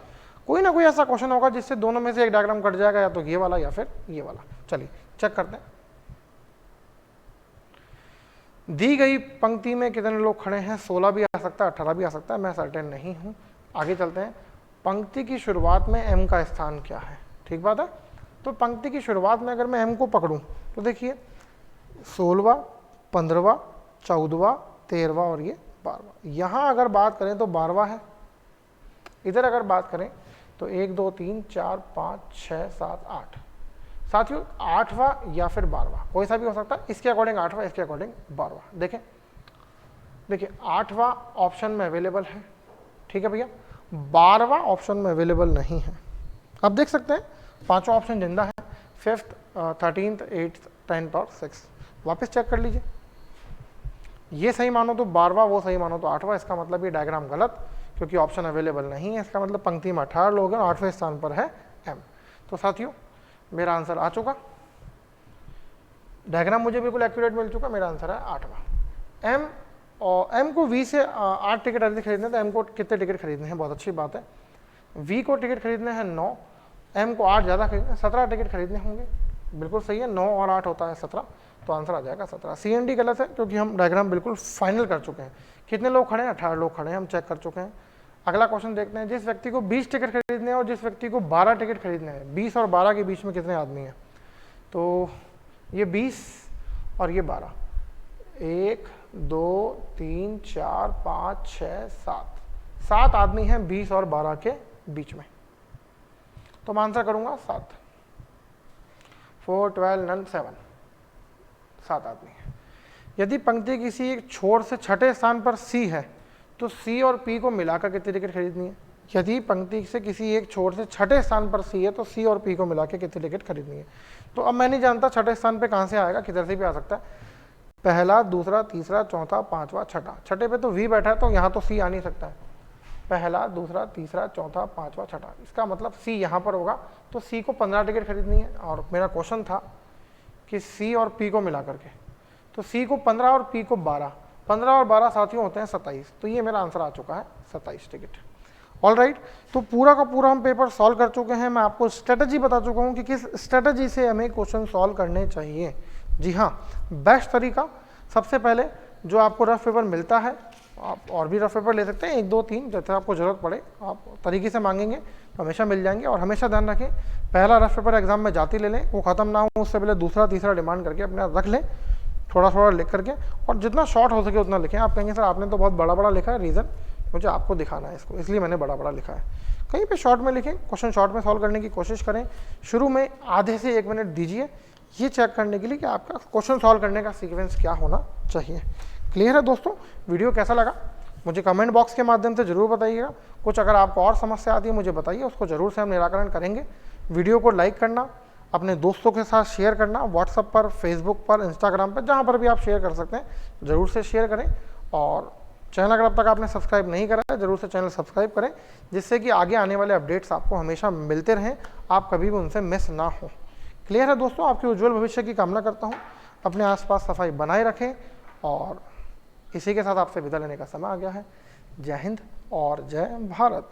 कोई ना कोई ऐसा क्वेश्चन होगा जिससे दोनों में से एक डायग्राम कट जाएगा, या तो ये वाला या फिर ये वाला। चलिए चेक करते हैं। दी गई पंक्ति में कितने लोग खड़े हैं? 16 भी आ सकता है, 18 भी आ सकता है, मैं सर्टेन नहीं हूँ। आगे चलते हैं। पंक्ति की शुरुआत में m का स्थान क्या है, ठीक बात है। तो पंक्ति की शुरुआत में अगर मैं m को पकड़ूं तो देखिए 16वां, 15वां, 14वां, 13वां और ये 12वां। यहाँ अगर बात करें तो 12वां है, इधर अगर बात करें तो 1 2 3 4 5 6 7 8। साथियों 8वां या फिर 12वां कोई सा भी हो सकता है, इसके अकॉर्डिंग 8वां, इसके अकॉर्डिंग 12वां। देखिए 8वां ऑप्शन में अवेलेबल है, ठीक है भैया। 12वां ऑप्शन में अवेलेबल नहीं है। अब देख सकते हैं पांचवा ऑप्शन जिंदा है, 5th 13th 8th 10th और 6th। वापस चेक कर लीजिए, ये सही मानो तो 12वां, वो सही मानो तो 8वां। इसका मतलब ये डायग्राम गलत, क्योंकि ऑप्शन अवेलेबल नहीं है। इसका मतलब पंक्ति में 18 लोग हैं और 8वें स्थान पर है m। तो साथियों मेरा आंसर आ चुका, डायग्राम मुझे बिल्कुल एक्यूरेट मिल चुका, मेरा आंसर है 8वां। m और m को v से 8 टिकट अधिक खरीदने, तो m को कितने टिकट खरीदने हैं, बहुत अच्छी बात है। v को टिकट खरीदने हैं 9, m को 8 ज़्यादा खरीदने, 17 टिकट खरीदने होंगे, बिल्कुल सही है। 9 और 8 होता है 17, तो आंसर आ जाएगा 17। सी एंड डी गलत है, क्योंकि हम डायग्राम बिल्कुल फाइनल कर चुके हैं। कितने लोग खड़े हैं, 18 लोग खड़े हैं, हम चेक कर चुके हैं। अगला क्वेश्चन देखते हैं, जिस व्यक्ति को 20 टिकट खरीदने हैं और जिस व्यक्ति को 12 टिकट खरीदने हैं, 20 और 12 के बीच में कितने आदमी हैं। तो ये 20 और ये 12, 1 2 3 4 5 6 7 आदमी हैं 20 और 12 के बीच में। तो मैं आंसर करूंगा 7, 4 12 9 7 आदमी हैं। यदि पंक्ति किसी एक छोर से छठे स्थान पर सी है तो सी और पी को मिलाकर कितनी टिकट खरीदनी है। यदि पंक्ति से किसी एक छोर से छठे स्थान पर सी है तो सी और पी को मिलाकर कितनी टिकट खरीदनी है। तो अब मैं नहीं जानता छठे स्थान पे कहाँ से आएगा, किधर से भी आ सकता है, पहला, दूसरा, तीसरा, चौथा, पांचवा, छठा। छठे पे तो वी बैठा है, तो यहाँ तो सी आ नहीं सकता है। पहला, दूसरा, तीसरा, चौथा, पांचवा, छठा, इसका मतलब सी यहाँ पर होगा। तो सी को 15 टिकट खरीदनी है, और मेरा क्वेश्चन था कि सी और पी को मिला करके, तो सी को 15 और पी को 12, 15 और 12 साथियों होते हैं 27। तो ये मेरा आंसर आ चुका है 27 टिकट। ऑल राइट, तो पूरा का पूरा हम पेपर सॉल्व कर चुके हैं। मैं आपको स्ट्रेटजी बता चुका हूँ कि किस स्ट्रेटजी से हमें क्वेश्चन सॉल्व करने चाहिए। जी हाँ, बेस्ट तरीका, सबसे पहले जो आपको रफ पेपर मिलता है, आप और भी रफ पेपर ले सकते हैं, 1 2 3 जैसे आपको ज़रूरत पड़े आप तरीके से मांगेंगे तो हमेशा मिल जाएंगे। और हमेशा ध्यान रखें, पहला रफ पेपर एग्जाम में जाती ले लें, वो ख़त्म ना हो उससे पहले दूसरा तीसरा डिमांड करके अपने रख लें, थोड़ा थोड़ा लिख करके, और जितना शॉर्ट हो सके उतना लिखें। आप कहेंगे सर आपने तो बहुत बड़ा बड़ा लिखा है, रीज़न मुझे आपको दिखाना है इसको, इसलिए मैंने बड़ा बड़ा लिखा है। कहीं पे शॉर्ट में लिखें, क्वेश्चन शॉर्ट में सॉल्व करने की कोशिश करें। शुरू में आधे से 1 मिनट दीजिए ये चेक करने के लिए कि आपका क्वेश्चन सॉल्व करने का सीक्वेंस क्या होना चाहिए। क्लियर है दोस्तों, वीडियो कैसा लगा मुझे कमेंट बॉक्स के माध्यम से ज़रूर बताइएगा। कुछ अगर आपको और समस्या आती है मुझे बताइए, उसको ज़रूर से हम निराकरण करेंगे। वीडियो को लाइक करना, अपने दोस्तों के साथ शेयर करना, व्हाट्सएप पर, फेसबुक पर, इंस्टाग्राम पर, जहाँ पर भी आप शेयर कर सकते हैं ज़रूर से शेयर करें। और चैनल अगर अब तक आपने सब्सक्राइब नहीं करा है ज़रूर से चैनल सब्सक्राइब करें, जिससे कि आगे आने वाले अपडेट्स आपको हमेशा मिलते रहें, आप कभी भी उनसे मिस ना हो। क्लियर है दोस्तों, आपके उज्जवल भविष्य की कामना करता हूँ। अपने आसपास सफाई बनाए रखें, और इसी के साथ आपसे विदा लेने का समय आ गया है। जय हिंद और जय भारत।